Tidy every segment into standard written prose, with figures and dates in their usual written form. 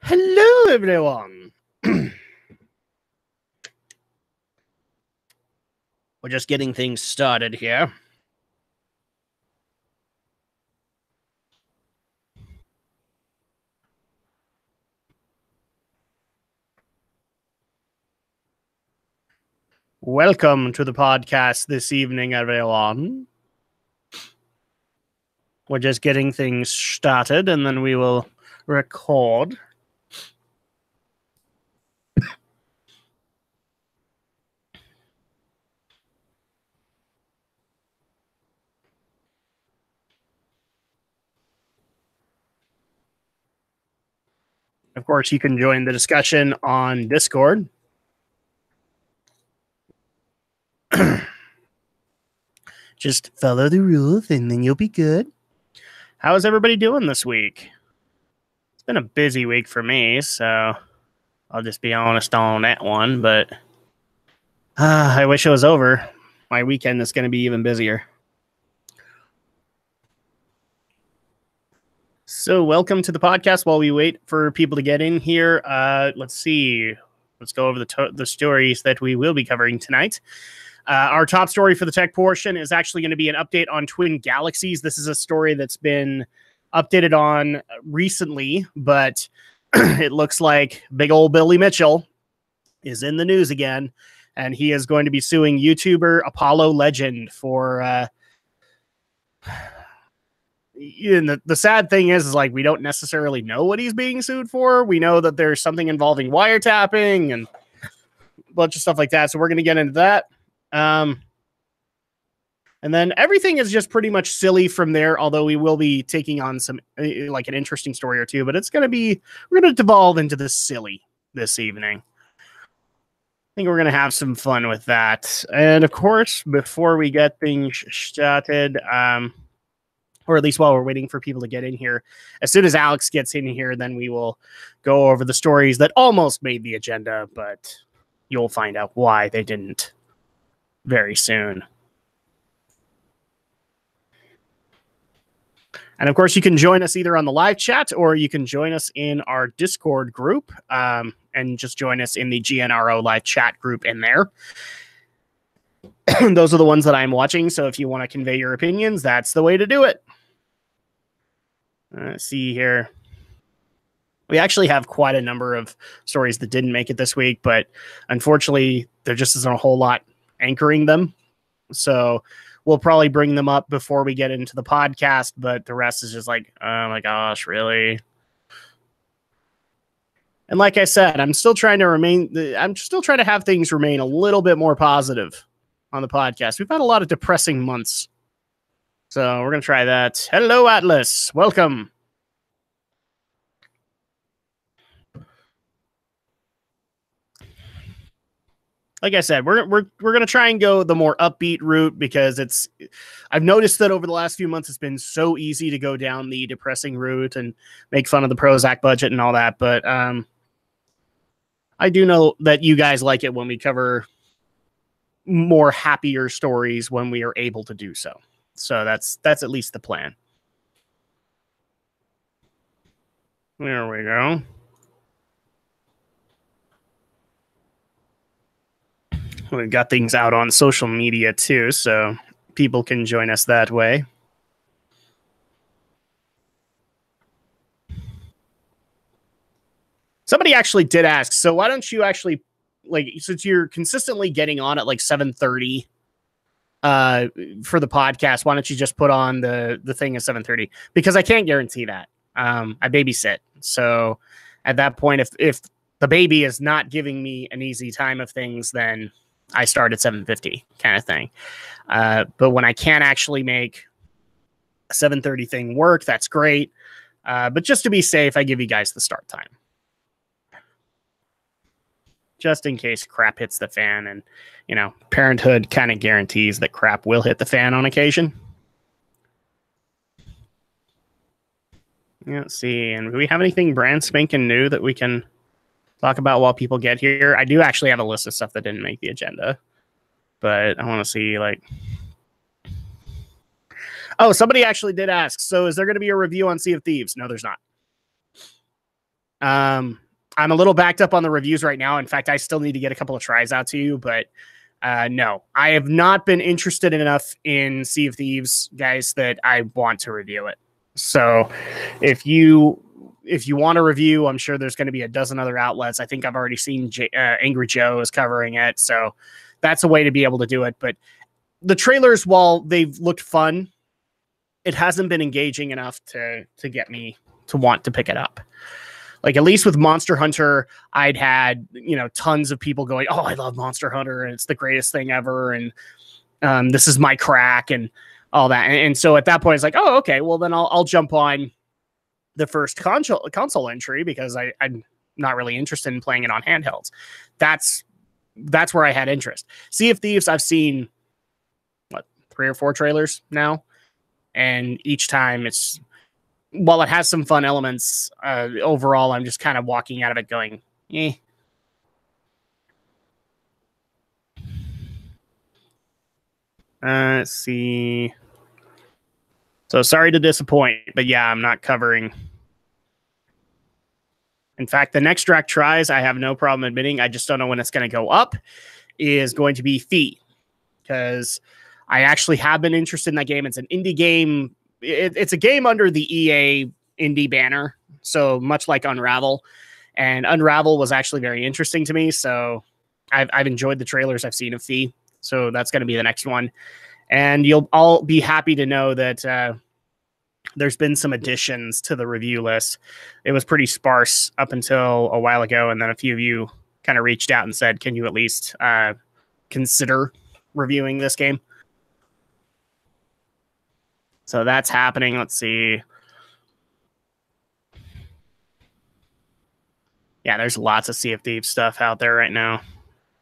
Hello, everyone. We're just getting things started here. Welcome to the podcast this evening, everyone. We're just getting things started, and then we will record. Of course, you can join the discussion on Discord. Just follow the rules, and then you'll be good. How's everybody doing this week? It's been a busy week for me, so I'll just be honest on that one, but I wish it was over. My weekend is going to be even busier. So welcome to the podcast. While we wait for people to get in here, let's see. Let's go over the stories that we will be covering tonight. Our top story for the tech portion is actually going to be an update on Twin Galaxies. This is a story that's been updated on recently, but it looks like big old Billy Mitchell is in the news again, and he is going to be suing YouTuber Apollo Legend for... And the sad thing is like we don't necessarily know what he's being sued for. We know that there's something involving wiretapping and a bunch of stuff like that. So we're going to get into that. And then everything is just pretty much silly from there, although we will be taking on some like an interesting story or two, but it's going to be, we're going to devolve into the silly this evening. I think we're going to have some fun with that. And of course, before we get things started, or at least while we're waiting for people to get in here, as soon as Alex gets in here, then we will go over the stories that almost made the agenda, but you'll find out why they didn't very soon. And of course, you can join us either on the live chat or you can join us in our Discord group and just join us in the GNRO live chat group in there. Those are the ones that I'm watching. So if you want to convey your opinions, that's the way to do it. Let's see here. We actually have quite a number of stories that didn't make it this week, but unfortunately, there just isn't a whole lot anchoring them. So we'll probably bring them up before we get into the podcast, but the rest is just like, oh my gosh, really? And like I said, I'm still trying to have things remain a little bit more positive on the podcast. We've had a lot of depressing months. So we're going to try that. Hello, Atlas. Welcome. Like I said, we're going to try and go the more upbeat route because I've noticed that over the last few months, it's been so easy to go down the depressing route and make fun of the Prozac budget and all that. But I do know that you guys like it when we cover more happier stories when we are able to do so. So that's at least the plan. There we go. We've got things out on social media too, so people can join us that way. Somebody actually did ask, so why don't you actually, like, since you're consistently getting on at like 7:30 for the podcast, why don't you just put on the thing at 7:30? Because I can't guarantee that. I babysit. So at that point, if the baby is not giving me an easy time of things, then I start at 7:50 kind of thing. But when I can't actually make a 7:30 thing work, that's great. But just to be safe, I give you guys the start time. Just in case crap hits the fan. And, you know, parenthood kind of guarantees that crap will hit the fan on occasion. Let's see. And do we have anything brand spanking new that we can talk about while people get here? I do actually have a list of stuff that didn't make the agenda. But I want to see, like... Oh, somebody actually did ask. So is there going to be a review on Sea of Thieves? No, there's not. I'm a little backed up on the reviews right now. In fact, I still need to get a couple of tries out to you, but no, I have not been interested enough in Sea of Thieves, guys, that I want to review it. So if you want a review, I'm sure there's going to be a dozen other outlets. I think I've already seen Angry Joe is covering it. So that's a way to be able to do it. But the trailers, while they've looked fun, it hasn't been engaging enough to get me to want to pick it up. Like, at least with Monster Hunter, I'd had, tons of people going, oh, I love Monster Hunter, and it's the greatest thing ever, and this is my crack, and all that. And so at that point, it's like, oh, okay, well, then I'll jump on the first console entry, because I'm not really interested in playing it on handhelds. That's where I had interest. Sea of Thieves, I've seen, 3 or 4 trailers now, and each time while it has some fun elements, overall, I'm just kind of walking out of it going, eh. Let's see. So sorry to disappoint, but yeah, I'm not covering. In fact, the next Drac Tries, I have no problem admitting, I just don't know when it's going to go up, is going to be Fee. Because I actually have been interested in that game. It's an indie game. It's a game under the EA indie banner, so much like Unravel. And Unravel was actually very interesting to me, so I've enjoyed the trailers I've seen of Fee. So that's going to be the next one. And you'll all be happy to know that there's been some additions to the review list. It was pretty sparse up until a while ago, and then a few of you kind of reached out and said, can you at least consider reviewing this game? So that's happening. Let's see. Yeah, there's lots of Sea of Thieves stuff out there right now.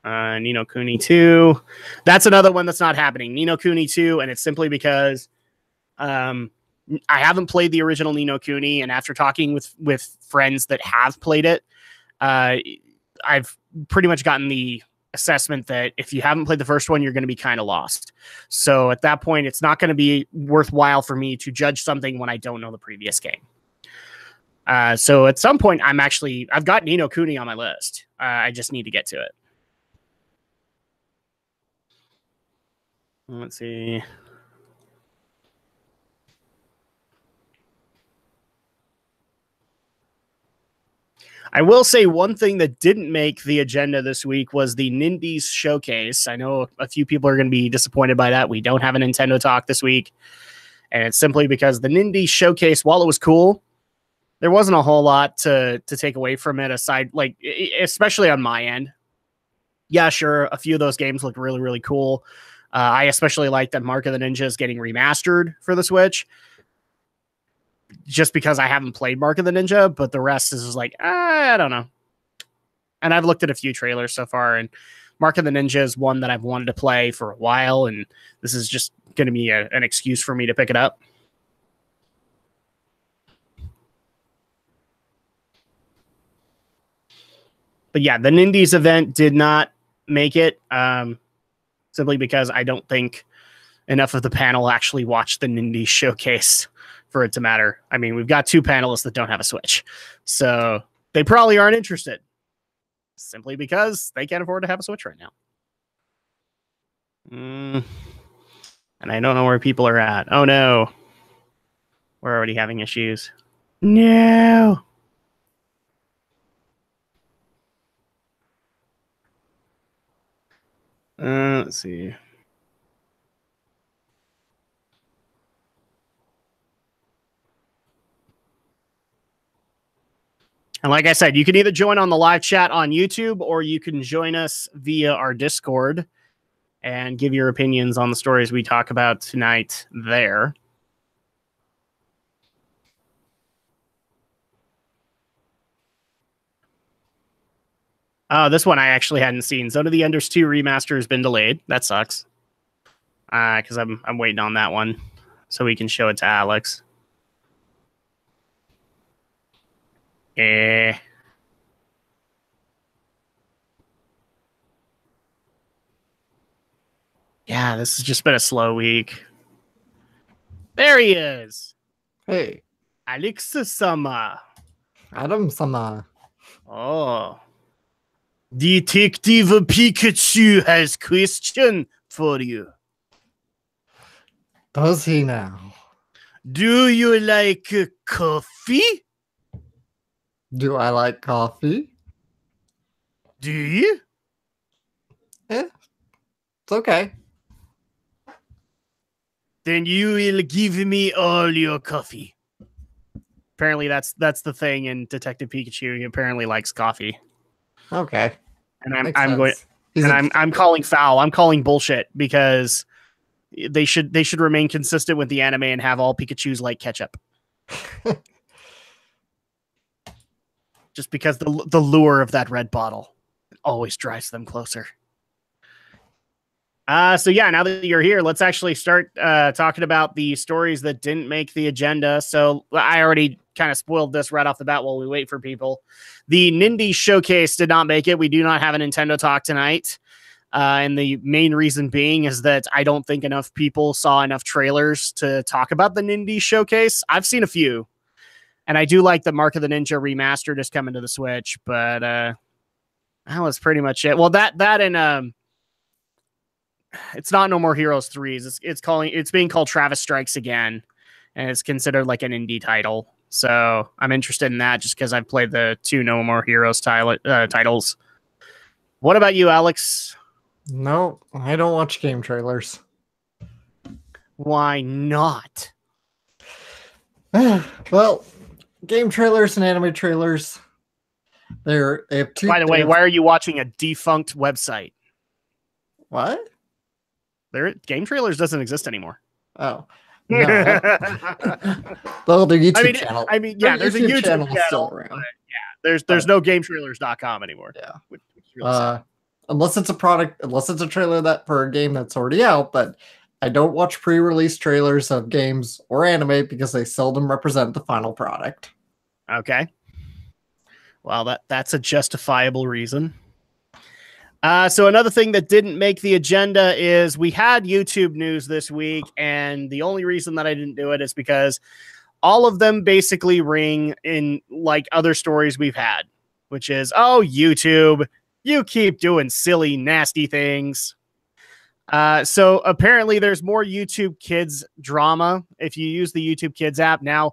Ni no Kuni 2. That's another one that's not happening. Ni no Kuni 2, and it's simply because I haven't played the original Ni no Kuni, and after talking with friends that have played it, I've pretty much gotten the assessment that if you haven't played the first one, you're going to be kind of lost. So at that point, it's not going to be worthwhile for me to judge something when I don't know the previous game. So at some point, I've got Ni no Kuni on my list. I just need to get to it. Let's see. I will say one thing that didn't make the agenda this week was the Nindies Showcase. I know a few people are going to be disappointed by that. We don't have a Nintendo Talk this week. And it's simply because the Nindies Showcase, while it was cool, there wasn't a whole lot to take away from it, aside, like, especially on my end. Yeah, sure, a few of those games look really, really cool. I especially like that Mark of the Ninja is getting remastered for the Switch, just because I haven't played Mark of the Ninja, but the rest is just like, I don't know. And I've looked at a few trailers so far, and Mark of the Ninja is one that I've wanted to play for a while, and this is just going to be an excuse for me to pick it up. But yeah, the Nindies event did not make it, simply because I don't think enough of the panel actually watched the Nindies Showcase for it to matter. I mean, we've got 2 panelists that don't have a Switch, so they probably aren't interested, simply because they can't afford to have a Switch right now. And I don't know where people are at. Oh no, we're already having issues. No. Let's see. And like I said, you can either join on the live chat on YouTube, or you can join us via our Discord and give your opinions on the stories we talk about tonight there. Oh, this one I actually hadn't seen. Zone of the Enders 2 remaster has been delayed. That sucks. Because I'm waiting on that one so we can show it to Alex. Yeah, this has just been a slow week. There he is. Hey. Alex-sama. Adam-sama. Oh. Detective Pikachu has question for you. Does he now? Do you like coffee? Do I like coffee? Do you? Eh, it's okay. Then you will give me all your coffee. Apparently that's the thing in Detective Pikachu. He apparently likes coffee. Okay. And Makes I'm going sense. And I'm calling foul. I'm calling bullshit because they should remain consistent with the anime and have all Pikachus like ketchup. Just because the lure of that red bottle always drives them closer. So yeah, now that you're here, let's actually start talking about the stories that didn't make the agenda. So I already kind of spoiled this right off the bat while we wait for people. The Nindy Showcase did not make it. We do not have a Nintendo Talk tonight. And the main reason being is that I don't think enough people saw enough trailers to talk about the Nindy Showcase. I've seen a few. And I do like the Mark of the Ninja remaster just coming to the Switch, but that was pretty much it. Well, that and it's not No More Heroes 3s. It's being called Travis Strikes Again, and it's considered like an indie title. So I'm interested in that just because I've played the 2 No More Heroes titles. What about you, Alex? no, I don't watch game trailers. Why not? Well, game trailers and anime trailers, they have two. By the way, why are you watching a defunct website? What? Game trailers doesn't exist anymore. Oh. No. Well, their YouTube channel. I mean, yeah, there's a YouTube channel still around. Yeah, there's no GameTrailers.com anymore. Yeah. Which really unless it's a trailer that for a game that's already out, but I don't watch pre-release trailers of games or anime because they seldom represent the final product. Okay. Well, that's a justifiable reason. So another thing that didn't make the agenda is we had YouTube news this week, and the only reason that I didn't do it is because all of them basically ring in like other stories we've had, which is, oh, YouTube, you keep doing silly, nasty things. So apparently there's more YouTube Kids drama if you use the YouTube Kids app. Now,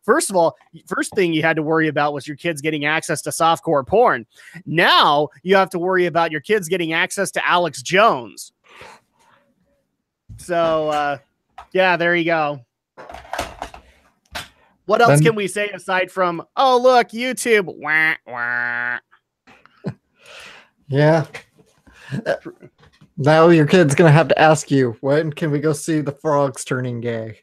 first of all, first thing you had to worry about was your kids getting access to softcore porn. Now you have to worry about your kids getting access to Alex Jones. So, yeah, there you go. What else can we say aside from, oh, look, YouTube. Wah, wah. Yeah. Now your kid's going to have to ask you, when can we go see the frogs turning gay?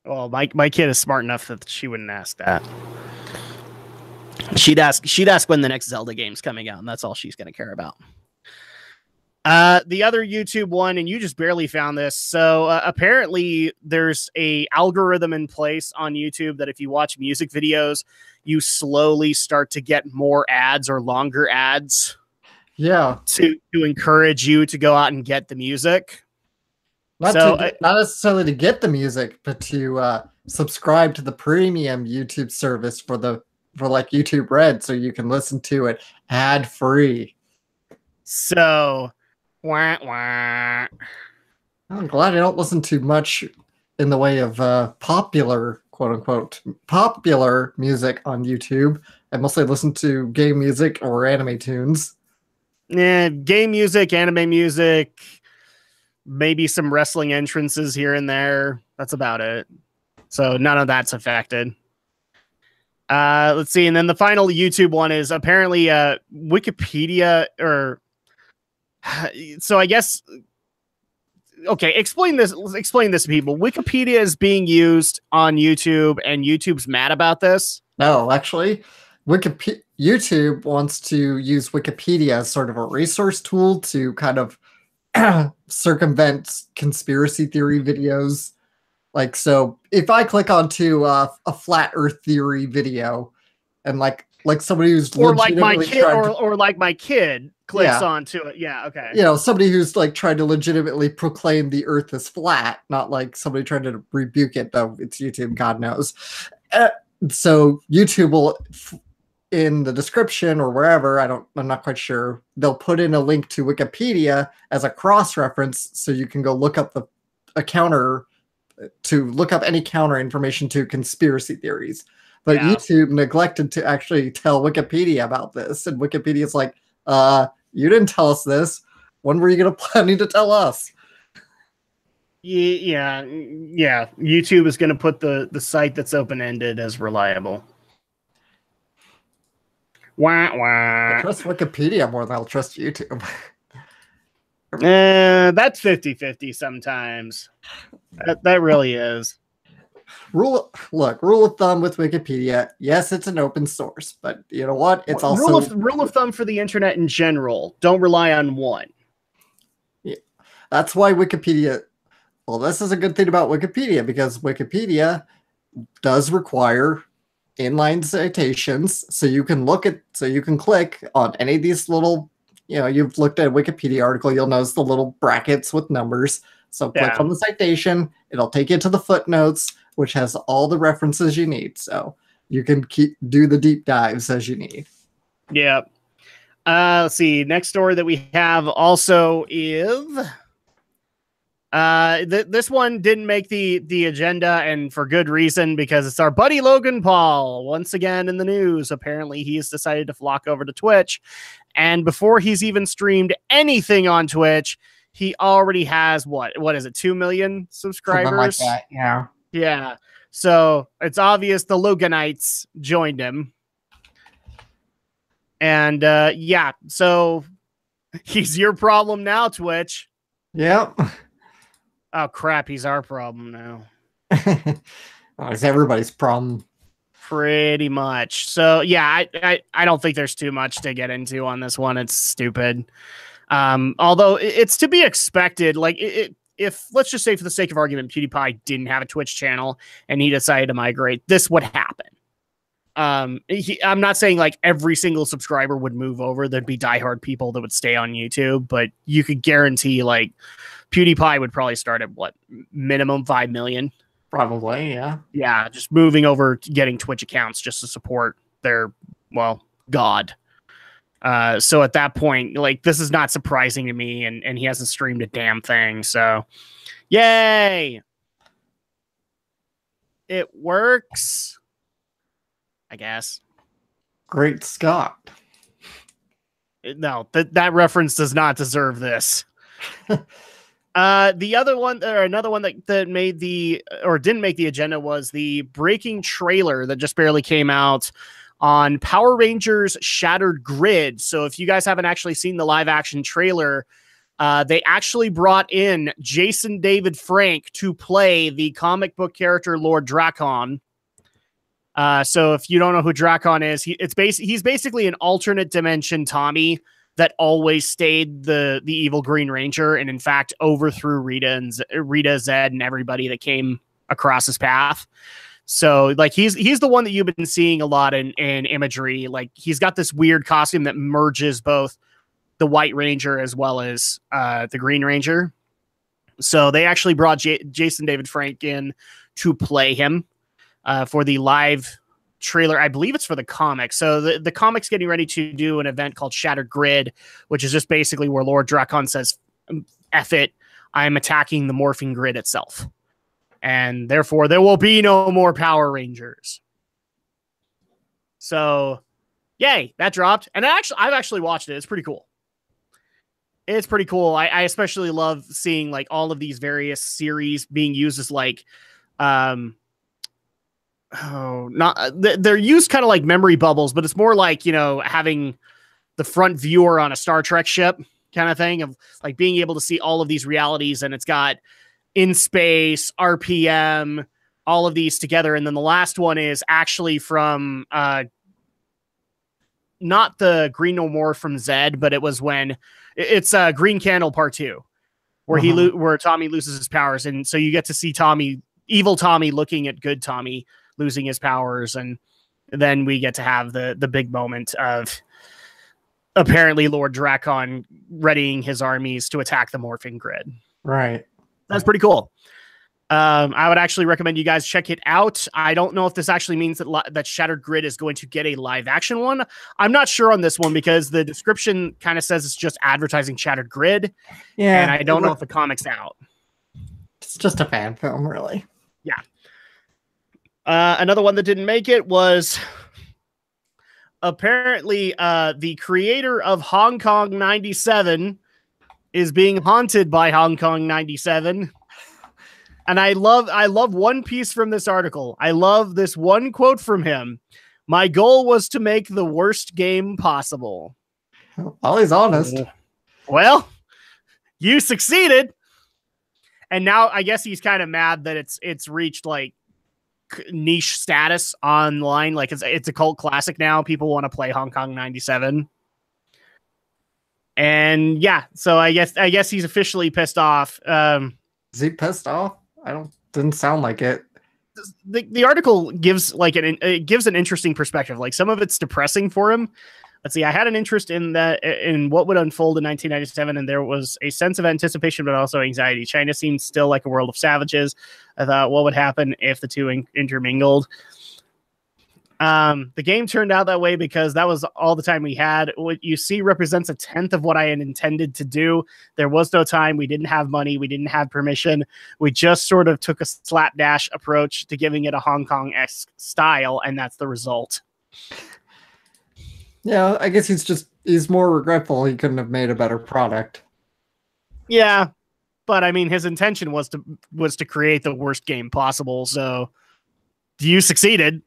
Well, my kid is smart enough that she wouldn't ask that. She'd ask when the next Zelda game's coming out, and that's all she's going to care about. The other YouTube one, and you just barely found this. So apparently there's a algorithm in place on YouTube that if you watch music videos, you slowly start to get more ads or longer ads. Yeah. To encourage you to go out and get the music. Not necessarily to get the music, but to subscribe to the premium YouTube service for like YouTube Red, so you can listen to it ad free. So, wah, wah. I'm glad I don't listen to much in the way of popular, quote unquote, popular music on YouTube. I mostly listen to game music or anime tunes. Yeah, game music, anime music, maybe some wrestling entrances here and there. That's about it. So none of that's affected. Let's see. And then the final YouTube one is apparently Wikipedia or so I guess. Okay, explain this to people. Wikipedia is being used on YouTube and YouTube's mad about this. No, actually, YouTube wants to use Wikipedia as sort of a resource tool to kind of circumvent conspiracy theory videos. Like, so if I click onto a flat Earth theory video, and like somebody who's or like my kid or like my kid clicks onto it, okay, somebody who's like trying to legitimately proclaim the Earth is flat, not like somebody trying to rebuke it, though it's YouTube, God knows. So YouTube will, in the description or wherever, I'm not quite sure, they'll put in a link to Wikipedia as a cross-reference, so you can go look up a counter, to look up any counter information to conspiracy theories. But Yeah. YouTube neglected to actually tell Wikipedia about this, and Wikipedia's like, you didn't tell us this. When were you planning to tell us? Yeah. YouTube is going to put the site that's open-ended as reliable. Wah, wah. I trust Wikipedia more than I'll trust YouTube. That's 50-50 sometimes. That really is. Rule of thumb with Wikipedia. Yes, it's an open source, but you know what? It's also rule of thumb for the internet in general. Don't rely on one. Yeah, that's why Wikipedia. Well, this is a good thing about Wikipedia, because Wikipedia does require inline citations, so you can click on any of these little, you've looked at a Wikipedia article, you'll notice the little brackets with numbers. So click on the citation, it'll take you to the footnotes, which has all the references you need. So you can do the deep dives as you need. Yeah. Let's see. Next story that we have also is this one didn't make the agenda, and for good reason, because it's our buddy Logan Paul once again in the news. Apparently he's decided to flock over to Twitch, and before he's even streamed anything on Twitch, he already has what is it, 2 million subscribers? Something like that, yeah. So it's obvious the Loganites joined him, and so he's your problem now, Twitch. Yep. Oh crap, he's our problem now. It's everybody's problem. Pretty much. So yeah, I don't think there's too much to get into on this one. It's stupid. Although it's to be expected. Like if let's just say, for the sake of argument, PewDiePie didn't have a Twitch channel and he decided to migrate, this would happen. I'm not saying like every single subscriber would move over. There'd be diehard people that would stay on YouTube, but you could guarantee like PewDiePie would probably start at what, minimum 5 million. Probably, yeah. Yeah, just moving over, getting Twitch accounts just to support their, God. So at that point, like, this is not surprising to me, and he hasn't streamed a damn thing, so yay! It works, I guess. Great Scott. No, that reference does not deserve this. The other one, or another one that made didn't make the agenda, was the breaking trailer that just barely came out on Power Rangers Shattered Grid. So if you guys haven't actually seen the live action trailer, they actually brought in Jason David Frank to play the comic book character Lord Drakon. So if you don't know who Drakon is, he's basically an alternate dimension Tommy that always stayed the evil Green Ranger, and in fact overthrew Rita, Zed, and everybody that came across his path. So like he's the one that you've been seeing a lot in imagery. Like he's got this weird costume that merges both the White Ranger as well as the Green Ranger. So they actually brought Jason David Frank in to play him for the live trailer. I believe it's for the comic. So the comic's getting ready to do an event called Shattered Grid, which is just basically where Lord Drakon says, F it, I'm attacking the morphing grid itself. And therefore there will be no more Power Rangers. So yay, that dropped. And I've actually watched it. It's pretty cool. It's pretty cool. I especially love seeing like all of these various series being used as like, they're used kind of like memory bubbles, but it's more like, having the front viewer on a Star Trek ship kind of thing, of like being able to see all of these realities, and it's got in space, RPM, all of these together. And then the last one is actually from not the Green No More from Zed, but it was when it's Green Candle Part 2, where where Tommy loses his powers, and so you get to see evil Tommy looking at good Tommy losing his powers, and then we get to have the big moment of apparently Lord Drakon readying his armies to attack the morphing grid. Right. That's pretty cool. I would actually recommend you guys check it out. I don't know if this actually means that Shattered Grid is going to get a live action one. I'm not sure on this one because the description kind of says it's just advertising Shattered Grid. Yeah, and I don't know if the comic's out. It's just a fan film, really. Yeah. Another one that didn't make it was apparently the creator of Hong Kong 97 is being haunted by Hong Kong 97. And I love one piece from this article. I love this one quote from him. My goal was to make the worst game possible. Well, he's honest. Well, you succeeded. And now I guess he's kind of mad that it's reached like niche status online. Like it's a cult classic now. People want to play Hong Kong 97. And yeah, so I guess he's officially pissed off. Is he pissed off? Didn't sound like it. The article gives it gives an interesting perspective. Like some of it's depressing for him. Let's see. I had an interest in what would unfold in 1997, and there was a sense of anticipation, but also anxiety. China seemed still like a world of savages. I thought, what would happen if the two intermingled? The game turned out that way because that was all the time we had. What you see represents 1/10 of what I had intended to do. There was no time. We didn't have money. We didn't have permission. We just sort of took a slapdash approach to giving it a Hong Kong-esque style, and that's the result. Yeah, I guess he's more regretful he couldn't have made a better product. Yeah, but I mean, his intention was to create the worst game possible. So you succeeded.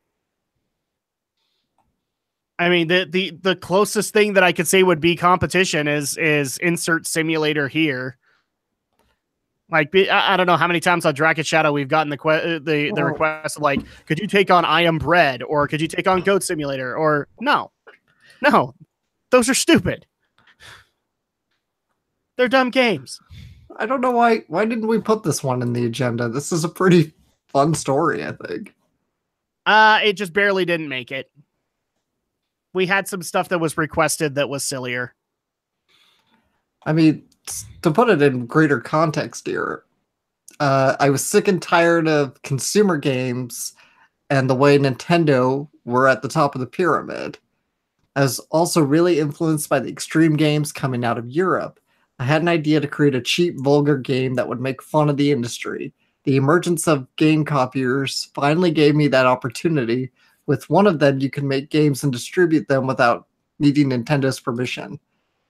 I mean, the closest thing that I could say would be competition is insert simulator here. Like, I don't know how many times on Dragon Shadow we've gotten the request of like, could you take on I Am Bread, or could you take on Goat Simulator, or no, those are stupid. They're dumb games. I don't know why didn't we put this one in the agenda? This is a pretty fun story, I think. It just barely didn't make it. We had some stuff that was requested that was sillier. I mean, to put it in greater context here, I was sick and tired of consumer games and the way Nintendo were at the top of the pyramid. I was also really influenced by the extreme games coming out of Europe. I had an idea to create a cheap, vulgar game that would make fun of the industry. The emergence of game copiers finally gave me that opportunity. With one of them, you can make games and distribute them without needing Nintendo's permission.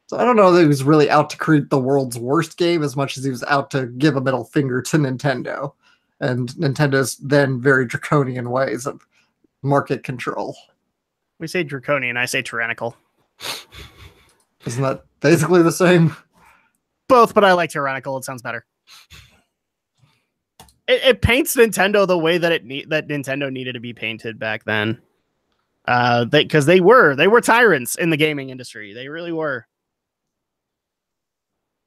So I don't know that he was really out to create the world's worst game as much as he was out to give a middle finger to Nintendo and Nintendo's then very draconian ways of market control. We say draconian, I say tyrannical. Isn't that basically the same? Both, but I like tyrannical. It sounds better. It paints Nintendo the way that that Nintendo needed to be painted back then. Because they were tyrants in the gaming industry. They really were.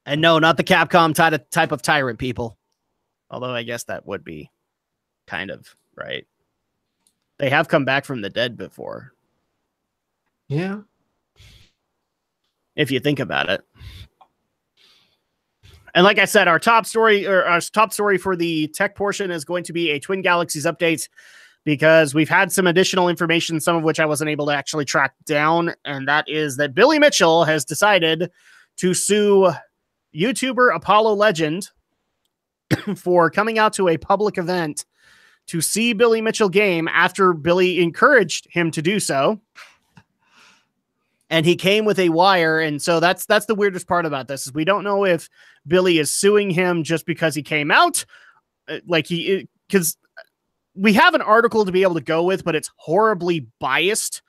And no, not the Capcom type of tyrant people. Although I guess that would be kind of right. They have come back from the dead before. Yeah. If you think about it. And like I said, our top story for the tech portion is going to be a Twin Galaxies update, because we've had some additional information, some of which I wasn't able to actually track down. And that is that Billy Mitchell has decided to sue YouTuber Apollo Legend for coming out to a public event to see Billy Mitchell game after Billy encouraged him to do so. And he came with a wire. And so that's the weirdest part about this, is we don't know if Billy is suing him just because he came out. Because we have an article to be able to go with, but it's horribly biased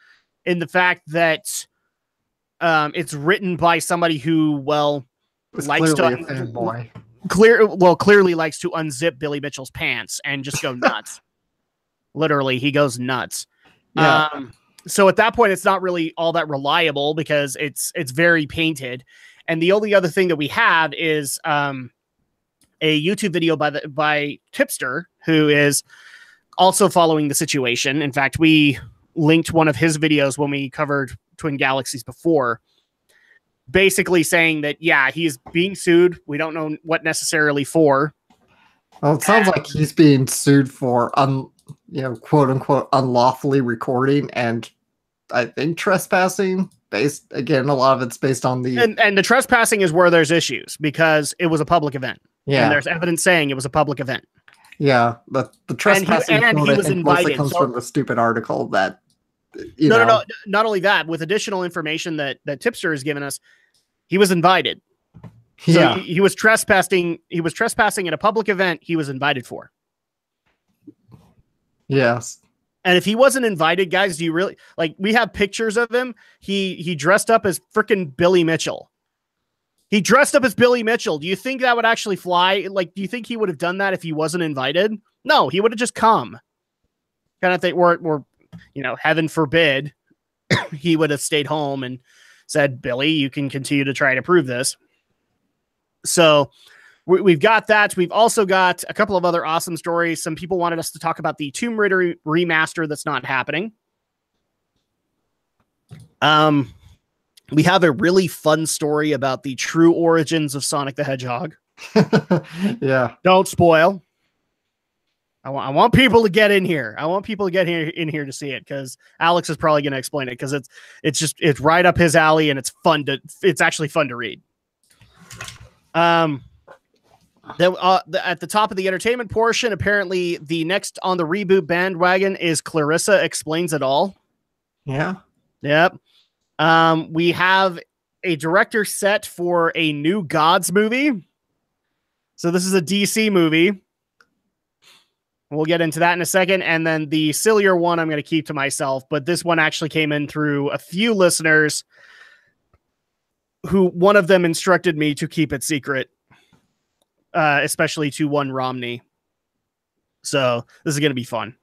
in the fact that it's written by somebody who, likes to clearly likes to unzip Billy Mitchell's pants and just go nuts. Literally, he goes nuts. Yeah. So at that point, it's not really all that reliable because it's very painted. And the only other thing that we have is a YouTube video by Tipster, who is also following the situation. In fact, we linked one of his videos when we covered Twin Galaxies before, basically saying that, yeah, he's being sued. We don't know what necessarily for. Well, it sounds like he's being sued for quote unquote unlawfully recording and I think trespassing. Based again, a lot of it's based on the and the trespassing is where there's issues because it was a public event. Yeah. And there's evidence saying it was a public event. Yeah, the trespassing and he quote, was I think, invited, mostly comes so- from the stupid article that No. Not only that, with additional information that Tipster has given us, he was invited. So Yeah, he was trespassing. He was trespassing at a public event he was invited for. yes. And if he wasn't invited, guys, do you really like? We have pictures of him. He dressed up as freaking Billy Mitchell. He dressed up as Billy Mitchell. Do you think that would actually fly? Like, do you think he would have done that if he wasn't invited? No, he would have just come. Kind of thing. Or heaven forbid, he would have stayed home and said, "Billy, you can continue to try to prove this." So we've got that. We've also got a couple of other awesome stories. Some people wanted us to talk about the Tomb Raider remaster that's not happening. We have a really fun story about the true origins of Sonic the Hedgehog. Yeah. Don't spoil. I want people to get in here. I want people to get in here to see it because Alex is probably going to explain it because it's right up his alley and it's actually fun to read. At the top of the entertainment portion, apparently the next on the reboot bandwagon is Clarissa Explains It All. Yeah. Yep. We have a director set for a new Gods movie. So this is a DC movie. We'll get into that in a second. And then the sillier one I'm going to keep to myself, but this one actually came in through a few listeners who one of them instructed me to keep it secret, especially to one Romney. So this is going to be fun.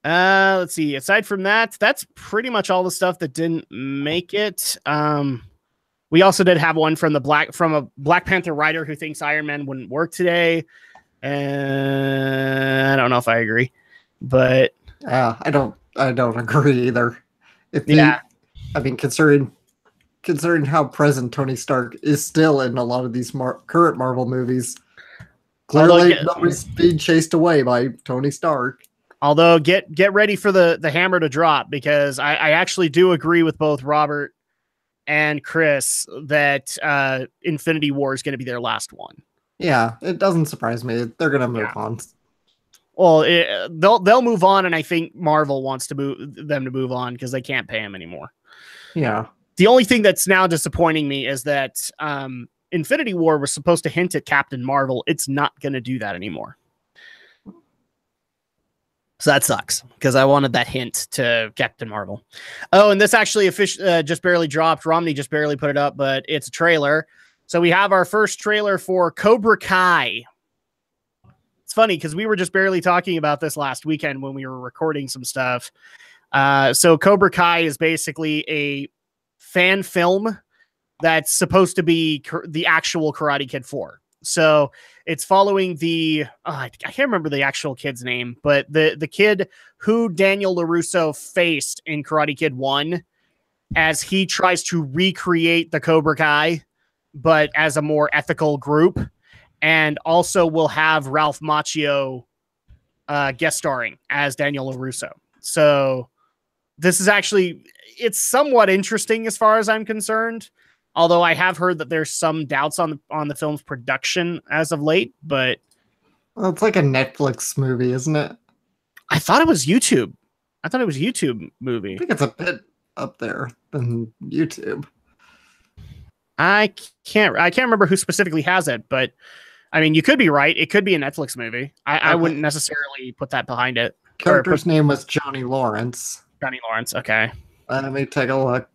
Let's see. Aside from that, that's pretty much all the stuff that didn't make it. We also did have one from a Black Panther writer who thinks Iron Man wouldn't work today. And I don't know if I agree, but I don't agree either. Considering how present Tony Stark is still in a lot of these current Marvel movies, clearly nobody's being chased away by Tony Stark. Although get ready for the hammer to drop because I actually do agree with both Robert and Chris that Infinity War is going to be their last one. Yeah, it doesn't surprise me. They're going to move on. Well, they'll move on, and I think Marvel wants them to move on because they can't pay him anymore. Yeah. The only thing that's now disappointing me is that Infinity War was supposed to hint at Captain Marvel. It's not going to do that anymore. So that sucks because I wanted that hint to Captain Marvel. Oh, and this actually just barely dropped. Romney just barely put it up, but it's a trailer. So we have our first trailer for Cobra Kai. It's funny because we were just barely talking about this last weekend when we were recording some stuff. So Cobra Kai is basically a fan film that's supposed to be the actual Karate Kid 4. So it's following I can't remember the actual kid's name, but the kid who Daniel LaRusso faced in Karate Kid 1 as he tries to recreate the Cobra Kai, but as a more ethical group. And also will have Ralph Macchio guest starring as Daniel LaRusso. So this is it's somewhat interesting as far as I'm concerned. Although I have heard that there's some doubts on the film's production as of late, but it's like a Netflix movie, isn't it? I thought it was YouTube. I thought it was a YouTube movie. I think it's a bit up there than YouTube. I can't remember who specifically has it, but I mean, you could be right. It could be a Netflix movie. I wouldn't necessarily put that behind it. Character's name was Johnny Lawrence. Johnny Lawrence. Okay. Let me take a look.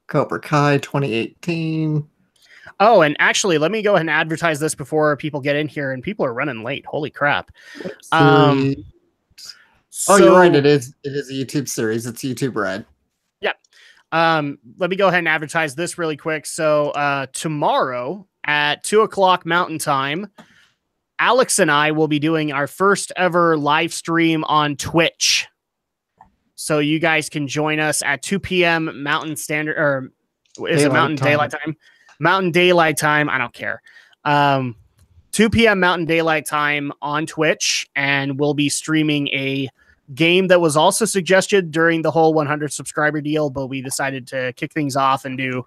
Cobra Kai 2018. Oh, and actually, let me go ahead and advertise this before people get in here, and people are running late. Holy crap. You're right. It is a YouTube series. It's YouTube Red. Yeah. Let me go ahead and advertise this really quick. So tomorrow at 2:00 Mountain Time, Alex and I will be doing our first ever live stream on Twitch. So you guys can join us at 2 p.m. Mountain Standard, or is it Mountain Daylight Time? Mountain Daylight Time. I don't care. 2 p.m. Mountain Daylight Time on Twitch, and we'll be streaming a game that was also suggested during the whole 100 subscriber deal, but we decided to kick things off and do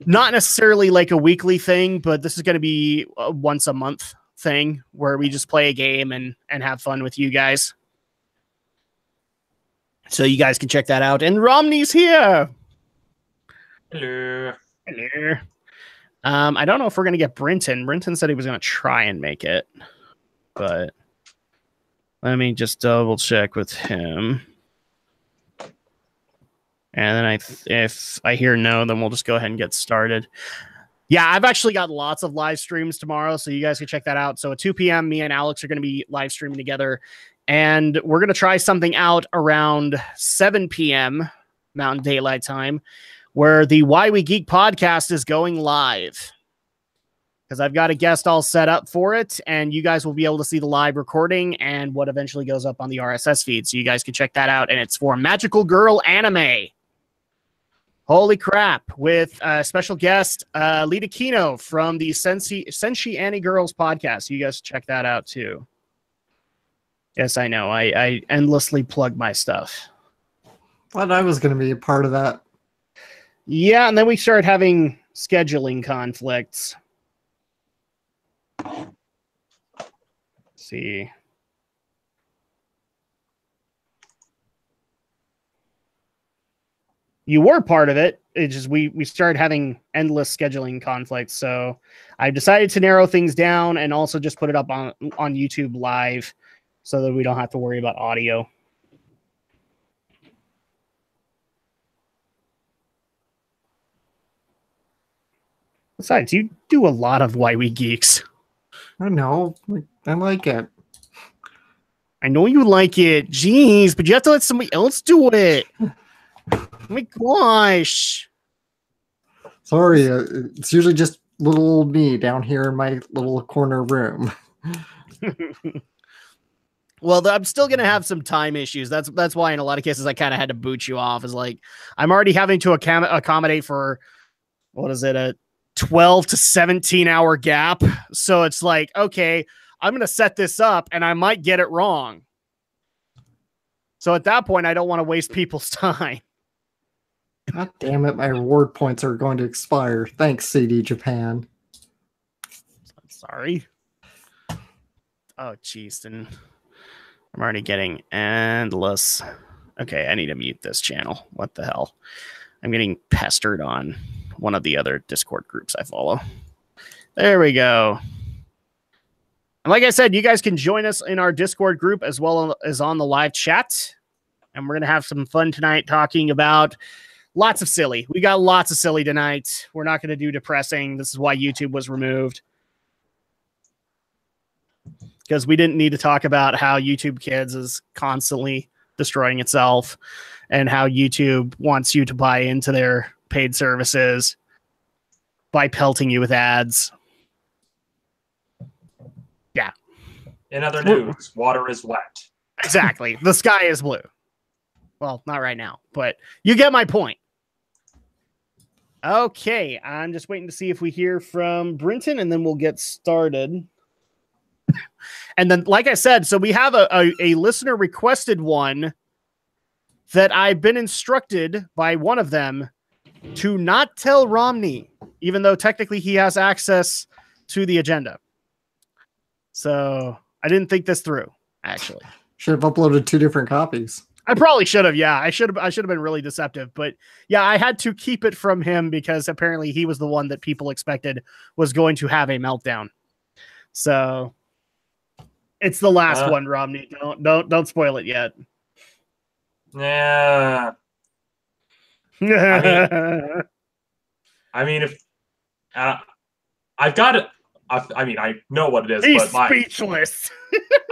not necessarily like a weekly thing, but this is going to be a once a month thing where we just play a game and have fun with you guys. So you guys can check that out. And Romney's here. Hello. Hello. I don't know if we're going to get Brinton. Brinton said he was going to try and make it, but let me just double check with him. And then if I hear no, then we'll just go ahead and get started. Yeah, I've actually got lots of live streams tomorrow, so you guys can check that out. So at 2 p.m., me and Alex are going to be live streaming together, and we're going to try something out around 7 p.m. Mountain Daylight Time, where the Why We Geek podcast is going live. Because I've got a guest all set up for it, and you guys will be able to see the live recording and what eventually goes up on the RSS feed. So you guys can check that out, and it's for Magical Girl Anime. Holy crap, with a special guest, Lita Kino from the Senshi Annie Girls podcast. You guys check that out, too. Yes, I know. I endlessly plug my stuff. Thought I was going to be a part of that. Yeah, and then we started having scheduling conflicts. Let's see. You were part of it. It's just we started having endless scheduling conflicts. So I decided to narrow things down and also just put it up on YouTube live so that we don't have to worry about audio. Besides, you do a lot of Why We Geeks. I know. I like it. I know you like it. Jeez, but you have to let somebody else do it. Oh my gosh. Sorry, it's usually just little old me down here in my little corner room. Well, I'm still going to have some time issues. That's why in a lot of cases I kind of had to boot you off. Is like, I'm already having to accommodate for, what is it, a 12 to 17 hour gap. So it's like, okay, I'm going to set this up and I might get it wrong. So at that point, I don't want to waste people's time. God damn it, my reward points are going to expire. Thanks, CD Japan. I'm sorry. Oh, jeez. And I'm already getting endless. Okay, I need to mute this channel. What the hell? I'm getting pestered on one of the other Discord groups I follow. There we go. And like I said, you guys can join us in our Discord group as well as on the live chat. And we're going to have some fun tonight talking about lots of silly. We got lots of silly tonight. We're not going to do depressing. This is why YouTube was removed. Because we didn't need to talk about how YouTube Kids is constantly destroying itself and how YouTube wants you to buy into their paid services by pelting you with ads. Yeah. In other news, water is wet. Exactly. The sky is blue. Well, not right now, but you get my point. Okay, I'm just waiting to see if we hear from Brinton, and then we'll get started. And then, like I said, so we have a listener requested one that I've been instructed by one of them to not tell Romney, even though technically he has access to the agenda. So I didn't think this through, actually. Should have uploaded 2 different copies. I probably should have. Yeah, I should have been really deceptive. But yeah, I had to keep it from him because apparently he was the one that people expected was going to have a meltdown. So it's the last one, Romney. Don't spoil it yet. Yeah. I mean, if I've got it. I mean, I know what it is. He's but speechless.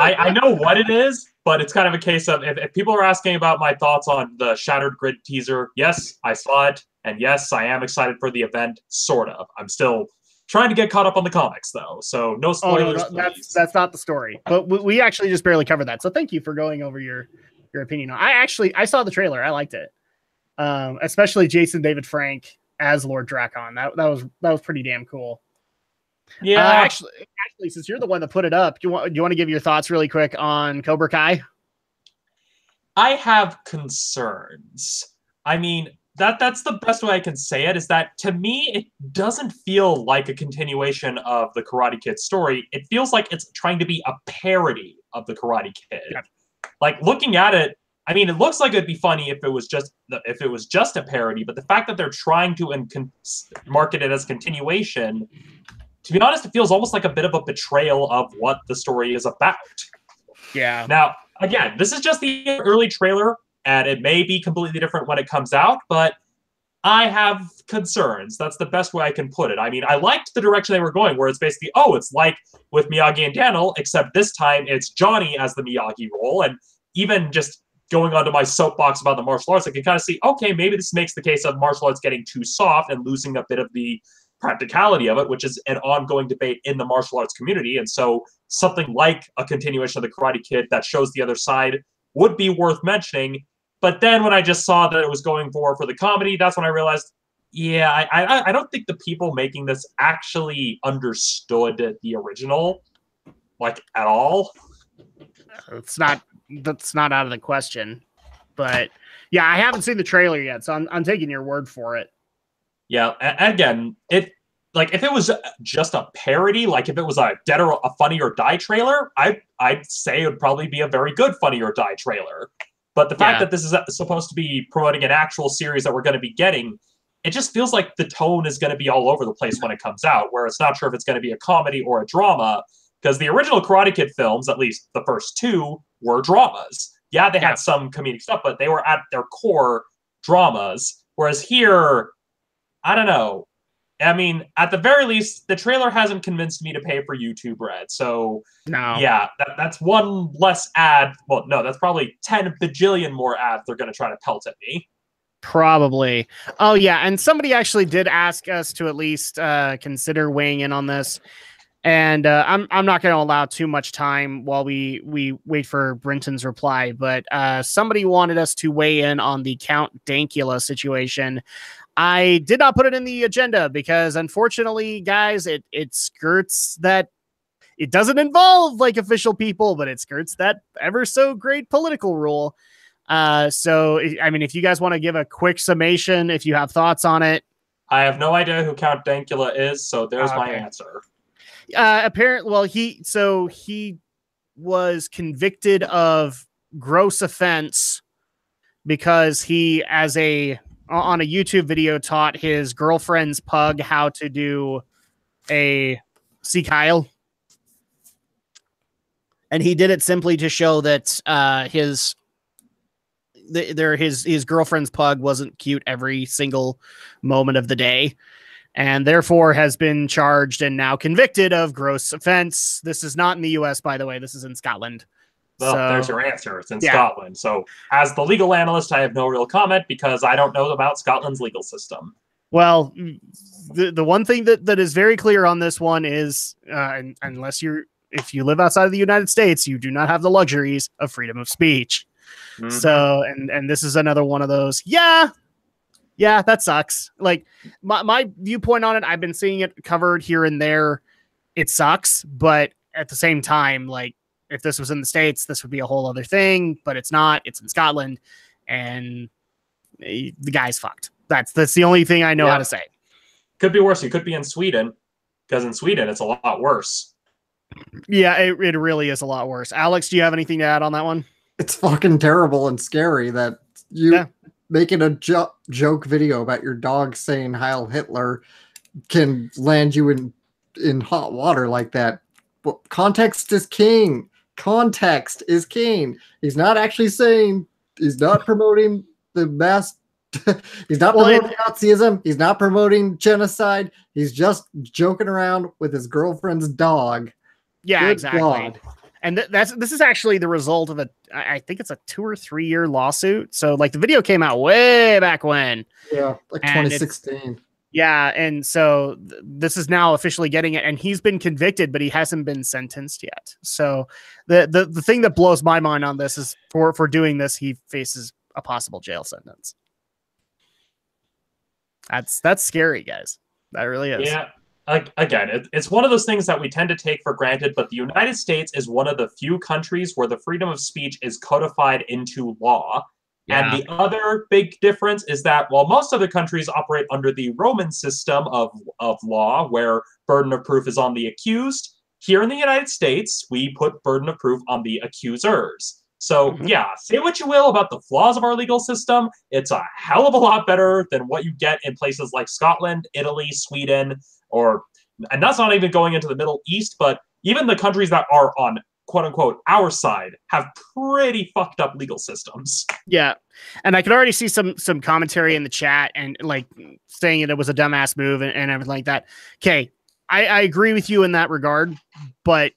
I know what it is, but it's kind of a case of if people are asking about my thoughts on the Shattered Grid teaser, yes, I saw it, and yes, I am excited for the event, sort of. I'm still trying to get caught up on the comics, though, so no spoilers. Oh, no, that's not the story, but we actually just barely covered that, so thank you for going over your opinion. I saw the trailer. I liked it, especially Jason David Frank as Lord Drakon. That was pretty damn cool. Yeah, actually, since you're the one that put it up, do you want to give your thoughts really quick on Cobra Kai? I have concerns. I mean, that's the best way I can say it, is that to me, it doesn't feel like a continuation of the Karate Kid story. It feels like it's trying to be a parody of the Karate Kid. Yeah. Like, looking at it, I mean, it looks like it'd be funny if it was just a parody, but the fact that they're trying to market it as continuation, to be honest, it feels almost like a bit of a betrayal of what the story is about. Yeah. Now, again, this is just the early trailer, and it may be completely different when it comes out, but I have concerns. That's the best way I can put it. I mean, I liked the direction they were going, where it's basically, oh, it's like with Miyagi and Daniel, except this time it's Johnny as the Miyagi role, and even just going onto my soapbox about the martial arts, I can kind of see, okay, maybe this makes the case of martial arts getting too soft and losing a bit of the practicality of it, which is an ongoing debate in the martial arts community. And so something like a continuation of the Karate Kid that shows the other side would be worth mentioning. But then when I just saw that it was going for the comedy, that's when I realized, yeah, I don't think the people making this actually understood the original, like, at all. That's not out of the question. But yeah, I haven't seen the trailer yet, so I'm taking your word for it. Yeah, again, if it was just a parody, like if it was a Funny or Die trailer, I'd say it would probably be a very good Funny or Die trailer. But the fact that this is supposed to be promoting an actual series that we're going to be getting, it just feels like the tone is going to be all over the place when it comes out, where it's not sure if it's going to be a comedy or a drama, because the original Karate Kid films, at least the first two, were dramas. Yeah, they had some comedic stuff, but they were at their core dramas. Whereas here, I don't know. I mean, at the very least, the trailer hasn't convinced me to pay for YouTube Red. So, yeah, that's one less ad. Well, no, that's probably 10 bajillion more ads they're going to try to pelt at me. Probably. Oh, yeah. And somebody actually did ask us to at least consider weighing in on this. And I'm not going to allow too much time while we wait for Brenton's reply. But somebody wanted us to weigh in on the Count Dankula situation. I did not put it in the agenda because, unfortunately, guys, it skirts that. It doesn't involve like official people, but it skirts that ever so great political rule. So, I mean, if you guys want to give a quick summation, if you have thoughts on it. I have no idea who Count Dankula is, so there's my answer. Apparently, well, he was convicted of gross offense because he, on a YouTube video, taught his girlfriend's pug how to do a sea Kyle. And he did it simply to show that his girlfriend's pug wasn't cute every single moment of the day, and therefore has been charged and now convicted of gross offense. This is not in the US, by the way. This is in Scotland. Well, there's your answer. It's in Scotland. So as the legal analyst, I have no real comment because I don't know about Scotland's legal system. Well, the one thing that is very clear on this one is if you live outside of the United States, you do not have the luxuries of freedom of speech. Mm-hmm. So, and this is another one of those. Yeah, that sucks. Like my viewpoint on it, I've been seeing it covered here and there. It sucks, but at the same time, like, if this was in the States, this would be a whole other thing, but it's not. It's in Scotland, and the guy's fucked. That's the only thing I know how to say. Could be worse. You could be in Sweden, because in Sweden, it's a lot worse. Yeah, it really is a lot worse. Alex, do you have anything to add on that one? It's fucking terrible and scary that you making a joke video about your dog saying Heil Hitler can land you in hot water like that. But context is king. Context is king. He's not actually saying, he's not promoting the mass. He's not promoting Nazism. He's not promoting genocide. He's just joking around with his girlfriend's dog. Yeah, Good exactly. God. And this is actually the result of I think it's a 2 or 3 year lawsuit. So like the video came out way back when. Yeah, like 2016. Yeah, and so this is now officially getting it, and he's been convicted, but he hasn't been sentenced yet. So the thing that blows my mind on this is for doing this, he faces a possible jail sentence. That's scary, guys. That really is. Yeah. Again, it's one of those things that we tend to take for granted, but the United States is one of the few countries where the freedom of speech is codified into law. Yeah. And the other big difference is that while most other countries operate under the Roman system of law, where burden of proof is on the accused, here in the United States, we put burden of proof on the accusers. So, yeah, say what you will about the flaws of our legal system. It's a hell of a lot better than what you get in places like Scotland, Italy, Sweden, and that's not even going into the Middle East, but even the countries that are on quote unquote our side have pretty fucked up legal systems. Yeah. And I could already see some commentary in the chat and like saying it was a dumbass move and everything like that. Okay. I agree with you in that regard, but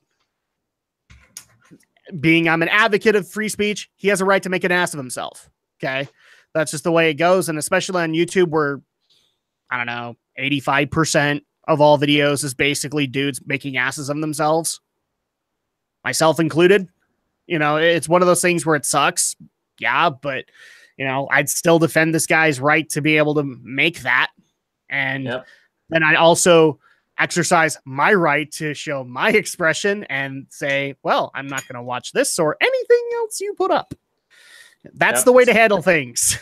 I'm an advocate of free speech, he has a right to make an ass of himself. Okay. That's just the way it goes. And especially on YouTube, where, I don't know, 85% of all videos is basically dudes making asses of themselves, myself included. You know, it's one of those things where it sucks. Yeah. But, you know, I'd still defend this guy's right to be able to make that. And then I also exercise my right to show my expression and say, well, I'm not going to watch this or anything else you put up. That's the way to handle things.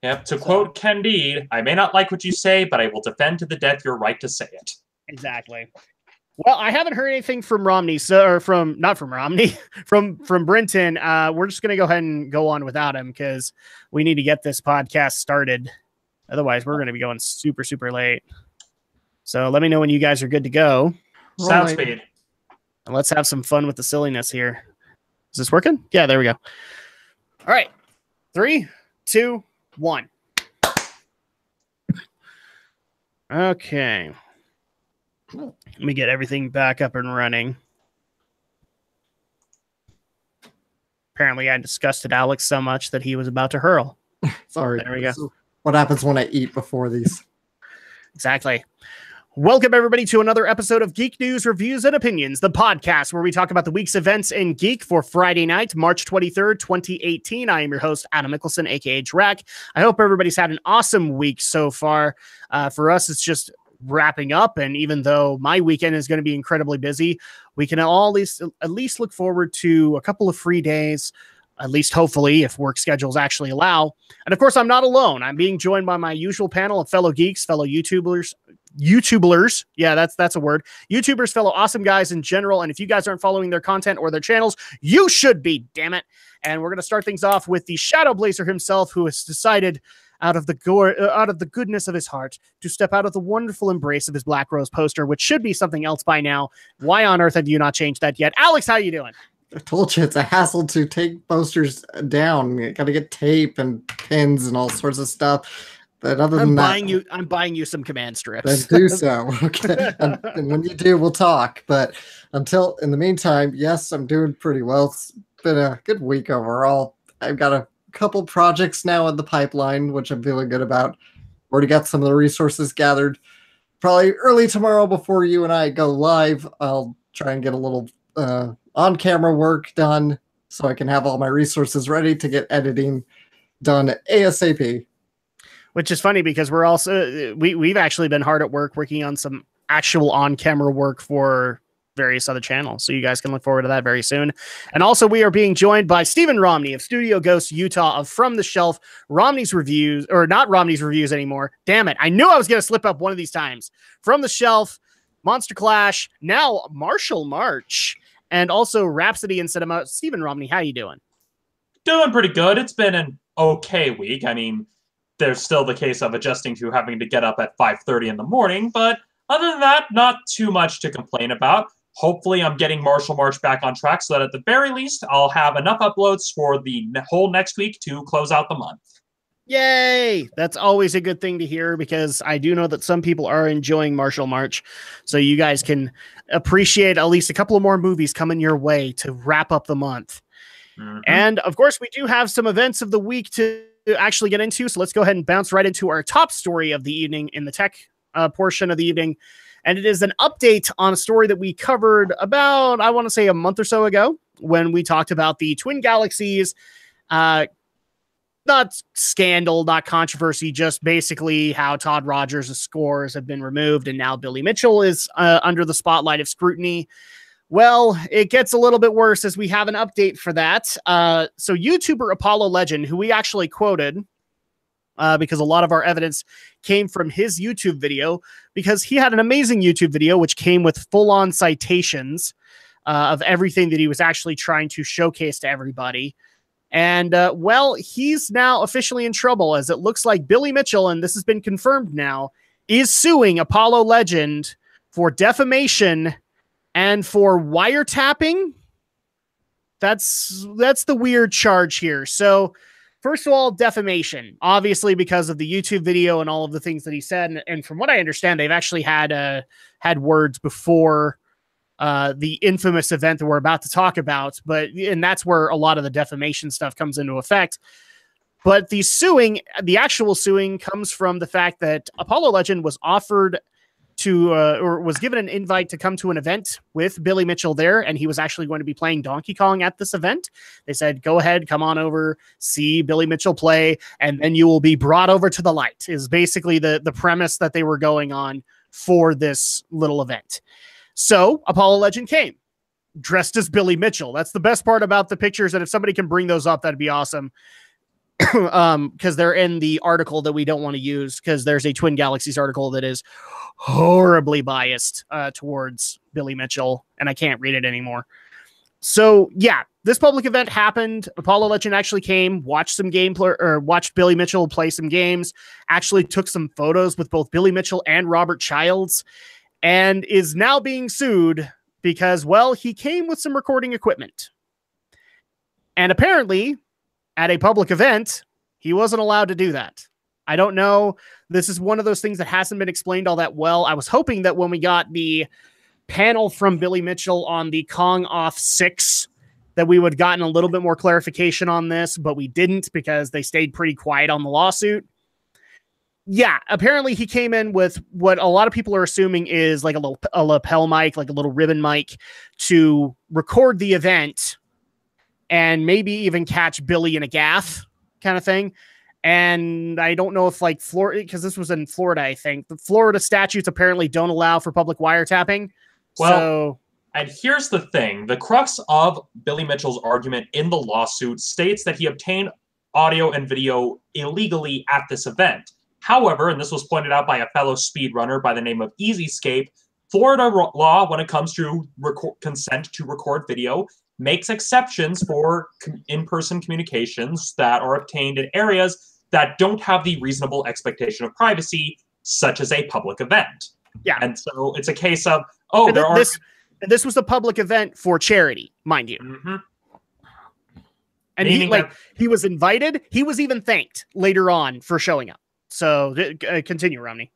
Yep. To quote Candide, I may not like what you say, but I will defend to the death your right to say it. Exactly. Well, I haven't heard anything from Romney, not from Romney, from Brenton. We're just going to go ahead and go on without him because we need to get this podcast started. Otherwise, we're going to be going super, super late. So let me know when you guys are good to go. Sound speed. And let's have some fun with the silliness here. Is this working? Yeah, there we go. All right. 3, 2, 1. Okay. Let me get everything back up and running. Apparently, I disgusted Alex so much that he was about to hurl. Sorry. There we go. What happens when I eat before these? Exactly. Welcome, everybody, to another episode of Geek News, Reviews, and Opinions, the podcast where we talk about the week's events in Geek for Friday night, March 23rd, 2018. I am your host, Adam Mickelson, aka Drac. I hope everybody's had an awesome week so far. For us, it's just wrapping up, and even though my weekend is going to be incredibly busy, we can at least look forward to a couple of free days, at least hopefully, if work schedules actually allow. And of course, I'm not alone. I'm being joined by my usual panel of fellow geeks, fellow YouTubers. Yeah, that's a word. YouTubers, fellow awesome guys in general. And if you guys aren't following their content or their channels, you should be, damn it. And we're going to start things off with the Shadow Blazer himself, who has decided out of the goodness of his heart to step out of the wonderful embrace of his Black Rose poster, which should be something else by now. Why on earth have you not changed that yet? Alex, how you doing? I told you it's a hassle to take posters down. You got to get tape and pins and all sorts of stuff. But other than I'm buying you some command strips. Then do so. Okay. And when you do, we'll talk. But in the meantime, yes, I'm doing pretty well. It's been a good week overall. I've got a couple projects now in the pipeline, which I'm feeling good about. Already got some of the resources gathered. Probably early tomorrow before you and I go live, I'll try and get a little on-camera work done so I can have all my resources ready to get editing done ASAP. Which is funny because we're also we've actually been hard at work working on some actual on-camera work for various other channels. So you guys can look forward to that very soon. And also we are being joined by Stephen Romney of Studio Ghost Utah of From the Shelf, Romney's Reviews, or not Romney's Reviews anymore. Damn it. I knew I was going to slip up one of these times. From the Shelf, Monster Clash, now Martial March, and also Rhapsody in Cinema. Stephen Romney, how you doing? Doing pretty good. It's been an okay week. I mean, there's still the case of adjusting to having to get up at 5:30 in the morning, but other than that, not too much to complain about. Hopefully, I'm getting Martial March back on track so that at the very least, I'll have enough uploads for the whole next week to close out the month. Yay! That's always a good thing to hear because I do know that some people are enjoying Martial March, so you guys can appreciate at least a couple of more movies coming your way to wrap up the month. Mm-hmm. And of course, we do have some events of the week to actually get into, so let's go ahead and bounce right into our top story of the evening in the tech portion of the evening. And it is an update on a story that we covered about, I want to say, a month or so ago when we talked about the Twin Galaxies not scandal, not controversy, just basically how Todd Rogers' scores have been removed and now Billy Mitchell is under the spotlight of scrutiny. Well, it gets a little bit worse as we have an update for that. So YouTuber Apollo Legend, who we actually quoted because a lot of our evidence came from his YouTube video, because he had an amazing YouTube video which came with full-on citations of everything that he was actually trying to showcase to everybody. And, well, he's now officially in trouble, as it looks like Billy Mitchell, and this has been confirmed now, is suing Apollo Legend for defamation and for wiretapping. That's the weird charge here. So, first of all, defamation, obviously because of the YouTube video and all of the things that he said. And from what I understand, they've actually had words before the infamous event that we're about to talk about, and that's where a lot of the defamation stuff comes into effect. But the actual suing comes from the fact that Apollo Legend was offered to, or was given an invite to come to an event with Billy Mitchell there, and he was actually going to be playing Donkey Kong at this event. They said, go ahead, come on over, see Billy Mitchell play, and then you will be brought over to the light, is basically the premise that they were going on for this little event. So Apollo Legend came dressed as Billy Mitchell. That's the best part about the pictures. And if somebody can bring those up, that'd be awesome. Because they're in the article that we don't want to use, because there's a Twin Galaxies article that is horribly biased towards Billy Mitchell, and I can't read it anymore. So yeah, this public event happened. Apollo Legend actually came, watched some gameplay, or watched Billy Mitchell play some games, actually took some photos with both Billy Mitchell and Robert Childs, and is now being sued because, well, he came with some recording equipment. And apparently, at a public event, he wasn't allowed to do that. I don't know. This is one of those things that hasn't been explained all that well. I was hoping that when we got the panel from Billy Mitchell on the Kong Off 6, that we would have gotten a little bit more clarification on this, but we didn't because they stayed pretty quiet on the lawsuit. Yeah, apparently he came in with what a lot of people are assuming is like a lapel mic, like a little ribbon mic, to record the event and maybe even catch Billy in a gaffe kind of thing. And I don't know if, like, Florida, because this was in Florida, I think. The Florida statutes apparently don't allow for public wiretapping. Well, and here's the thing. The crux of Billy Mitchell's argument in the lawsuit states that he obtained audio and video illegally at this event. However, and this was pointed out by a fellow speedrunner by the name of EasyScape, Florida law, when it comes to consent to record video, makes exceptions for in-person communications that are obtained in areas that don't have the reasonable expectation of privacy, such as a public event. Yeah. And so it's a case of, this was a public event for charity, mind you. Mm-hmm. And he was invited. He was even thanked later on for showing up. So continue, Romney.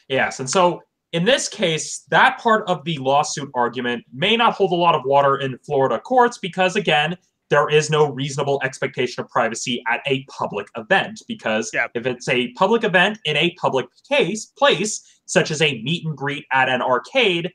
Yes. And so in this case, that part of the lawsuit argument may not hold a lot of water in Florida courts because, again, there is no reasonable expectation of privacy at a public event. Because if it's a public event in a public place, such as a meet and greet at an arcade,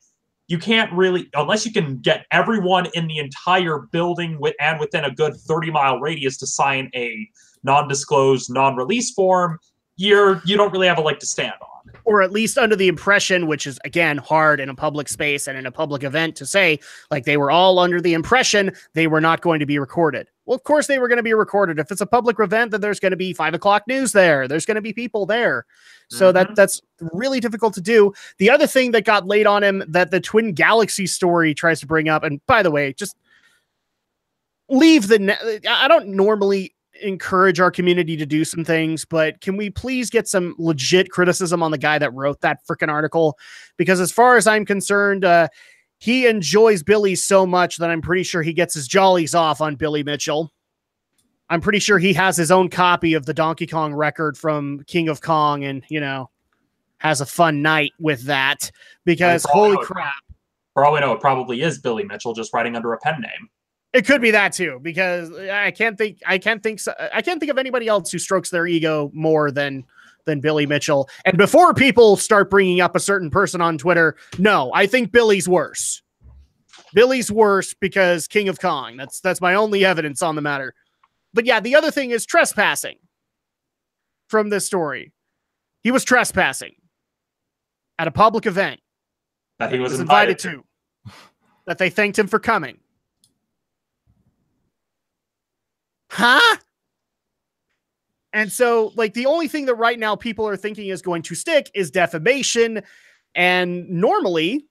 you can't really, unless you can get everyone in the entire building and within a good 30-mile radius to sign a non-disclosed, non-release form, you don't really have a leg to stand on. Or at least under the impression, which is, again, hard in a public space and in a public event to say, like, they were all under the impression they were not going to be recorded. Well, of course they were going to be recorded. If it's a public event, then there's going to be 5 o'clock news there. There's going to be people there. So that's really difficult to do. The other thing that got laid on him that the Twin Galaxies story tries to bring up, and by the way, just leave I don't normally encourage our community to do some things, but can we please get some legit criticism on the guy that wrote that freaking article? Because as far as I'm concerned, he enjoys Billy so much that I'm pretty sure he gets his jollies off on Billy Mitchell. I'm pretty sure he has his own copy of the Donkey Kong record from King of Kong and, has a fun night with that because holy crap. For all we know, it probably is Billy Mitchell just writing under a pen name. It could be that too, because I can't think of anybody else who strokes their ego more than Billy Mitchell. And before people start bringing up a certain person on Twitter, no, I think Billy's worse. Billy's worse because King of Kong. That's my only evidence on the matter. But yeah, the other thing is trespassing. from this story. He was trespassing at a public event that he was invited to. That they thanked him for coming. Huh? And so, like, the only thing that right now people are thinking is going to stick is defamation. And normally,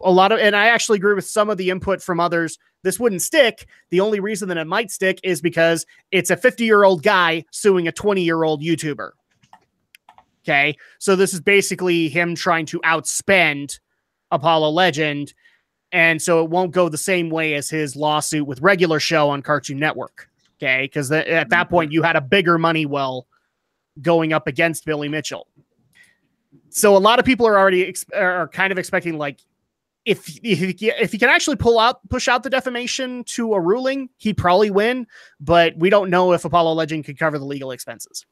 and I actually agree with some of the input from others, this wouldn't stick. The only reason that it might stick is because it's a 50-year-old guy suing a 20-year-old YouTuber. Okay, so this is basically him trying to outspend Apollo Legend, and so it won't go the same way as his lawsuit with Regular Show on Cartoon Network. Okay, because at that point you had a bigger money well going up against Billy Mitchell. So a lot of people are already are kind of expecting, like, if he can actually push out the defamation to a ruling, he'd probably win. But we don't know if Apollo Legend could cover the legal expenses.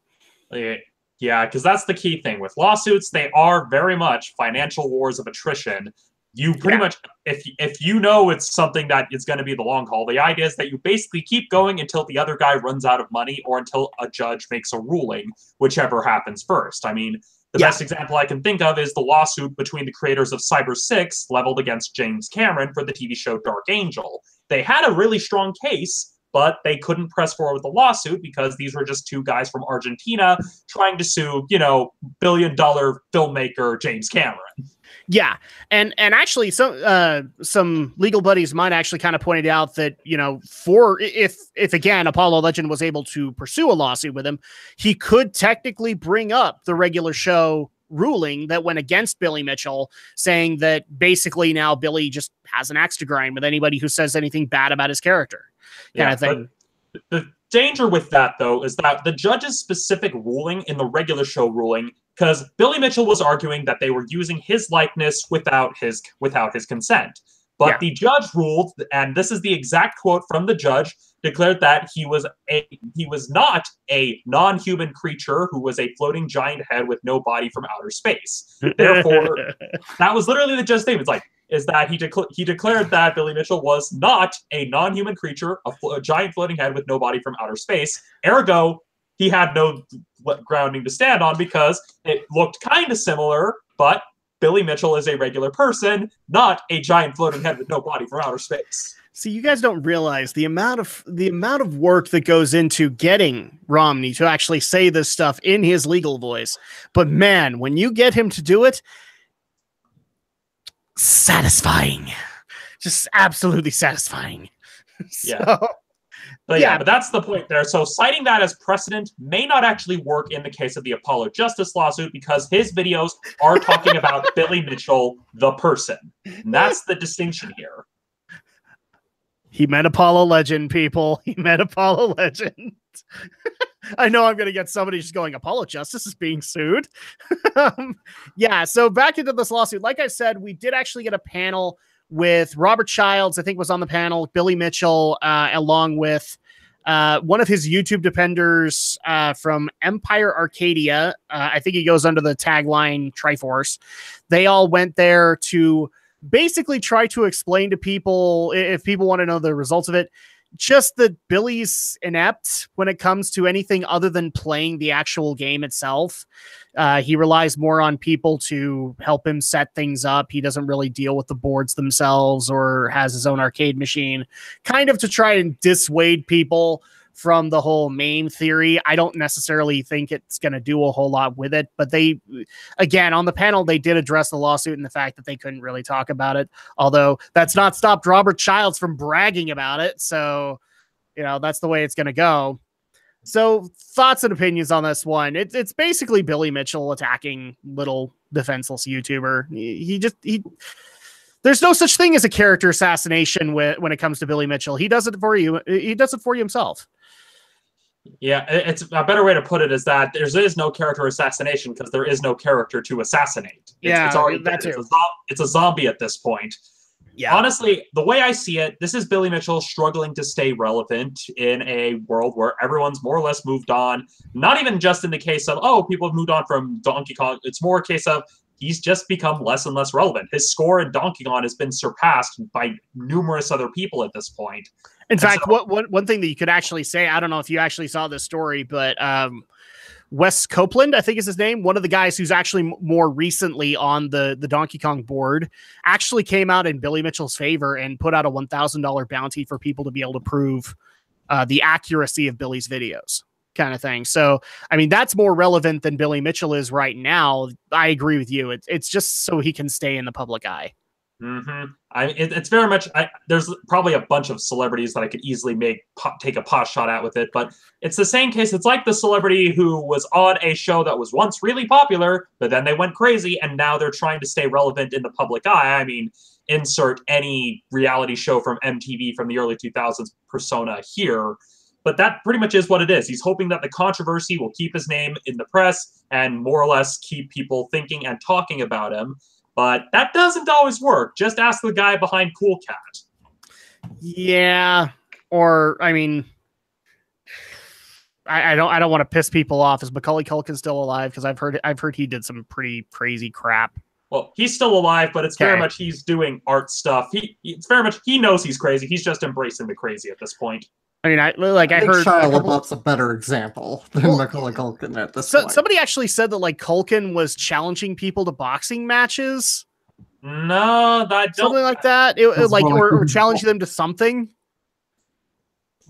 Yeah, because that's the key thing with lawsuits. They are very much financial wars of attrition. You pretty much, if you know it's something that is going to be the long haul, the idea is that you basically keep going until the other guy runs out of money or until a judge makes a ruling, whichever happens first. I mean, the best example I can think of is the lawsuit between the creators of Cyber 6 leveled against James Cameron for the TV show Dark Angel. They had a really strong case, but they couldn't press forward with the lawsuit because these were just two guys from Argentina trying to sue, billion-dollar filmmaker James Cameron. Yeah, and actually, some legal buddies might actually kind of pointed out that, if again Apollo Legend was able to pursue a lawsuit with him, he could technically bring up the Regular Show ruling that went against Billy Mitchell, saying that basically now Billy just has an axe to grind with anybody who says anything bad about his character. Kind of thing. The danger with that, though, is that the judge's specific ruling in the Regular Show ruling, because Billy Mitchell was arguing that they were using his likeness without his consent. But the judge ruled, and this is the exact quote from the judge, declared that he was not a non-human creature who was a floating giant head with no body from outer space. Therefore, that was literally the judge's statement. Is that he declared that Billy Mitchell was not a non-human creature, a giant floating head with no body from outer space. Ergo, he had no grounding to stand on because it looked kind of similar, but Billy Mitchell is a regular person, not a giant floating head with no body from outer space. See, you guys don't realize the amount of work that goes into getting Romney to actually say this stuff in his legal voice. But man, when you get him to do it, satisfying, just absolutely satisfying. But that's the point there. So citing that as precedent may not actually work in the case of the Apollo Justice lawsuit because his videos are talking about Billy Mitchell, the person. And that's the distinction here. He met Apollo Legend, people. He met Apollo Legend. I know I'm going to get somebody just going, Apollo Justice is being sued. So back into this lawsuit. Like I said, we did actually get a panel with Robert Childs, I think was on the panel, Billy Mitchell, along with one of his YouTube defenders from Empire Arcadia. I think he goes under the tagline Triforce. They all went there to basically try to explain to people, if people want to know the results of it, just that Billy's inept when it comes to anything other than playing the actual game itself. He relies more on people to help him set things up. He doesn't really deal with the boards themselves or has his own arcade machine, kind of to try and dissuade people from the whole MAME theory. I don't necessarily think it's going to do a whole lot with it, but they, again, on the panel, they did address the lawsuit and the fact that they couldn't really talk about it, although that's not stopped Robert Childs from bragging about it. So, that's the way it's going to go. So thoughts and opinions on this one. It's basically Billy Mitchell attacking little defenseless YouTuber. There's no such thing as a character assassination when it comes to Billy Mitchell. He does it for you. He does it for you himself. Yeah, it's a better way to put it is that there is no character assassination because there is no character to assassinate. It's a zombie at this point. Yeah. Honestly, the way I see it, this is Billy Mitchell struggling to stay relevant in a world where everyone's more or less moved on. Not even just in the case of, people have moved on from Donkey Kong. It's more a case of he's just become less and less relevant. His score in Donkey Kong has been surpassed by numerous other people at this point. In fact, one thing that you could actually say, I don't know if you actually saw this story, but Wes Copeland, I think is his name. One of the guys who's actually more recently on the Donkey Kong board actually came out in Billy Mitchell's favor and put out a $1,000 bounty for people to be able to prove the accuracy of Billy's videos, kind of thing. So, I mean, that's more relevant than Billy Mitchell is right now. I agree with you. It's just so he can stay in the public eye. Mm-hmm. It's very much. There's probably a bunch of celebrities that I could easily take a pot shot at with it, but it's the same case. It's like the celebrity who was on a show that was once really popular, but then they went crazy, and now they're trying to stay relevant in the public eye. I mean, insert any reality show from MTV from the early 2000s persona here. But that pretty much is what it is. He's hoping that the controversy will keep his name in the press and more or less keep people thinking and talking about him. But that doesn't always work. Just ask the guy behind Cool Cat. Yeah. Or, I mean, I don't want to piss people off. Is Macaulay Culkin still alive? Because I've heard he did some pretty crazy crap. Well, he's still alive, but it's very much he's doing art stuff. It's very much he knows he's crazy. He's just embracing the crazy at this point. I mean, I heard Shia LaBeouf's a better example than Macaulay Culkin at this point. Somebody actually said that like Culkin was challenging people to boxing matches. No, something like that. Or challenging them to something.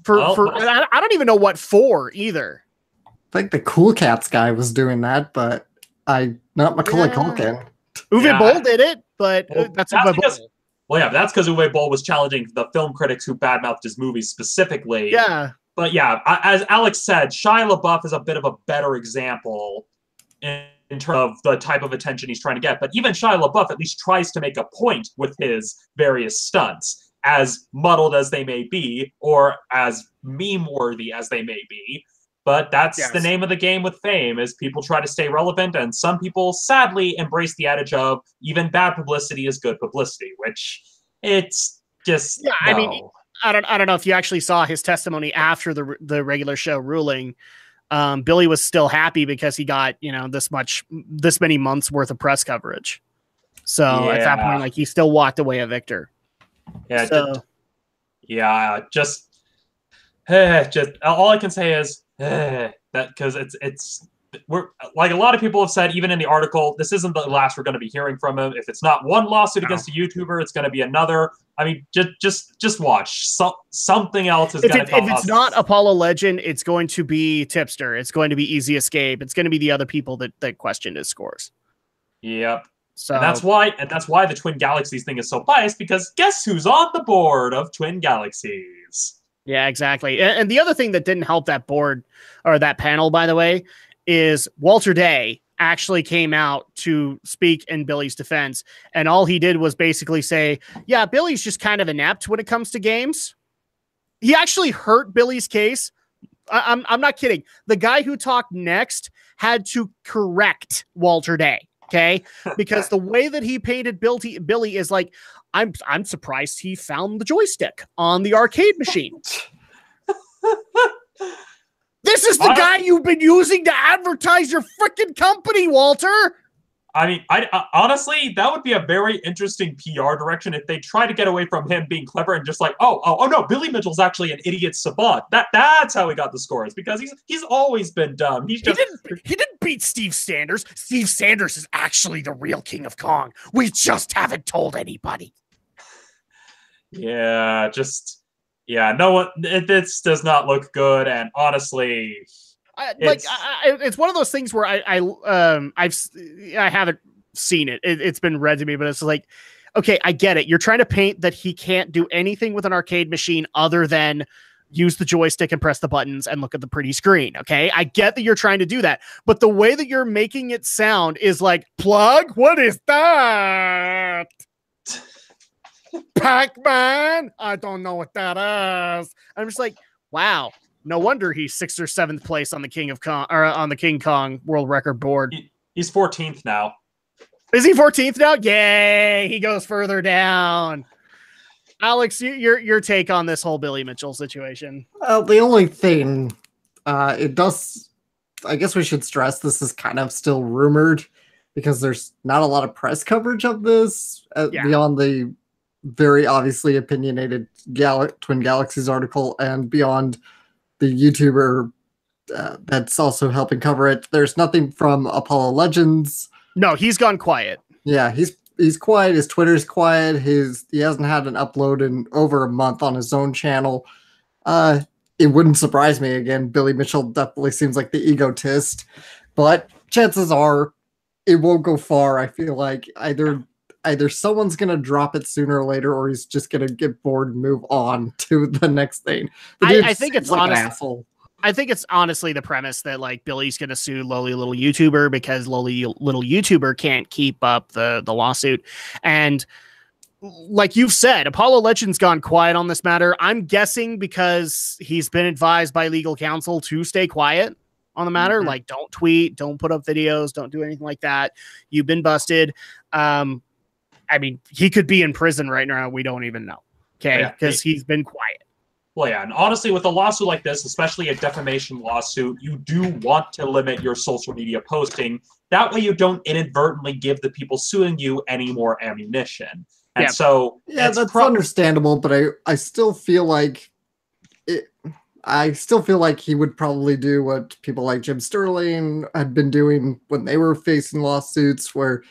I don't even know what for either. I think the Cool Cats guy was doing that, but not Macaulay Culkin. Uwe Boll did it, but that's Uwe Boll. Well, yeah, that's because Uwe Boll was challenging the film critics who badmouthed his movies specifically. Yeah. But yeah, as Alex said, Shia LaBeouf is a bit of a better example in terms of the type of attention he's trying to get. But even Shia LaBeouf at least tries to make a point with his various stunts, as muddled as they may be, or as meme-worthy as they may be. But that's the name of the game with fame, is people try to stay relevant, and some people sadly embrace the adage of even bad publicity is good publicity, which it's just no. I mean, I don't know if you actually saw his testimony after the regular show ruling. Billy was still happy because he got, this many months worth of press coverage. So at that point, like, he still walked away a victor. Yeah. So, just all I can say is that, because we're like a lot of people have said, even in the article, this isn't the last we're going to be hearing from him. If it's not one lawsuit against a YouTuber, it's going to be another. I mean, just watch. Something else is going to tell us. If it's not Apollo Legend, it's going to be Tipster. It's going to be Easy Escape. It's going to be the other people that questioned his scores. Yep. So and that's why the Twin Galaxies thing is so biased, because guess who's on the board of Twin Galaxies? Yeah, exactly. And the other thing that didn't help that board, or that panel, by the way, is Walter Day actually came out to speak in Billy's defense. And all he did was basically say, yeah, Billy's just kind of inept when it comes to games. He actually hurt Billy's case. I'm not kidding. The guy who talked next had to correct Walter Day. Okay, because the way that he painted Billy is like, I'm surprised he found the joystick on the arcade machine. This is the guy you've been using to advertise your freaking company, Walter. I mean, I honestly, that would be a very interesting PR direction if they try to get away from him being clever and just like, oh no, Billy Mitchell's actually an idiot savant. That's how he got the scores, because he's always been dumb. He didn't beat Steve Sanders. Steve Sanders is actually the real King of Kong. We just haven't told anybody. No one. This does not look good, and honestly. It's one of those things where I haven't seen it. It's been read to me, but it's like, okay, I get it. You're trying to paint that he can't do anything with an arcade machine other than use the joystick and press the buttons and look at the pretty screen. Okay, I get that you're trying to do that, but the way that you're making it sound is like, plug. What is that? Pac-Man? I don't know what that is. I'm just like, wow. No wonder he's 6th or 7th place on the King of Kong, or on the King Kong world record board. He's 14th now. Is he 14th now? Yay! He goes further down. Alex, your take on this whole Billy Mitchell situation? The only thing it does, I guess we should stress, this is kind of still rumored because there's not a lot of press coverage of this beyond the very obviously opinionated Twin Galaxies article and beyond the YouTuber that's also helping cover it. There's nothing from Apollo Legends. No, he's gone quiet. Yeah, he's quiet. His Twitter's quiet. He hasn't had an upload in over a month on his own channel. It wouldn't surprise me again. Billy Mitchell definitely seems like the egotist, but chances are it won't go far. I feel like either someone's gonna drop it sooner or later, or he's just gonna get bored and move on to the next thing. I think it's like an asshole. I think it's honestly the premise that like Billy's going to sue lowly little YouTuber because lowly little YouTuber can't keep up the lawsuit. And like you've said, Apollo Legends gone quiet on this matter. I'm guessing because he's been advised by legal counsel to stay quiet on the matter. Mm-hmm. Like, don't tweet, don't put up videos, don't do anything like that. You've been busted. I mean, he could be in prison right now. We don't even know. Okay. Because he's been quiet. Well, yeah, and honestly, with a lawsuit like this, especially a defamation lawsuit, you do want to limit your social media posting. That way you don't inadvertently give the people suing you any more ammunition. And so... Yeah, that's understandable, but I still feel like... I still feel like he would probably do what people like Jim Sterling had been doing when they were facing lawsuits, where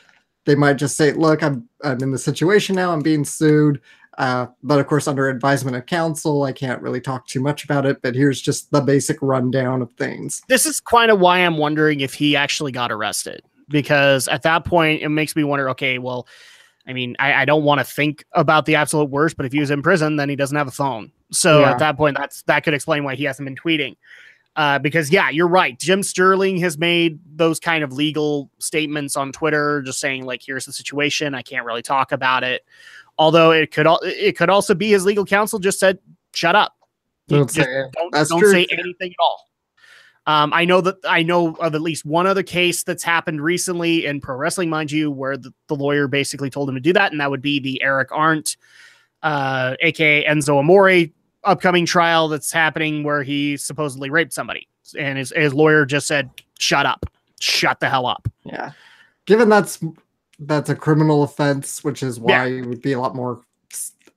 they might just say, look, I'm in the situation now, I'm being sued. But of course, under advisement of counsel, I can't really talk too much about it, but here's just the basic rundown of things. This is kind of why I'm wondering if he actually got arrested, because at that point, it makes me wonder, okay, well, I mean, I don't want to think about the absolute worst, but if he was in prison, then he doesn't have a phone. So at that point, that could explain why he hasn't been tweeting. Because yeah, you're right. Jim Sterling has made those kind of legal statements on Twitter, just saying like, here's the situation. I can't really talk about it. Although it could also be his legal counsel just said, shut up. Don't say anything at all. I know of at least one other case that's happened recently in pro wrestling, mind you, where the lawyer basically told him to do that. And that would be the Eric Arndt, aka Enzo Amore upcoming trial that's happening where he supposedly raped somebody. And his lawyer just said, shut up, shut the hell up. Yeah. Given that's a criminal offense, which is why it would be a lot more.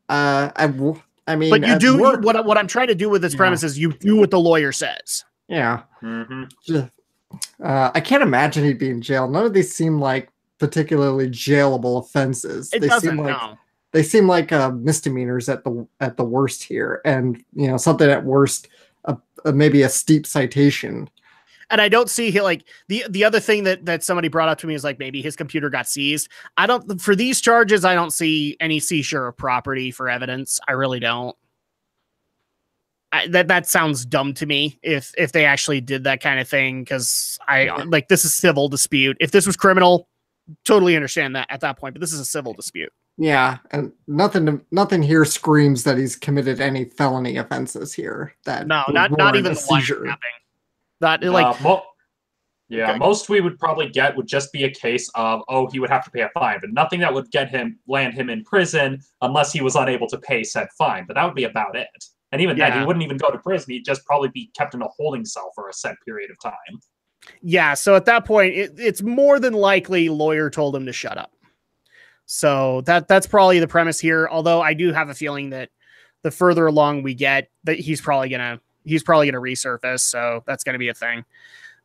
I mean, but you do what I'm trying to do with this premise is you do what the lawyer says. Yeah. Mm-hmm. I can't imagine he'd be in jail. None of these seem like particularly jailable offenses. They seem like misdemeanors at the worst here, and something at worst, maybe a steep citation. And I don't see like the other thing that somebody brought up to me is like maybe his computer got seized. For these charges, I don't see any seizure of property for evidence. I really don't. That sounds dumb to me if they actually did that kind of thing, because this is civil dispute. If this was criminal, totally understand that at that point, but this is a civil dispute. Yeah, and nothing here screams that he's committed any felony offenses here. Not even the seizure. Most we would probably get would just be a case of, he would have to pay a fine, but nothing that would land him in prison unless he was unable to pay said fine. But that would be about it. And even then, he wouldn't even go to prison. He'd just probably be kept in a holding cell for a set period of time. Yeah, so at that point, it's more than likely lawyer told him to shut up. So that's probably the premise here. Although I do have a feeling that the further along we get, that he's probably gonna resurface. So that's gonna be a thing.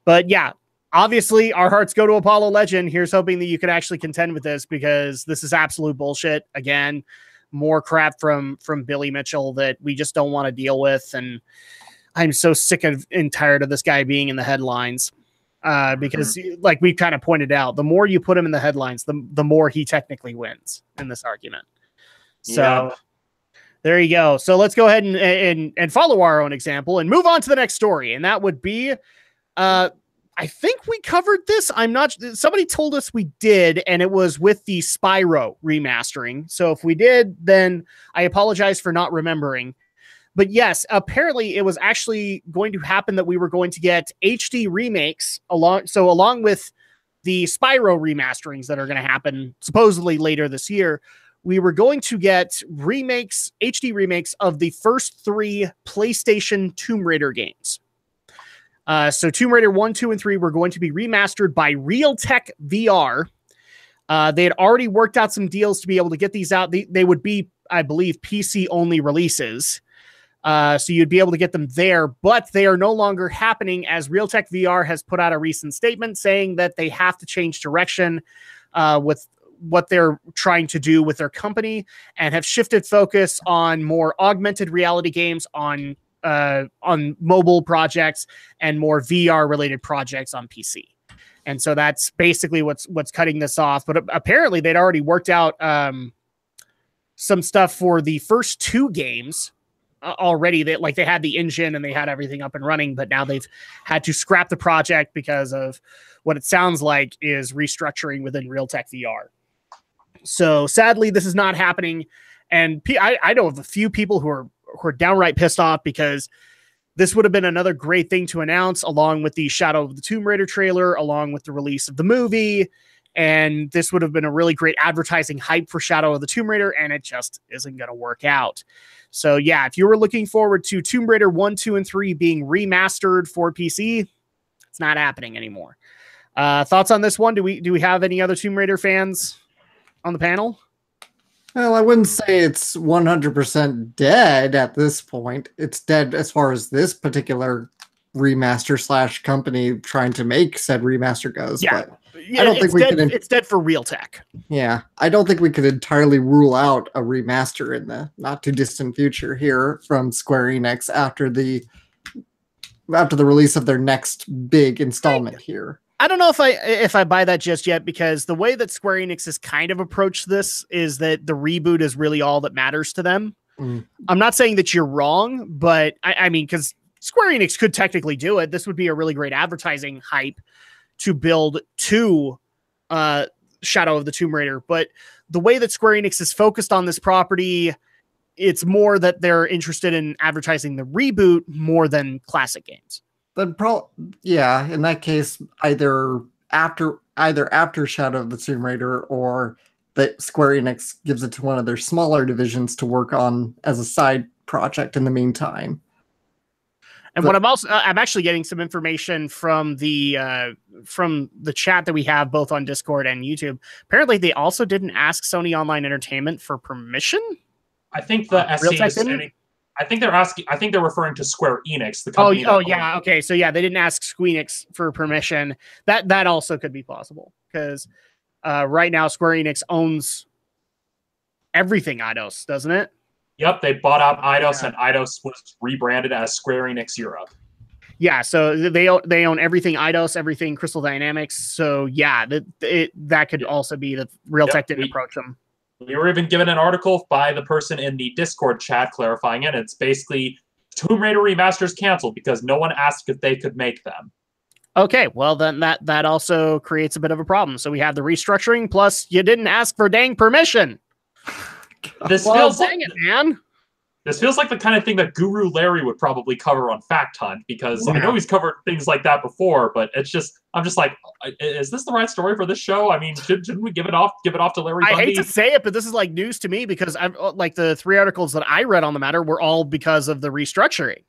But yeah, obviously our hearts go to Apollo Legend. Here's hoping that you can actually contend with this, because this is absolute bullshit. Again, more crap from Billy Mitchell that we just don't want to deal with. And I'm so sick and tired of this guy being in the headlines. Because like we kind of pointed out, the more you put him in the headlines, the more he technically wins in this argument. So there you go. So let's go ahead and follow our own example and move on to the next story. And that would be, I think we covered this. Somebody told us we did, and it was with the Spyro remastering. So if we did, then I apologize for not remembering. But yes, apparently it was actually going to happen that we were going to get HD remakes along with the Spyro remasterings that are going to happen supposedly later this year. We were going to get HD remakes of the first 3 PlayStation Tomb Raider games. So Tomb Raider 1, 2, and 3 were going to be remastered by Realtek VR. They had already worked out some deals to be able to get these out. They would be, I believe, PC only releases. So you'd be able to get them there, but they are no longer happening, as Realtek VR has put out a recent statement saying that they have to change direction with what they're trying to do with their company, and have shifted focus on more augmented reality games, on mobile projects, and more VR related projects on PC. And so that's basically what's cutting this off. But apparently they'd already worked out some stuff for the first 2 games already. That they had the engine and they had everything up and running, but now they've had to scrap the project because of what it sounds like is restructuring within Realtek VR. So sadly, this is not happening. And I know of a few people who are downright pissed off, because this would have been another great thing to announce along with the Shadow of the Tomb Raider trailer, along with the release of the movie. And this would have been a really great advertising hype for Shadow of the Tomb Raider, and it just isn't going to work out. So yeah, if you were looking forward to Tomb Raider 1, 2, and 3 being remastered for PC, it's not happening anymore. Thoughts on this one? Do we have any other Tomb Raider fans on the panel? Well, I wouldn't say it's 100% dead at this point. It's dead as far as this particular remaster / company trying to make said remaster goes. Yeah. But I don't think it's dead for Realtek. Yeah, I don't think we could entirely rule out a remaster in the not too distant future here from Square Enix after the release of their next big installment here. I don't know if I buy that just yet, because the way that Square Enix has kind of approached this is that the reboot is really all that matters to them. I'm not saying that you're wrong, but I mean, because Square Enix could technically do it. This would be a really great advertising hype to build to Shadow of the Tomb Raider. But the way that Square Enix is focused on this property, it's more that they're interested in advertising the reboot more than classic games. Then yeah, in that case, either after Shadow of the Tomb Raider, or that Square Enix gives it to one of their smaller divisions to work on as a side project in the meantime. And what I'm actually getting some information from the chat that we have both on Discord and YouTube. Apparently, they also didn't ask Sony Online Entertainment for permission. I think the SE I think they're referring to Square Enix, the company. Oh yeah, okay. So yeah, they didn't ask Square Enix for permission. That also could be possible, because right now Square Enix owns everything Eidos, doesn't it? Yep, they bought out Eidos, and Eidos was rebranded as Square Enix Europe. Yeah, so they own everything Eidos, everything Crystal Dynamics. So yeah, that could also be that Realtek didn't approach them. We were even given an article by the person in the Discord chat clarifying it. It's basically Tomb Raider remasters canceled because no one asked if they could make them. Okay, well then that also creates a bit of a problem. So we have the restructuring, plus you didn't ask for dang permission. This feels like the kind of thing that Guru Larry would probably cover on Fact Hunt, because I know he's covered things like that before, but I'm just like, is this the right story for this show? I mean, shouldn't we give it off to Larry Bundy? I hate to say it, but this is like news to me, because I'm like, the 3 articles that I read on the matter were all because of the restructuring.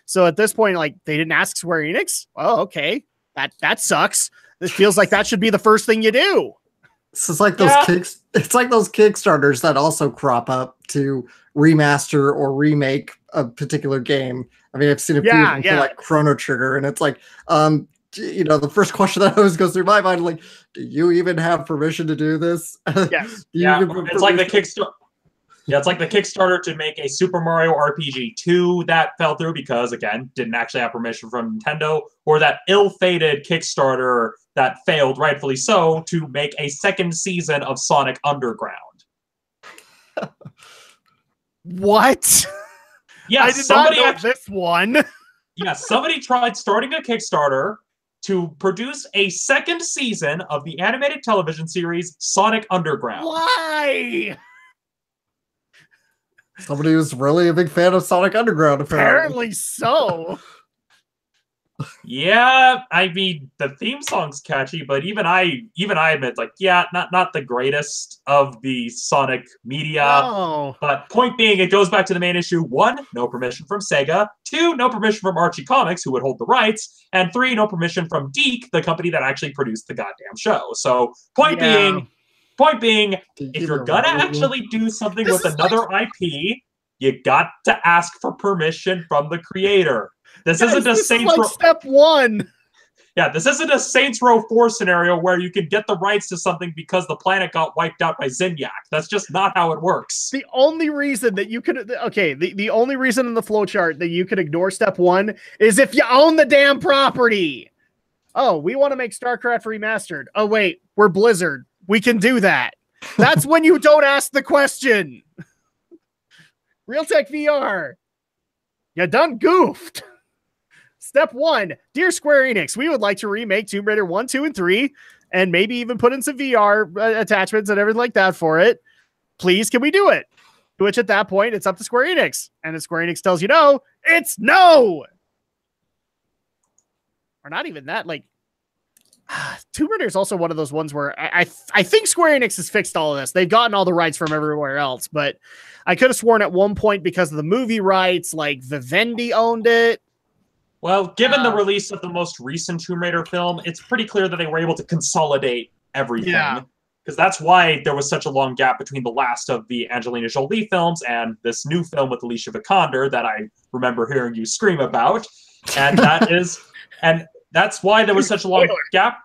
So at this point, like, they didn't ask Square Enix. Oh, okay. That sucks. This feels like that should be the first thing you do. It's like those it's like those Kickstarters that also crop up to remaster or remake a particular game. I mean, I've seen a few of them for like Chrono Trigger, and it's like, the first question that always goes through my mind, like, do you even have permission to do this? Yes. It's like the Kickstarter. Yeah, it's like the Kickstarter to make a Super Mario RPG 2 that fell through because, again, didn't actually have permission from Nintendo, or that ill-fated Kickstarter that failed, rightfully so, to make a second season of Sonic Underground. What? Yeah, I did not know this one. Yeah, somebody tried starting a Kickstarter to produce a second season of the animated television series Sonic Underground. Why? Somebody who's really a big fan of Sonic Underground, apparently so. Yeah, I mean, the theme song's catchy, but even I admit, like, yeah, not the greatest of the Sonic media. No. But point being, it goes back to the main issue. 1, no permission from Sega. 2, no permission from Archie Comics, who would hold the rights. And 3, no permission from Geek, the company that actually produced the goddamn show. So, point being, if you're gonna actually do something with another IP, You got to ask for permission from the creator. This Guys, isn't a this Saints is Row. like step one. Yeah, this isn't a Saints Row 4 scenario where you can get the rights to something because the planet got wiped out by Zinyak. That's just not how it works. The only reason that you could, the only reason in the flowchart that you could ignore step one is if you own the damn property. Oh, we want to make StarCraft remastered. Oh, wait, we're Blizzard. We can do that. That's when you don't ask the question. Realtek VR. You done goofed. Step one, dear Square Enix, we would like to remake Tomb Raider 1, 2, and 3, and maybe even put in some VR attachments and everything like that for it. Please, can we do it? To which at that point, it's up to Square Enix. And if Square Enix tells you no, it's no! Or not even that, like, Tomb Raider is also one of those ones where I think Square Enix has fixed all of this. They've gotten all the rights from everywhere else, but I could have sworn at one point because of the movie rights, like Vivendi owned it. Well, given the release of the most recent Tomb Raider film, it's pretty clear that they were able to consolidate everything. Yeah. Because that's why there was such a long gap between the last of the Angelina Jolie films and this new film with Alicia Vikander that I remember hearing you scream about. And that's why there was such a long gap.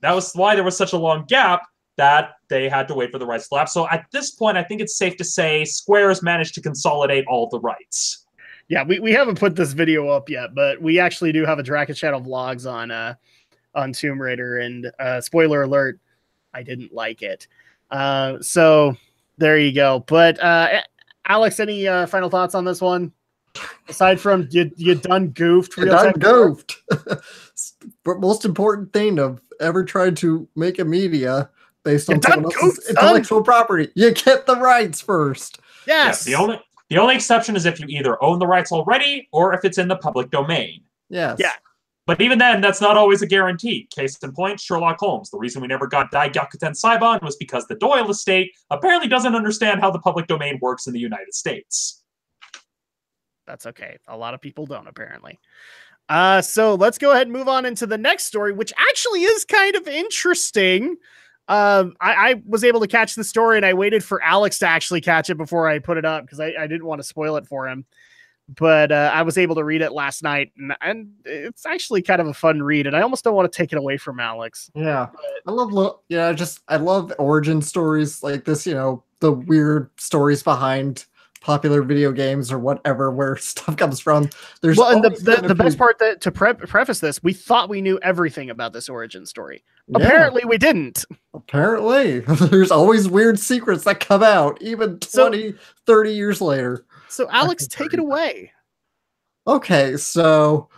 That was why there was such a long gap that they had to wait for the rights to lapse. So at this point, I think it's safe to say Square has managed to consolidate all the rights. Yeah, we haven't put this video up yet, but we actually do have a Draken Channel vlogs on Tomb Raider, and spoiler alert, I didn't like it. So there you go. But Alex, any final thoughts on this one? Aside from you done goofed. You done goofed. But most important thing of ever tried to make a media based on someone else's intellectual property. You get the rights first. Yes. Yeah, the only exception is if you either own the rights already or if it's in the public domain. Yes. Yeah. But even then, that's not always a guarantee. Case in point, Sherlock Holmes. The reason we never got Daigakuten Saiban was because the Doyle estate apparently doesn't understand how the public domain works in the United States. That's okay. A lot of people don't, apparently. So let's go ahead and move on into the next story, which actually is kind of interesting. I was able to catch the story, and I waited for Alex to actually catch it before I put it up because I didn't want to spoil it for him. But I was able to read it last night, and it's actually kind of a fun read, and I almost don't want to take it away from Alex. Yeah, I love origin stories like this, the weird stories behind popular video games or whatever, where stuff comes from. And the best part to preface this, we thought we knew everything about this origin story. Yeah. Apparently we didn't. Apparently. There's always weird secrets that come out, even 30 years later. So Alex, take it away. Okay, so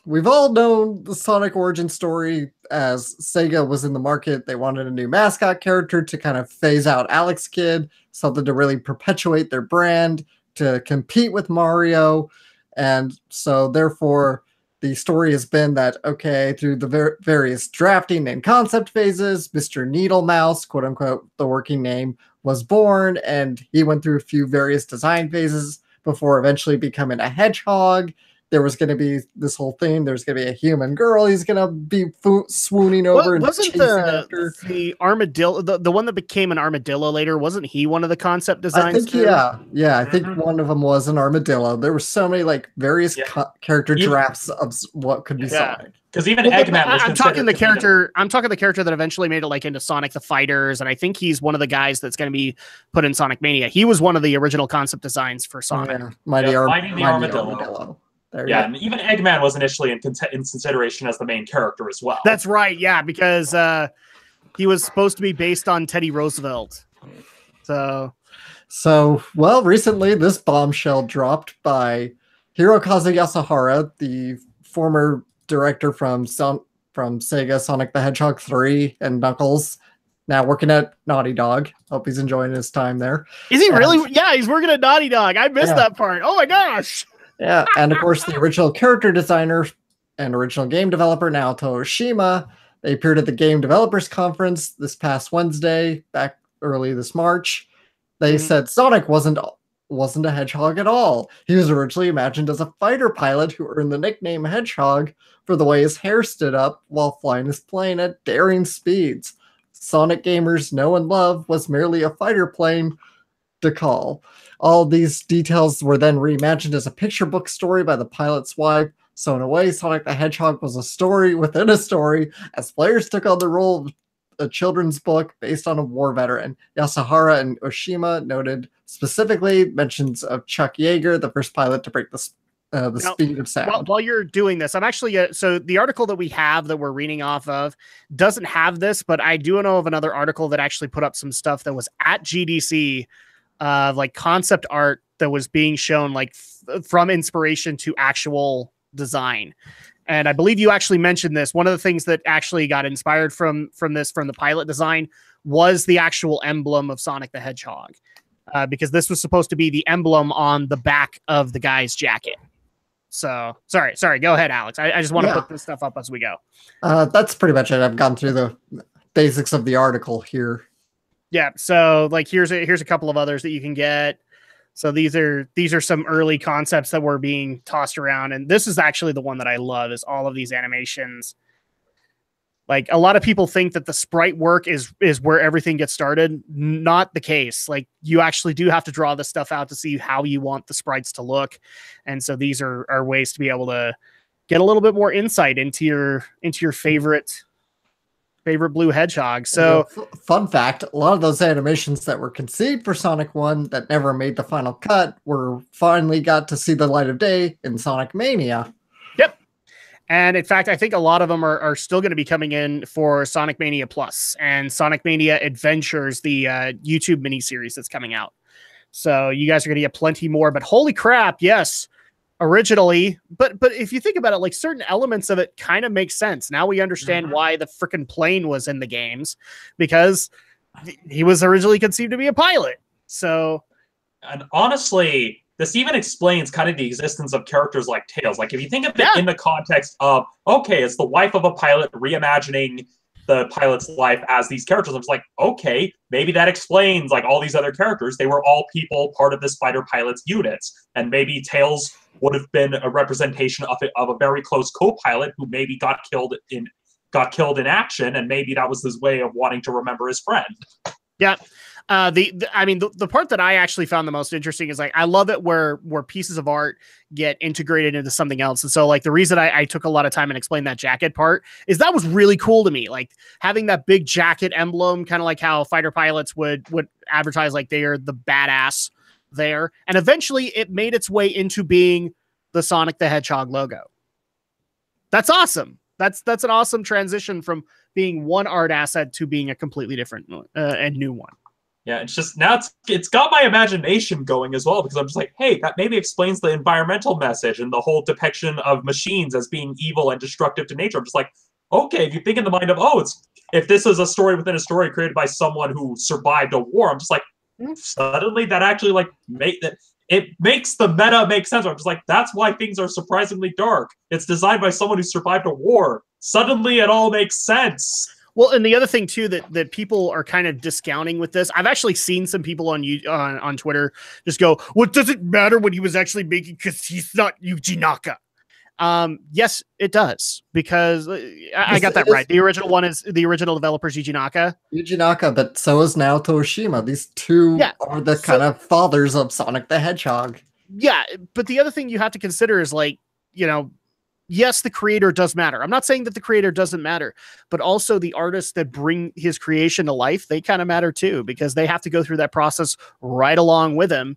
we've all known the Sonic origin story as Sega was in the market. They wanted a new mascot character to kind of phase out Alex Kidd, something to really perpetuate their brand, to compete with Mario. And so therefore, the story has been that, okay, through the various drafting and concept phases, Mr. Needle Mouse, quote unquote, the working name, was born, and he went through a few various design phases before eventually becoming a hedgehog. There was going to be this whole thing. There's going to be a human girl he's going to be swooning over. Wasn't the armadillo, the one that became an armadillo later, wasn't he one of the concept designs? I think one of them was an armadillo. There were so many various character drafts of what could be Sonic. Because even Eggman was I'm talking the character. I'm talking the character that eventually made it into Sonic the Fighters, and I think he's one of the guys that's going to be put in Sonic Mania. He was one of the original concept designs for Sonic. Mighty Armadillo. And even Eggman was initially in consideration as the main character as well. That's right, yeah, because he was supposed to be based on Teddy Roosevelt. So recently this bombshell dropped by Hirokazu Yasuhara, the former director from Sega Sonic the Hedgehog 3 and Knuckles, now working at Naughty Dog. Hope he's enjoying his time there. Is he really? Yeah, he's working at Naughty Dog. I missed that part. Oh my gosh. Yeah, and of course the original character designer and original game developer Naoto Oshima, they appeared at the Game Developers Conference this past Wednesday, back early this March. They said Sonic wasn't a hedgehog at all. He was originally imagined as a fighter pilot who earned the nickname Hedgehog for the way his hair stood up while flying his plane at daring speeds. Sonic gamers know and love was merely a fighter plane to call. All these details were then reimagined as a picture book story by the pilot's wife. So in a way, Sonic the Hedgehog was a story within a story, as players took on the role of a children's book based on a war veteran. Yasuhara and Oshima noted specifically mentions of Chuck Yeager, the first pilot to break the speed of sound. While you're doing this, I'm actually so the article that we have that we're reading off of doesn't have this, but I do know of another article that actually put up some stuff that was at GDC, like concept art that was being shown, like from inspiration to actual design. And I believe you actually mentioned this. One of the things that actually got inspired from the pilot design was the actual emblem of Sonic the Hedgehog, because this was supposed to be the emblem on the back of the guy's jacket. So sorry. Go ahead, Alex. I just want to put this stuff up as we go. That's pretty much it. I've gone through the basics of the article here. Yeah. So like, here's a couple of others that you can get. So these are some early concepts that were being tossed around. And this is actually the one that I love, is all of these animations. Like, a lot of people think that the sprite work is where everything gets started. Not the case. Like, you actually do have to draw this stuff out to see how you want the sprites to look. And so these are ways to be able to get a little bit more insight into your favorite blue hedgehog. So fun fact, a lot of those animations that were conceived for Sonic 1 that never made the final cut finally got to see the light of day in Sonic Mania. Yep. And in fact, I think a lot of them are still going to be coming in for Sonic Mania Plus and Sonic Mania Adventures, the YouTube miniseries that's coming out. So you guys are going to get plenty more, but holy crap, yes. Originally, but if you think about it, like, certain elements of it kind of make sense. Now we understand why the freaking plane was in the games, because he was originally conceived to be a pilot. So, and honestly, this even explains kind of the existence of characters like Tails. Like, if you think of it in the context of, okay, it's the wife of a pilot reimagining the pilot's life as these characters, I'm just like, okay, maybe that explains, like, all these other characters. They were all people part of the Spider Pilot's units, and maybe Tails would have been a representation of a very close co-pilot who maybe got killed in action, and maybe that was his way of wanting to remember his friend. Yeah. The part that I actually found the most interesting is, like, I love it where pieces of art get integrated into something else. And so, like, the reason I took a lot of time and explained that jacket part is that was really cool to me. Like, having that big jacket emblem, kind of like how fighter pilots would advertise, like, they are the badass there. And eventually it made its way into being the Sonic the Hedgehog logo. That's awesome. That's an awesome transition from being one art asset to being a completely different and new one. Yeah, it's just, now it's got my imagination going as well, because I'm just like, hey, that maybe explains the environmental message and the whole depiction of machines as being evil and destructive to nature. I'm just like, okay, if you think in the mind of, if this is a story within a story created by someone who survived a war, I'm just like, suddenly that actually, like, it makes the meta make sense. I'm just like, that's why things are surprisingly dark. It's designed by someone who survived a war. Suddenly it all makes sense. Well, and the other thing too that people are kind of discounting with this, I've actually seen some people on Twitter just go, "What does it matter what he was actually making, because he's not Yuji Naka?" Yes, it does, because I got that right. The original one is the original developers, Yuji Naka, but so is now Toshima. These two are the kind of fathers of Sonic the Hedgehog. Yeah, but the other thing you have to consider is, like, yes, the creator does matter. I'm not saying that the creator doesn't matter, but also the artists that bring his creation to life, they kind of matter too, because they have to go through that process right along with him,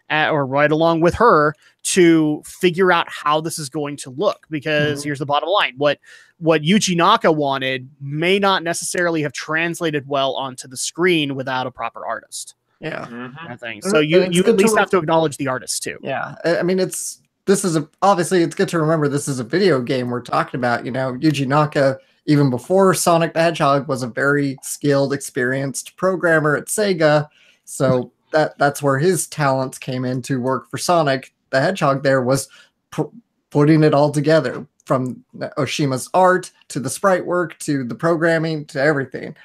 or right along with her, to figure out how this is going to look. Because here's the bottom line: what Yuji Naka wanted may not necessarily have translated well onto the screen without a proper artist. Yeah, I think so. You at least have to acknowledge the artist too. Yeah, I mean, obviously it's good to remember this is a video game we're talking about. Yuji Naka, even before Sonic the Hedgehog, was a very skilled, experienced programmer at Sega. So that's where his talents came in to work for Sonic the Hedgehog. There was putting it all together, from Oshima's art to the sprite work to the programming to everything.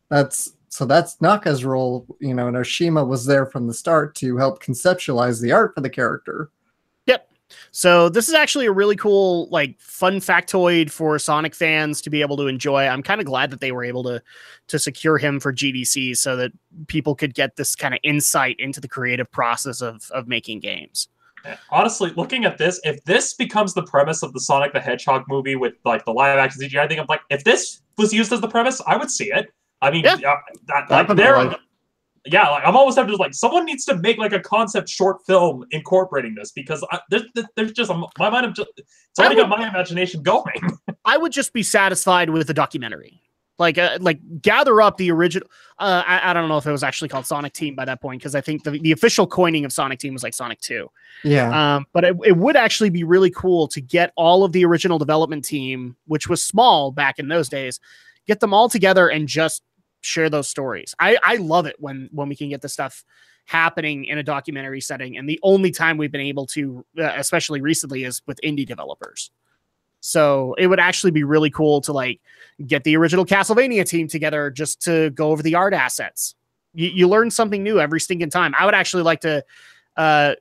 That's Naka's role, and Oshima was there from the start to help conceptualize the art for the character. Yep. So this is actually a really cool, like, fun factoid for Sonic fans to be able to enjoy. I'm kind of glad that they were able to secure him for GDC so that people could get this kind of insight into the creative process of making games. Honestly, looking at this, if this becomes the premise of the Sonic the Hedgehog movie with like the live action CGI, I think I'm like, if this was used as the premise, I would see it. I mean, like I'm almost having to like someone needs to make like a concept short film incorporating this because there's just my mind. It's already got my imagination going. I would just be satisfied with a documentary, like gather up the original. I don't know if it was actually called Sonic Team by that point because I think the official coining of Sonic Team was like Sonic 2. Yeah. But it would actually be really cool to get all of the original development team, which was small back in those days, get them all together and just share those stories. I love it when we can get this stuff happening in a documentary setting. And the only time we've been able to, especially recently, is with indie developers. So it would actually be really cool to like get the original Castlevania team together just to go over the art assets. You learn something new every stinking time. I would actually like to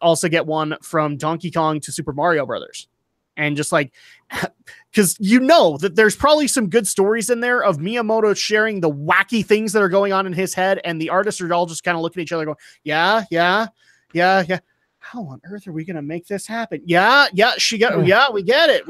also get one from Donkey Kong to Super Mario Brothers. And just like, because you know that there's probably some good stories in there of Miyamoto sharing the wacky things that are going on in his head, and the artists are all just kind of looking at each other going, yeah. How on earth are we going to make this happen? Yeah, we get it.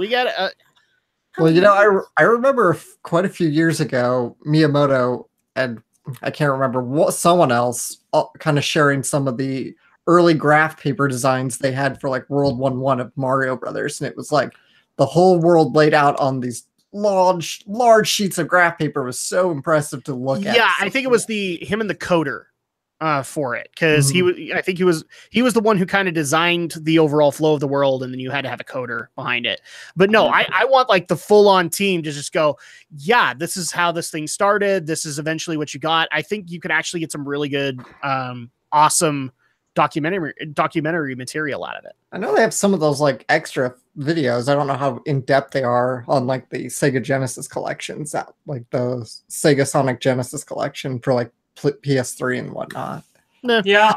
Well, you know, I remember quite a few years ago, Miyamoto and I can't remember what someone else kind of sharing some of the early graph paper designs they had for like World 1-1 of Mario Brothers, and it was like the whole world laid out on these large sheets of graph paper. It was so impressive to look at. Yeah, I think it was him and the coder for it because I think he was the one who kind of designed the overall flow of the world, and then you had to have a coder behind it. But no, I want like the full on team to just go, yeah, this is how this thing started. This is eventually what you got. I think you could actually get some really good, awesome documentary material out of it. I know they have some of those like extra videos. I don't know how in depth they are on like the Sega Genesis collections, that like the Sega Sonic Genesis collection for like PS3 and whatnot. Yeah,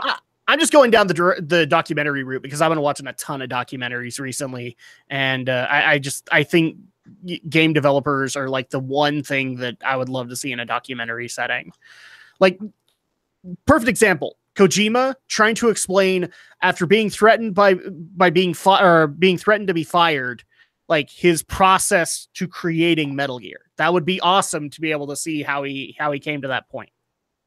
I'm just going down the documentary route because I've been watching a ton of documentaries recently, and I think game developers are like the one thing that I would love to see in a documentary setting. Like, perfect example. Kojima trying to explain after being threatened by being threatened to be fired, like his process to creating Metal Gear. That would be awesome to be able to see how he came to that point.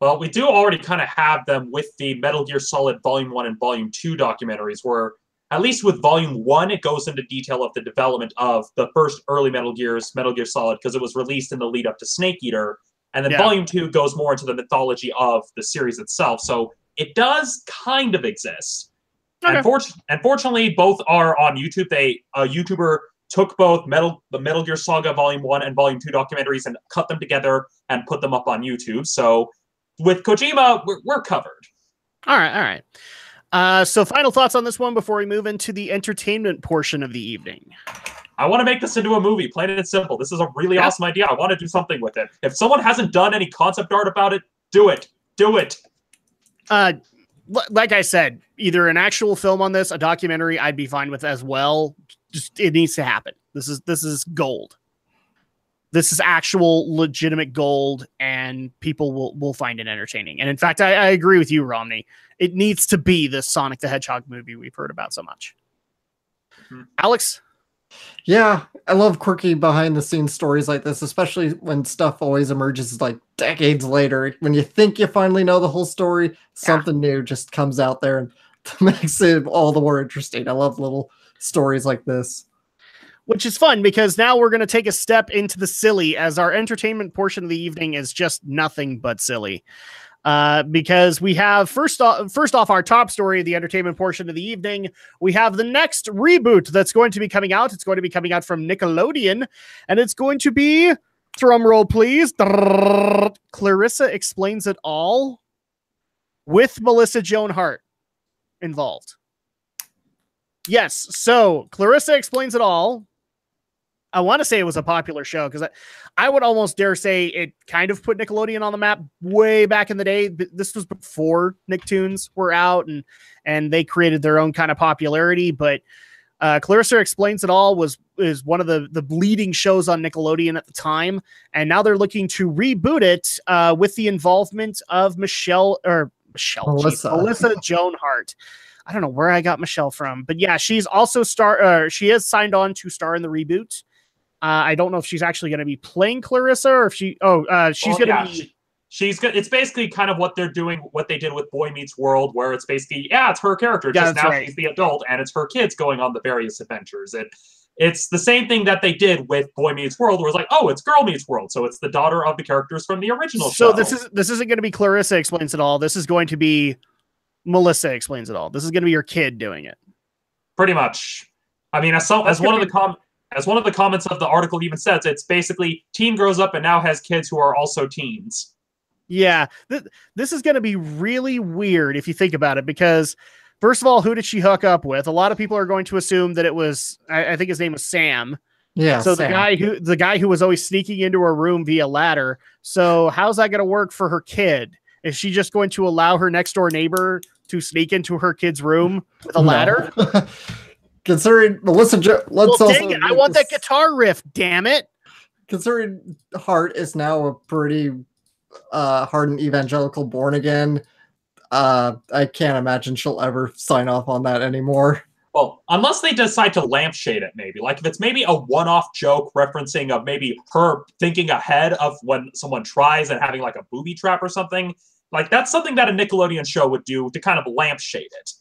Well, we do already kind of have them with the Metal Gear Solid Volume 1 and Volume 2 documentaries, where at least with Volume 1, it goes into detail of the development of the first early Metal Gear Solid, because it was released in the lead up to Snake Eater. And then Volume 2 goes more into the mythology of the series itself. So it does kind of exist. Okay. Unfortunately, both are on YouTube. A YouTuber took both the Metal Gear Saga Volume 1 and Volume 2 documentaries and cut them together and put them up on YouTube. So with Kojima, we're covered. All right. So final thoughts on this one before we move into the entertainment portion of the evening. I want to make this into a movie, plain and simple. This is a really awesome idea. I want to do something with it. If someone hasn't done any concept art about it, do it. Do it. Like I said, either an actual film on this, a documentary, I'd be fine with as well. Just it needs to happen. This is gold. This is actual legitimate gold, and people will find it entertaining. And in fact, I agree with you, Romney. It needs to be the Sonic the Hedgehog movie we've heard about so much. Alex? Yeah, I love quirky behind-the-scenes stories like this, especially when stuff always emerges like decades later. When you think you finally know the whole story, something new just comes out there and makes it all the more interesting. I love little stories like this. Which is fun because now we're going to take a step into the silly, as our entertainment portion of the evening is just nothing but silly. Because we have first off our top story of the entertainment portion of the evening, we have the next reboot that's going to be coming out. It's going to be coming out from Nickelodeon, and it's going to be, drum roll please, Clarissa Explains It All, with Melissa Joan Hart involved. Yes, so Clarissa Explains It All. I want to say it was a popular show because I would almost dare say it kind of put Nickelodeon on the map way back in the day. This was before Nicktoons were out and they created their own kind of popularity. But Clarissa Explains It All is one of the leading shows on Nickelodeon at the time, and now they're looking to reboot it with the involvement of Melissa Joan Hart. I don't know where I got Michelle from, but yeah, she's also she is signed on to star in the reboot. I don't know if she's actually going to be playing Clarissa or if she's going to be. She's good. It's basically kind of what they're doing, what they did with Boy Meets World, where it's basically, it's her character. Just now she's the adult, and it's her kids going on the various adventures. It's the same thing that they did with Boy Meets World, where it's like, oh, it's Girl Meets World, so it's the daughter of the characters from the original show. So this isn't going to be Clarissa Explains It All. This is going to be Melissa Explains It All. This is going to be your kid doing it. Pretty much. I mean, as one of the comments of the article even says, it's basically teen grows up and now has kids who are also teens. Yeah, this is going to be really weird if you think about it, because first of all, who did she hook up with? A lot of people are going to assume that it was, I think his name was Sam. Yeah. So Sam. the guy who was always sneaking into her room via ladder. So how's that going to work for her kid? Is she just going to allow her next door neighbor to sneak into her kid's room with a ladder? Considering Melissa, dang it, I want that guitar riff. Damn it! Considering Hart is now a pretty hardened evangelical born again, I can't imagine she'll ever sign off on that anymore. Well, unless they decide to lampshade it, maybe. Like if it's maybe a one-off joke referencing of maybe her thinking ahead of when someone tries and having like a booby trap or something. Like that's something that a Nickelodeon show would do to kind of lampshade it.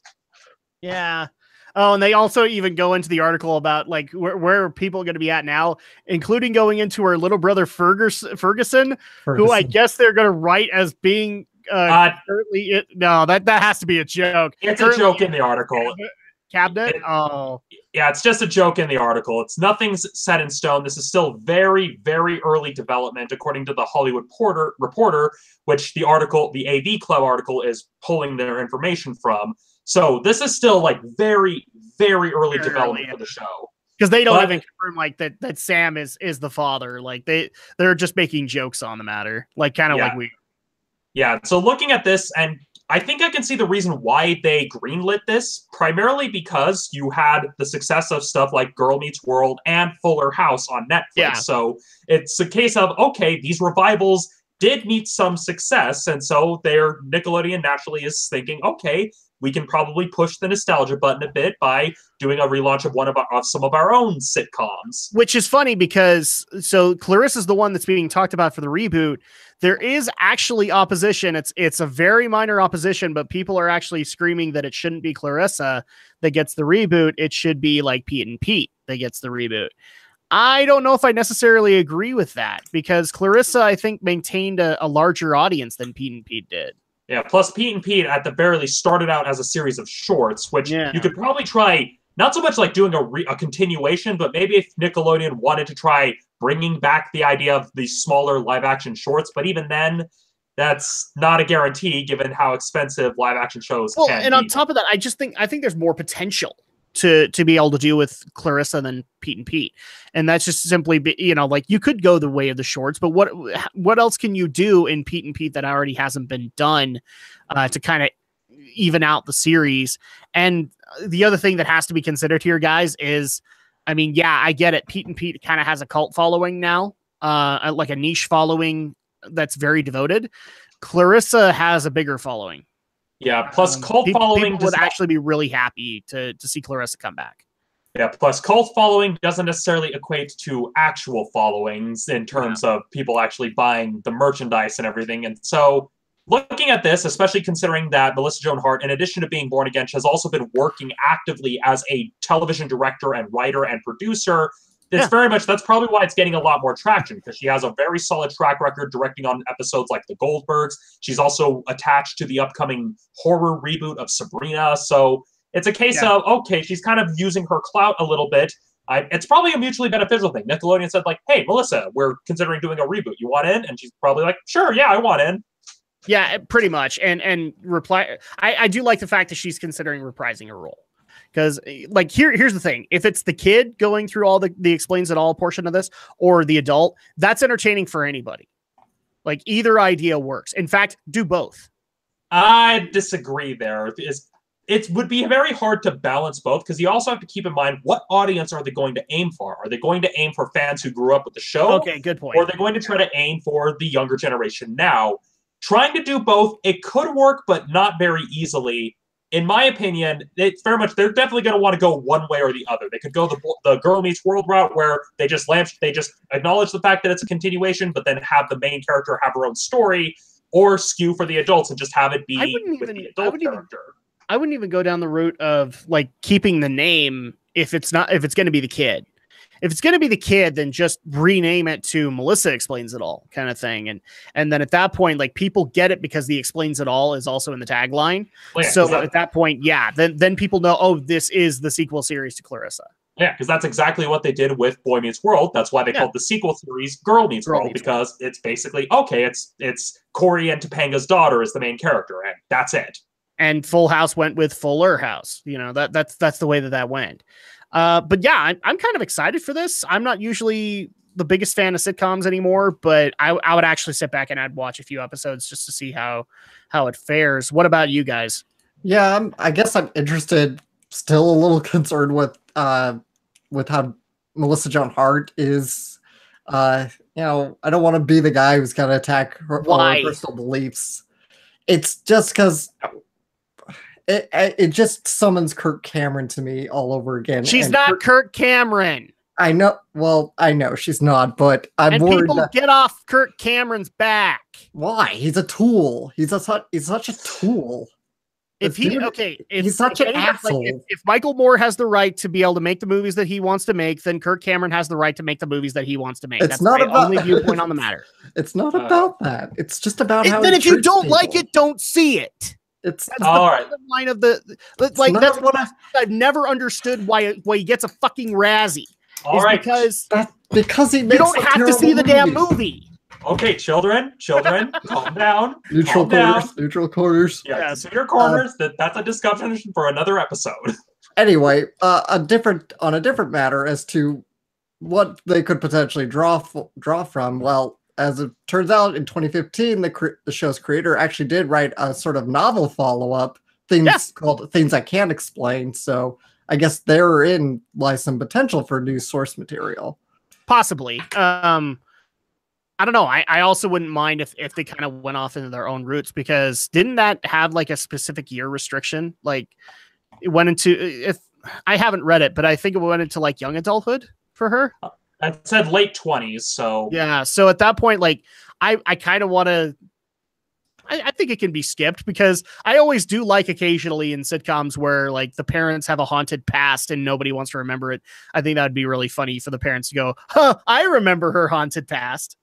Yeah. Oh, and they also even go into the article about like where are people going to be at now, including going into her little brother Ferguson, who I guess they're going to write as being currently. No, that has to be a joke. It's a joke in the article. Cabinet. Yeah, it's just a joke in the article. It's nothing's set in stone. This is still very, very early development, according to the Hollywood Reporter, which the AV Club article is pulling their information from. So this is still like very, very early development for the show. Because they don't even confirm like that Sam is the father. Like they're just making jokes on the matter. Like kind of like we. Yeah. So looking at this, and I think I can see the reason why they greenlit this, primarily because you had the success of stuff like Girl Meets World and Fuller House on Netflix. Yeah. So it's a case of, okay, these revivals did meet some success. And so Nickelodeon naturally is thinking, okay, we can probably push the nostalgia button a bit by doing a relaunch of some of our own sitcoms. Which is funny because Clarissa's the one that's being talked about for the reboot. There is actually opposition. It's a very minor opposition, but people are actually screaming that it shouldn't be Clarissa that gets the reboot. It should be like Pete and Pete that gets the reboot. I don't know if I necessarily agree with that because Clarissa, I think, maintained a larger audience than Pete and Pete did. Yeah, plus Pete and Pete at the very least started out as a series of shorts, which you could probably try, not so much like doing a continuation, but maybe if Nickelodeon wanted to try bringing back the idea of these smaller live-action shorts, but even then, that's not a guarantee given how expensive live-action shows can be. And on top of that, I think there's more potential to be able to do with Clarissa than Pete and Pete. And that's just simply, like you could go the way of the shorts, but what else can you do in Pete and Pete that already hasn't been done to kind of even out the series? And the other thing that has to be considered here, guys, is, I mean, yeah, I get it. Pete and Pete kind of has a cult following now, like a niche following that's very devoted. Clarissa has a bigger following. Yeah, plus cult following would actually be really happy to see Clarissa come back. Yeah, plus cult following doesn't necessarily equate to actual followings in terms of people actually buying the merchandise and everything. And so looking at this, especially considering that Melissa Joan Hart, in addition to being born again, she has also been working actively as a television director and writer and producer. It's very much, that's probably why it's getting a lot more traction, because she has a very solid track record directing on episodes like The Goldbergs. She's also attached to the upcoming horror reboot of Sabrina. So it's a case of, okay, she's kind of using her clout a little bit. It's probably a mutually beneficial thing. Nickelodeon said like, hey, Melissa, we're considering doing a reboot. You want in? And she's probably like, sure, yeah, I want in. Yeah, pretty much. And reply. I do like the fact that she's considering reprising her role. Because, like, here's the thing. If it's the kid going through all the explains it all portion of this, or the adult, that's entertaining for anybody. Like, either idea works. In fact, do both. I disagree there. it would be very hard to balance both because you also have to keep in mind what audience are they going to aim for? Are they going to aim for fans who grew up with the show? Okay, good point. Or are they going to try to aim for the younger generation now? Trying to do both, it could work, but not very easily. In my opinion, it's very much they're definitely going to want to go one way or the other. They could go the Girl Meets World route where they just acknowledge the fact that it's a continuation, but then have the main character have her own story, or skew for the adults and just have it be with the adult character. I wouldn't even go down the route of like keeping the name if it's going to be the kid. If it's going to be the kid, then just rename it to Melissa Explains It All kind of thing. And then at that point, like people get it because the Explains It All is also in the tagline. Well, yeah, so at that point, yeah, then people know, oh, this is the sequel series to Clarissa. Yeah, because that's exactly what they did with Boy Meets World. That's why they called the sequel series Girl Meets World, because it's basically, okay, it's Corey and Topanga's daughter is the main character, and that's it. And Full House went with Fuller House. You know, that's the way that went. But yeah, I'm kind of excited for this. I'm not usually the biggest fan of sitcoms anymore, but I would actually sit back and I'd watch a few episodes just to see how it fares. What about you guys? Yeah, I guess I'm interested. Still a little concerned with how Melissa Joan Hart is. You know, I don't want to be the guy who's going to attack her personal beliefs. It's just because it just summons Kirk Cameron to me all over again. She's not Kirk Cameron. I know. Well, I know she's not, but I'm worried. People get off Kirk Cameron's back. Why? He's a tool. He's such a tool. He's such an asshole. Like, if Michael Moore has the right to be able to make the movies that he wants to make, then Kirk Cameron has the right to make the movies that he wants to make. That's my only viewpoint on the matter. It's not about that. It's just about how. Then if you don't like it, don't see it. That's all right. Line of the like that's what I've never understood why he gets a fucking Razzie. All right, because he makes you don't have to see the damn movie. Okay, children, calm down. Neutral corners. Yeah, so your corners. That's a discussion for another episode. Anyway, on a different matter as to what they could potentially draw from. Well, as it turns out, in 2015, the show's creator actually did write a sort of novel follow-up, called Things I Can't Explain. So I guess therein lies some potential for new source material. Possibly. I don't know. I also wouldn't mind if they kind of went off into their own routes, because didn't that have like a specific year restriction? Like it went into, if I haven't read it, but I think it went into like young adulthood for her. I said late 20s, so yeah. So at that point, like I kind of want to. I think it can be skipped, because I always do like occasionally in sitcoms where like the parents have a haunted past and nobody wants to remember it. I think that would be really funny for the parents to go, "Huh, I remember her haunted past."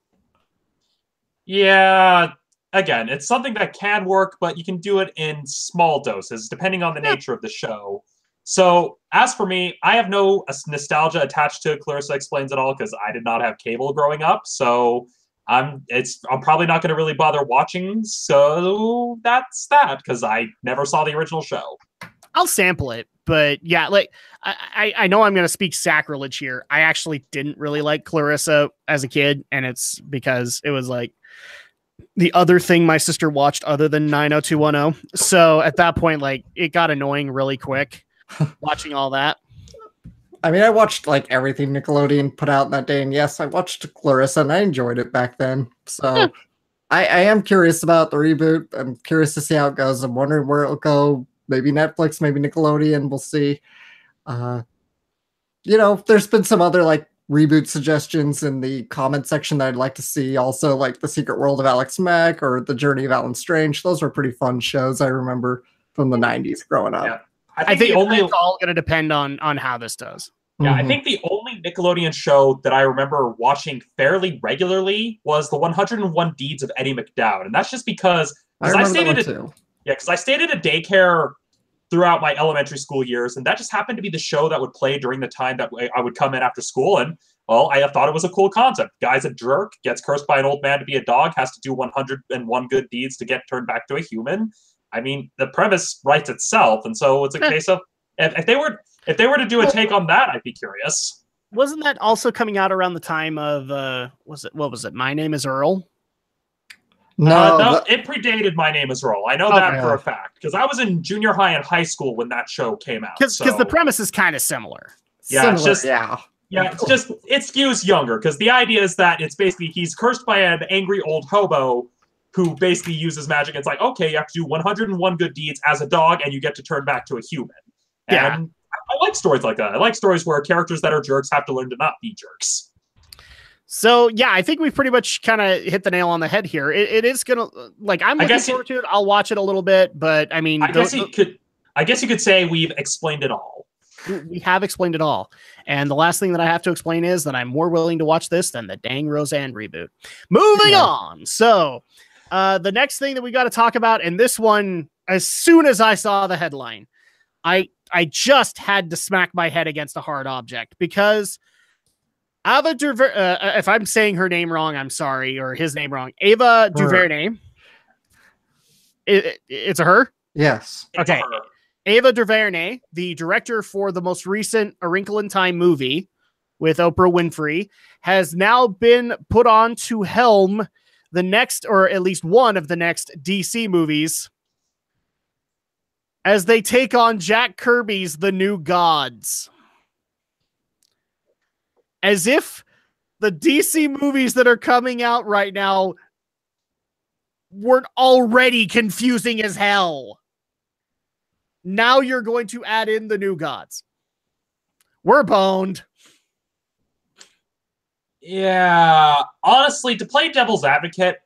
Yeah. Again, it's something that can work, but you can do it in small doses depending on the nature of the show. So, as for me, I have no nostalgia attached to Clarissa Explains It All because I did not have cable growing up. So, I'm probably not going to really bother watching. So that's that, because I never saw the original show. I'll sample it, but yeah, like I know I'm going to speak sacrilege here. I actually didn't really like Clarissa as a kid, and it's because it was like the other thing my sister watched other than 90210. So at that point, like it got annoying really quick. Watching all that. I mean, I watched like everything Nickelodeon put out that day, and yes, I watched Clarissa, and I enjoyed it back then. So I am curious about the reboot. I'm curious to see how it goes. I'm wondering where it'll go. Maybe Netflix, maybe Nickelodeon. We'll see. There's been some other like reboot suggestions in the comment section that I'd like to see. Also, like The Secret World of Alex Mack or The Journey of Alan Strange. Those were pretty fun shows. I remember from the 90s growing up. Yeah. I think it's all going to depend on how this does. Yeah, I think the only Nickelodeon show that I remember watching fairly regularly was the 101 Deeds of Eddie McDowd, and that's just because I stayed at a daycare throughout my elementary school years, and that just happened to be the show that would play during the time that I would come in after school, and well, I thought it was a cool concept. Guy's a jerk, gets cursed by an old man to be a dog, has to do 101 good deeds to get turned back to a human. I mean, the premise writes itself, and so it's a case of if they were to do a take on that, I'd be curious. Wasn't that also coming out around the time of what was it? My Name Is Earl? No, No, it predated My Name Is Earl. I know that Okay. for a fact because I was in junior high and high school when that show came out. Because So the premise is kind of similar. yeah, it's similar, just yeah. yeah, it's just it skews younger because the idea is that it's basically he's cursed by an angry old hobo who basically uses magic. It's like, okay, you have to do 101 good deeds as a dog, and you get to turn back to a human. Yeah. And I like stories like that. I like stories where characters that are jerks have to learn to not be jerks. So yeah, I think we've pretty much kind of hit the nail on the head here. It is gonna like I'm looking forward to it. I'll watch it a little bit, but I mean, I guess you could say we've explained it all. We have explained it all. And the last thing that I have to explain is that I'm more willing to watch this than the dang Roseanne reboot. Moving on. So the next thing that we got to talk about, and this one, as soon as I saw the headline, I just had to smack my head against a hard object because Ava DuVernay, if I'm saying her name wrong, I'm sorry, or his name wrong. Ava DuVernay. It's a her? Yes. It's Okay. a her. Ava DuVernay, the director for the most recent A Wrinkle in Time movie with Oprah Winfrey, has now been put on to helm the next, or at least one of the next DC movies as they take on Jack Kirby's The New Gods. As if the DC movies that are coming out right now weren't already confusing as hell. Now you're going to add in the New Gods. We're boned. Yeah, honestly, to play devil's advocate,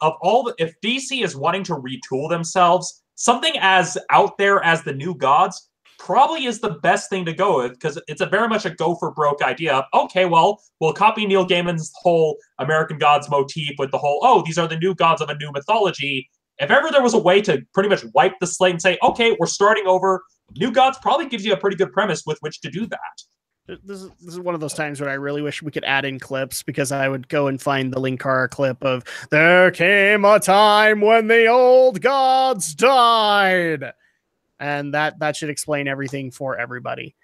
if DC is wanting to retool themselves, something as out there as the New Gods probably is the best thing to go with because it's a very much a go for broke idea of, okay, well, we'll copy Neil Gaiman's whole American Gods motif with the whole, oh, these are the new gods of a new mythology. If ever there was a way to pretty much wipe the slate and say, okay, we're starting over, New Gods probably gives you a pretty good premise with which to do that. This is one of those times when I really wish we could add in clips because I would go and find the Linkara clip of "There came a time when the old gods died," and that should explain everything for everybody.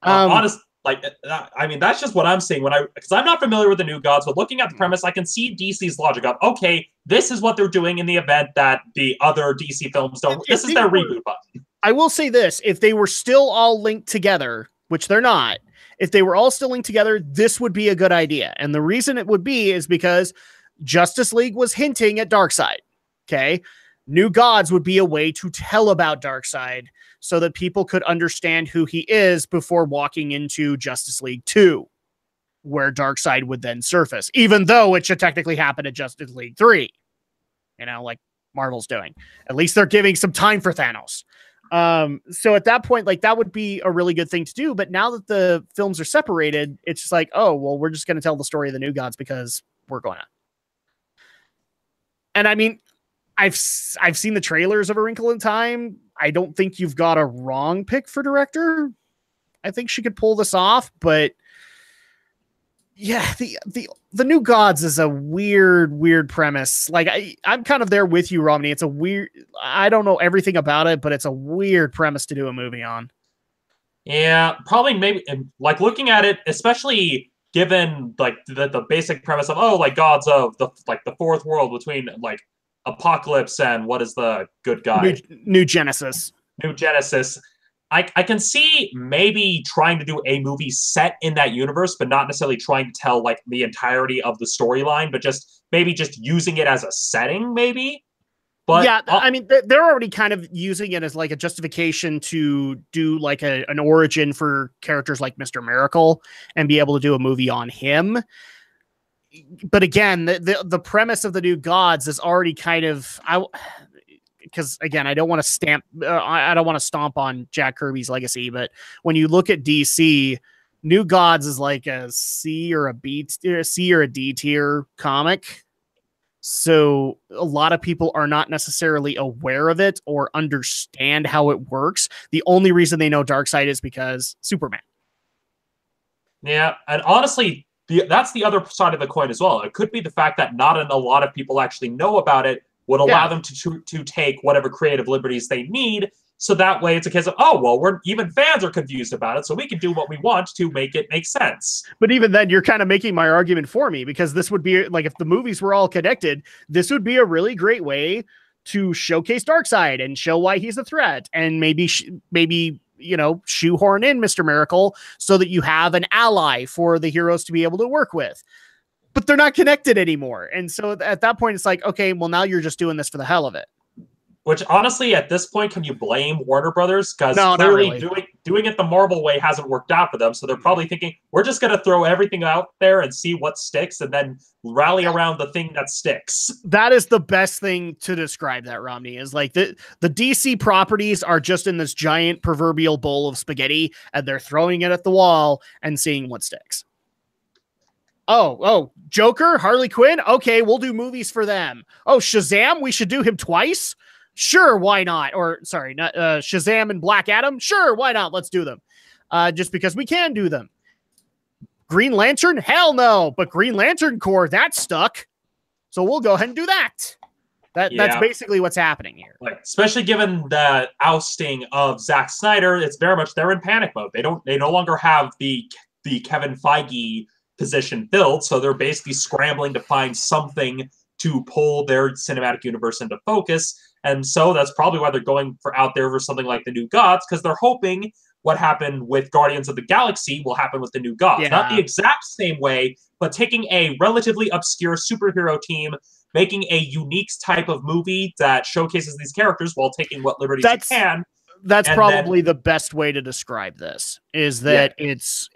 Honest, I mean, that's just what I'm seeing because I'm not familiar with the New Gods, but looking at the premise, I can see DC's logic of, okay, this is what they're doing in the event that the other DC films don't. This is their reboot button. I will say this: if they were still all linked together, which they're not. If they were all still linked together, this would be a good idea. And the reason it would be is because Justice League was hinting at Darkseid. Okay. New Gods would be a way to tell about Darkseid so that people could understand who he is before walking into Justice League 2, where Darkseid would then surface, even though it should technically happen at Justice League 3, like Marvel's doing. At least they're giving some time for Thanos. So at that point, that would be a really good thing to do. But now that the films are separated, it's just like, oh, well, we're just going to tell the story of the New Gods because we're going to. And I mean, I've seen the trailers of A Wrinkle in Time. I don't think you've got a wrong pick for director. I think she could pull this off, but yeah, the New Gods is a weird premise. I'm kind of there with you, Romney. It's a weird, I don't know everything about it, but it's a weird premise to do a movie on. Yeah, probably maybe looking at it, especially given the basic premise of gods of the fourth world between Apocalypse and what is the good guy? New Genesis. New Genesis. I can see maybe trying to do a movie set in that universe, but not necessarily trying to tell the entirety of the storyline, but just using it as a setting, maybe. But yeah, I mean, they're already kind of using it as a justification to do an origin for characters like Mr. Miracle and be able to do a movie on him. But again, the premise of the New Gods is already kind of because again, I don't want to stomp on Jack Kirby's legacy, but when you look at DC, New Gods is like a C or a D tier comic. So a lot of people are not necessarily aware of it or understand how it works. The only reason they know Darkseid is because Superman. Yeah, and honestly, that's the other side of the coin as well. It could be the fact that not a lot of people actually know about it would allow them to take whatever creative liberties they need So that way it's a case of, oh, well, even fans are confused about it, so we can do what we want to make it make sense. But even then, you're kind of making my argument for me, because this would be like, if the movies were all connected, this would be a really great way to showcase Darkseid and show why he's a threat, and maybe shoehorn in Mr. Miracle so that you have an ally for the heroes to be able to work with. But they're not connected anymore. And so at that point, it's like, okay, well, now you're just doing this for the hell of it. Which, honestly, at this point, can you blame Warner Brothers? Because clearly doing it the Marvel way hasn't worked out for them. So they're probably thinking, we're just going to throw everything out there and see what sticks, and then rally around the thing that sticks. That is the best thing to describe that, Romney, is like the DC properties are just in this giant proverbial bowl of spaghetti, and they're throwing it at the wall and seeing what sticks. Oh, Joker, Harley Quinn. Okay, we'll do movies for them. Oh, Shazam, we should do him twice. Sure, why not? Or sorry, not Shazam and Black Adam. Sure, why not? Let's do them. Just because we can do them. Green Lantern? Hell no. But Green Lantern Corps, that's stuck. So we'll go ahead and do that. That's basically what's happening here. Like, especially given the ousting of Zack Snyder, it's very much they're in panic mode. They no longer have the Kevin Feige position filled, so they're basically scrambling to find something to pull their cinematic universe into focus. And so that's probably why they're going out there for something like the New Gods, because they're hoping what happened with Guardians of the Galaxy will happen with the New Gods. Yeah. Not the exact same way, but taking a relatively obscure superhero team, making a unique type of movie that showcases these characters while taking what liberties you can. That's probably the best way to describe this, is that it's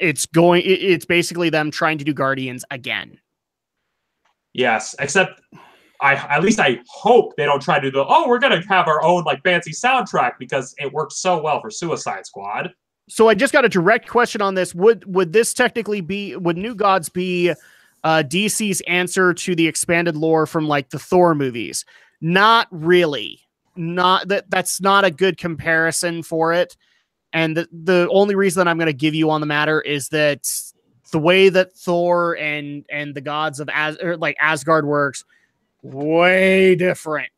basically them trying to do Guardians again. Yes, except at least I hope they don't try to go, oh, we're going to have our own like fancy soundtrack, because it worked so well for Suicide Squad. So I just got a direct question on this. Would this technically would New Gods be DC's answer to the expanded lore from like the Thor movies? Not really. That's not a good comparison for it. And the only reason that I'm going to give you on the matter is that the way that Thor and the gods of Asgard works, way different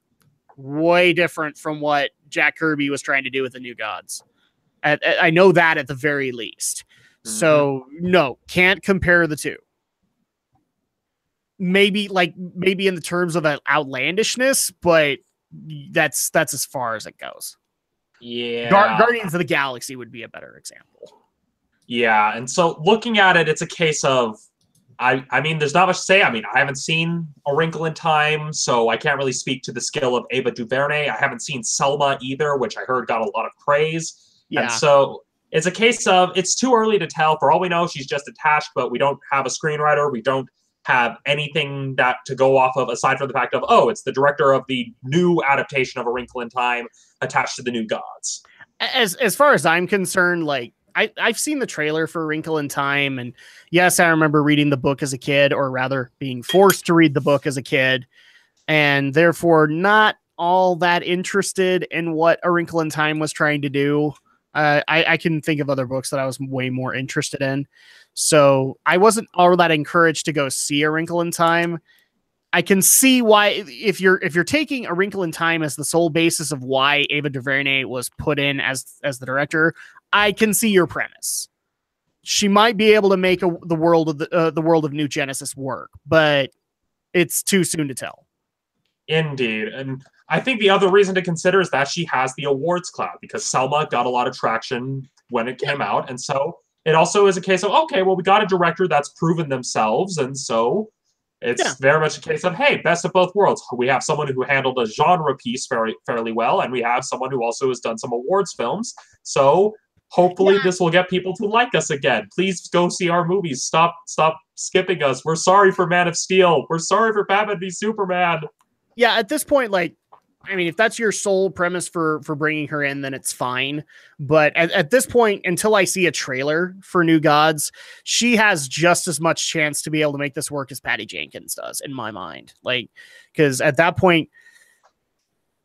from what Jack Kirby was trying to do with the New Gods. I know that at the very least. Mm-hmm. So no, can't compare the two. Maybe in the terms of outlandishness, but that's as far as it goes. Yeah. Guardians of the Galaxy would be a better example. Yeah, and so looking at it, it's a case of, I mean, there's not much to say. I mean, I haven't seen A Wrinkle in Time, so I can't really speak to the skill of Ava DuVernay. I haven't seen Selma either, which I heard got a lot of praise. Yeah. And so it's a case of, it's too early to tell. For all we know, she's just attached, but we don't have a screenwriter. We don't have anything to go off of, aside from the fact of, oh, it's the director of the new adaptation of A Wrinkle in Time attached to the New Gods. As far as I'm concerned, like, I've seen the trailer for A Wrinkle in Time, and yes, I remember reading the book as a kid, or rather being forced to read the book as a kid, and therefore not all that interested in what A Wrinkle in Time was trying to do. I can think of other books that I was way more interested in, so I wasn't all that encouraged to go see A Wrinkle in Time. I can see why, if you're taking A Wrinkle in Time as the sole basis of why Ava DuVernay was put in as the director, I can see your premise. She might be able to make the world of New Genesis work, but it's too soon to tell. Indeed. And I think the other reason to consider is that she has the awards cloud, because Selma got a lot of traction when it came out. And so it also is a case of, okay, well, we got a director that's proven themselves. And so it's very much a case of, hey, best of both worlds. We have someone who handled a genre piece fairly well, and we have someone who also has done some awards films. So hopefully this will get people to like us again. Please go see our movies. Stop skipping us. We're sorry for Man of Steel. We're sorry for Batman v Superman. Yeah, at this point, like, I mean, if that's your sole premise for bringing her in, then it's fine. But at this point, until I see a trailer for New Gods, she has just as much chance to be able to make this work as Patty Jenkins does, in my mind. Like, because at that point,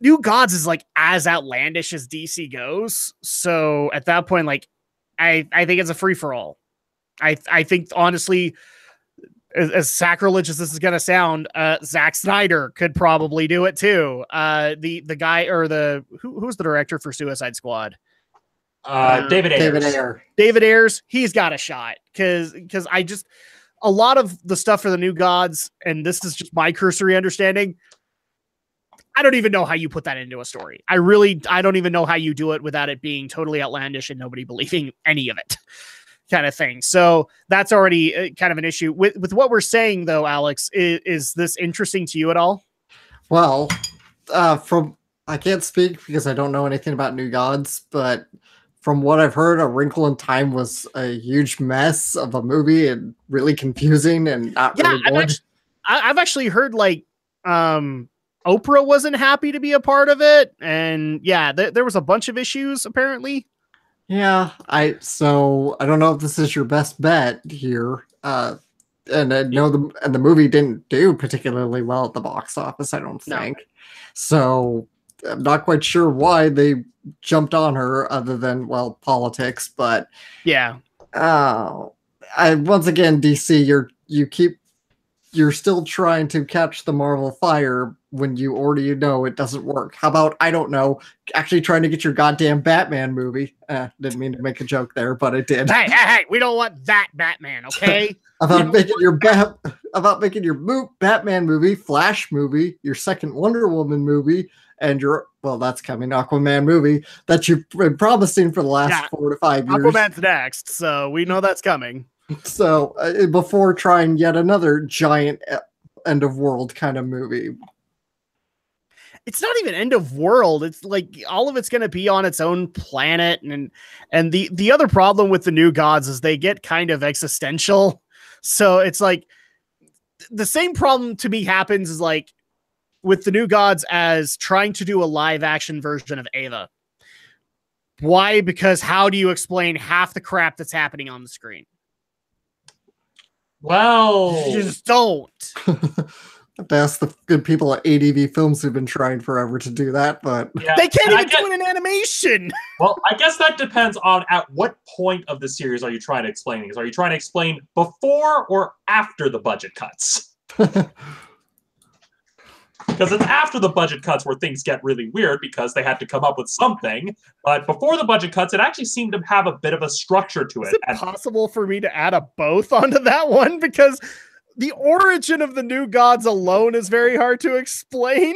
New Gods is like as outlandish as DC goes. So at that point, like, I think it's a free for all. I think honestly, as sacrilegious as this is going to sound, Zack Snyder could probably do it too. The guy or who's the director for Suicide Squad? David Ayers. David Ayer. David Ayers, he's got a shot because a lot of the stuff for the New Gods, and this is just my cursory understanding, I don't even know how you put that into a story. I don't even know how you do it without it being totally outlandish and nobody believing any of it, kind of thing. So that's already kind of an issue. With what we're saying, though, Alex, is this interesting to you at all? Well, I can't speak because I don't know anything about New Gods, but from what I've heard, A Wrinkle in Time was a huge mess of a movie and really confusing and not really good. I've actually heard like Oprah wasn't happy to be a part of it, and yeah, there was a bunch of issues apparently. Yeah, I don't know if this is your best bet here. And I know the movie didn't do particularly well at the box office, I don't think. No. So I'm not quite sure why they jumped on her other than, well, politics, but yeah. Once again, DC, you're still trying to catch the Marvel fire when you already know it doesn't work. How about, I don't know, actually trying to get your goddamn Batman movie? Didn't mean to make a joke there, but it did. Hey, we don't want that Batman, okay? about making your Batman movie, Flash movie, your second Wonder Woman movie, and that's coming, Aquaman movie that you've been promising for the last 4 to 5 years. Aquaman's next, so we know that's coming. So before trying yet another giant end of world kind of movie. It's not even end of world. It's like all of it's going to be on its own planet. And the other problem with the New Gods is they get kind of existential. So it's like the same problem to me happens is like with the New Gods as trying to do a live action version of Ava. Why? Because how do you explain half the crap that's happening on the screen? Well, you just don't. That's the good people at ADV Films who've been trying forever to do that, but yeah, they can't even do it in animation. Well, I guess that depends on at what point of the series are you trying to explain things. Are you trying to explain before or after the budget cuts? Because it's after the budget cuts where things get really weird because they had to come up with something. But before the budget cuts, it actually seemed to have a bit of a structure to it. Is it possible for me to add a both onto that one? Because the origin of the New Gods alone is very hard to explain.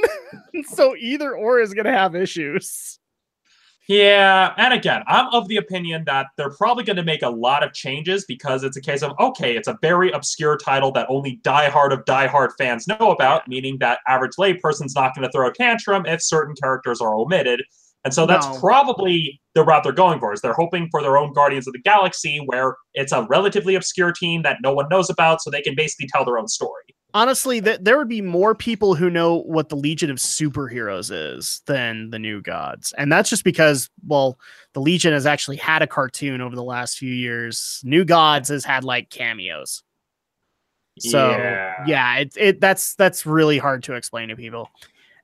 So either or is going to have issues. Yeah, and again, I'm of the opinion that they're probably going to make a lot of changes because it's a case of, okay, it's a very obscure title that only diehard of diehard fans know about, meaning that average layperson's not going to throw a tantrum if certain characters are omitted. And so that's probably the route they're going for, is they're hoping for their own Guardians of the Galaxy, where it's a relatively obscure team that no one knows about, so they can basically tell their own story. Honestly, there would be more people who know what the Legion of Superheroes is than the New Gods. And that's just because, well, the Legion has actually had a cartoon over the last few years. New Gods has had like cameos. So yeah, that's really hard to explain to people.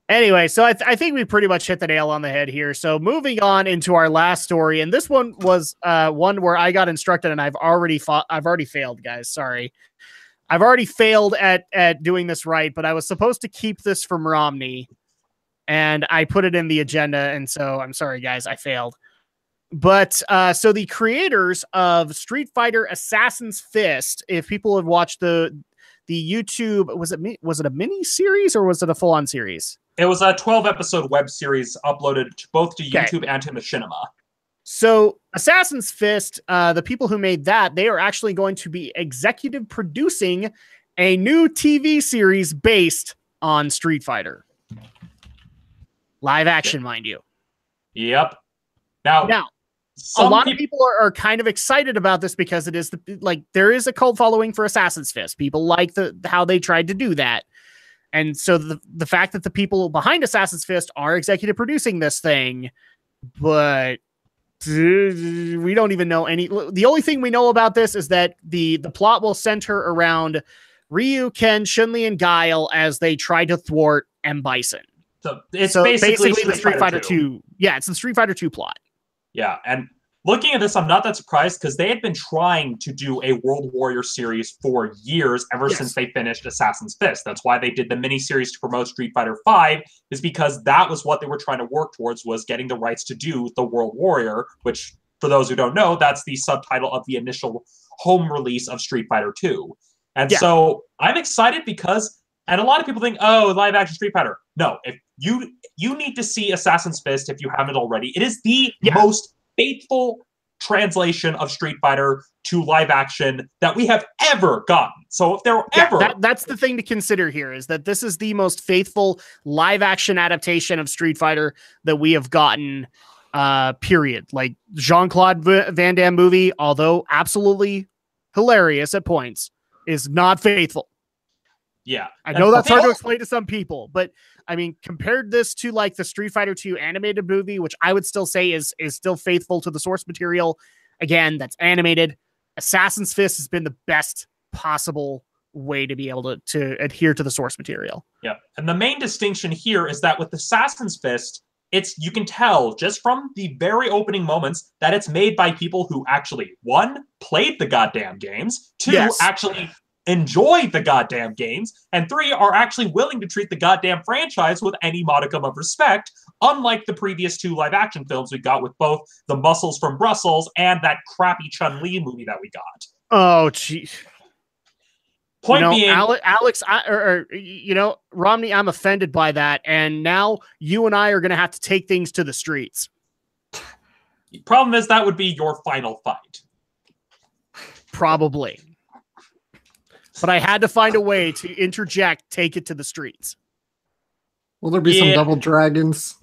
Anyway, so I think we pretty much hit the nail on the head here. So moving on into our last story, and this one was one where I got instructed, and I've already failed, guys. Sorry, I've already failed at doing this right. But I was supposed to keep this from Romney, and I put it in the agenda, and so I'm sorry, guys, I failed. But so the creators of Street Fighter Assassin's Fist, if people have watched the YouTube, was it a mini series or was it a full on series? It was a 12-episode web series uploaded both to YouTube and to Machinima. So Assassin's Fist, the people who made that, they are actually going to be executive producing a new TV series based on Street Fighter. Live action, mind you. Yep. Now a lot of people are kind of excited about this because it is there is a cult following for Assassin's Fist. People like how they tried to do that. And so the fact that the people behind Assassin's Fist are executive producing this thing, but we don't even know the only thing we know about this is that the plot will center around Ryu, Ken, Chun-Li, and Guile as they try to thwart M. Bison. So it's basically the Street Fighter 2. Yeah, it's the Street Fighter 2 plot. Yeah, and looking at this, I'm not that surprised because they had been trying to do a World Warrior series for years, ever since they finished Assassin's Fist. That's why they did the miniseries to promote Street Fighter V, is because that was what they were trying to work towards, was getting the rights to do the World Warrior, which, for those who don't know, that's the subtitle of the initial home release of Street Fighter 2. And so I'm excited because, and a lot of people think, oh, live action Street Fighter. No, if you need to see Assassin's Fist if you haven't already. It is the most faithful translation of Street Fighter to live action that we have ever gotten. So if there were that's the thing to consider here, is that this is the most faithful live action adaptation of Street Fighter that we have gotten, period. Like, Jean-Claude Van Damme movie, although absolutely hilarious at points, is not faithful. Yeah. I know that's hard to explain to some people, but I mean, compared this to like the Street Fighter 2 animated movie, which I would still say is still faithful to the source material. Again, that's animated. Assassin's Fist has been the best possible way to be able to adhere to the source material. Yeah. And the main distinction here is that with Assassin's Fist, you can tell just from the very opening moments that it's made by people who actually, one, played the goddamn games, two, actually enjoy the goddamn games, and three, are actually willing to treat the goddamn franchise with any modicum of respect, unlike the previous two live action films we got with both The Muscles from Brussels and that crappy Chun-Li movie that we got. Oh, gee. Point being, Alex, Romney, I'm offended by that, and now you and I are going to have to take things to the streets. The problem is that would be your final fight. Probably. But I had to find a way to interject, take it to the streets. Will there be some double dragons?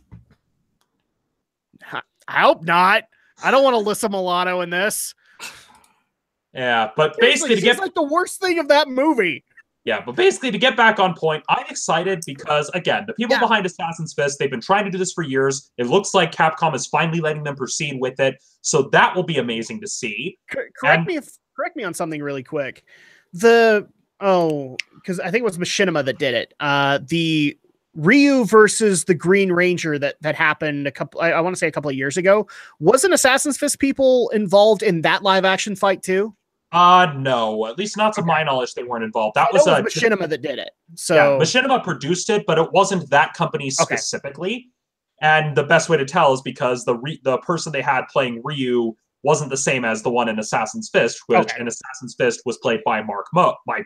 I hope not. I don't want Alyssa Milano in this. Yeah, but basically, she's like the worst thing of that movie. Yeah, but basically, to get back on point, I'm excited because, again, the people behind Assassin's Fist, they've been trying to do this for years. It looks like Capcom is finally letting them proceed with it, so that will be amazing to see. Correct me on something really quick. Because I think it was Machinima that did it. The Ryu versus the Green Ranger that happened I want to say a couple of years ago. Wasn't Assassin's Fist people involved in that live action fight too? No, at least not to my knowledge, they weren't involved. That was Machinima that did it. So Machinima produced it, but it wasn't that company specifically. And the best way to tell is because the person they had playing Ryu wasn't the same as the one in Assassin's Fist, which in Assassin's Fist was played by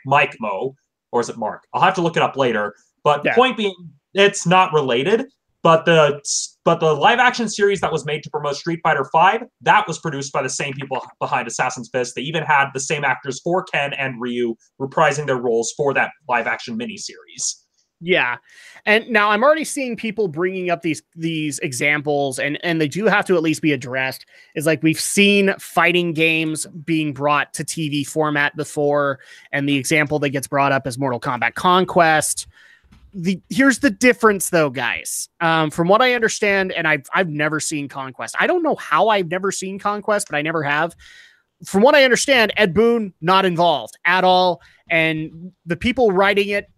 Mike Mo, or is it Mark? I'll have to look it up later. But point being, it's not related. But the live action series that was made to promote Street Fighter V, that was produced by the same people behind Assassin's Fist. They even had the same actors for Ken and Ryu reprising their roles for that live action miniseries. Yeah. And now I'm already seeing people bringing up these examples, and they do have to at least be addressed. Is like, we've seen fighting games being brought to TV format before, and the example that gets brought up is Mortal Kombat Conquest. Here's the difference though, guys. From what I understand, and I've never seen Conquest. I don't know how I've never seen Conquest, but I never have. From what I understand, Ed Boon not involved at all, and the people writing it,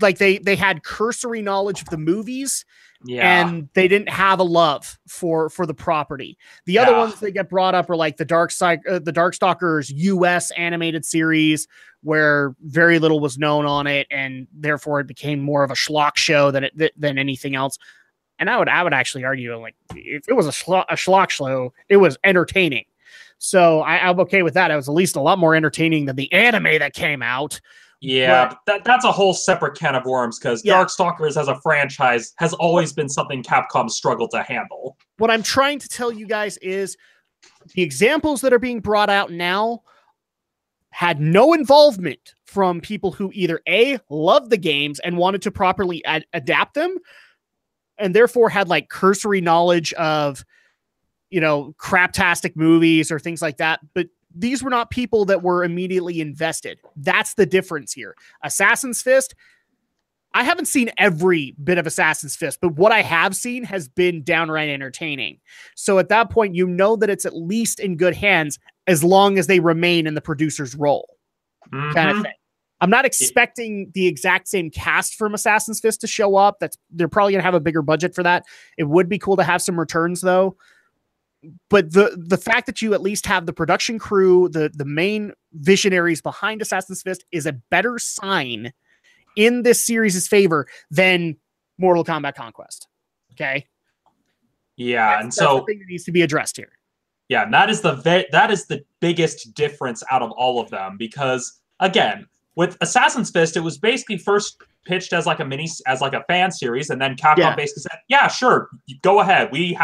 like they had cursory knowledge of the movies, and they didn't have a love for the property. The other ones that get brought up are like the Darkstalkers US animated series, where very little was known on it, and therefore it became more of a schlock show than anything else. And I would actually argue, like, if it was a schlock show, it was entertaining. So I'm okay with that. It was at least a lot more entertaining than the anime that came out. Yeah, but that's a whole separate can of worms, because Darkstalkers as a franchise has always been something Capcom struggled to handle. What I'm trying to tell you guys is the examples that are being brought out now had no involvement from people who either A, loved the games and wanted to properly adapt them, and therefore had like cursory knowledge of, craptastic movies or things like that. But these were not people that were immediately invested. That's the difference here. Assassin's Fist, I haven't seen every bit of Assassin's Fist, but what I have seen has been downright entertaining. So at that point, you know that it's at least in good hands as long as they remain in the producer's role, kind of thing. I'm not expecting the exact same cast from Assassin's Fist to show up. They're probably going to have a bigger budget for that. It would be cool to have some returns, though. but the fact that you at least have the production crew, the main visionaries behind Assassin's Fist, is a better sign in this series' favor than Mortal Kombat Conquest. Okay. Yeah, that's the thing that needs to be addressed here. Yeah, and that is the biggest difference out of all of them, because again, with Assassin's Fist, it was basically first pitched as like a fan series, and then Capcom basically said, "Yeah, sure, go ahead. We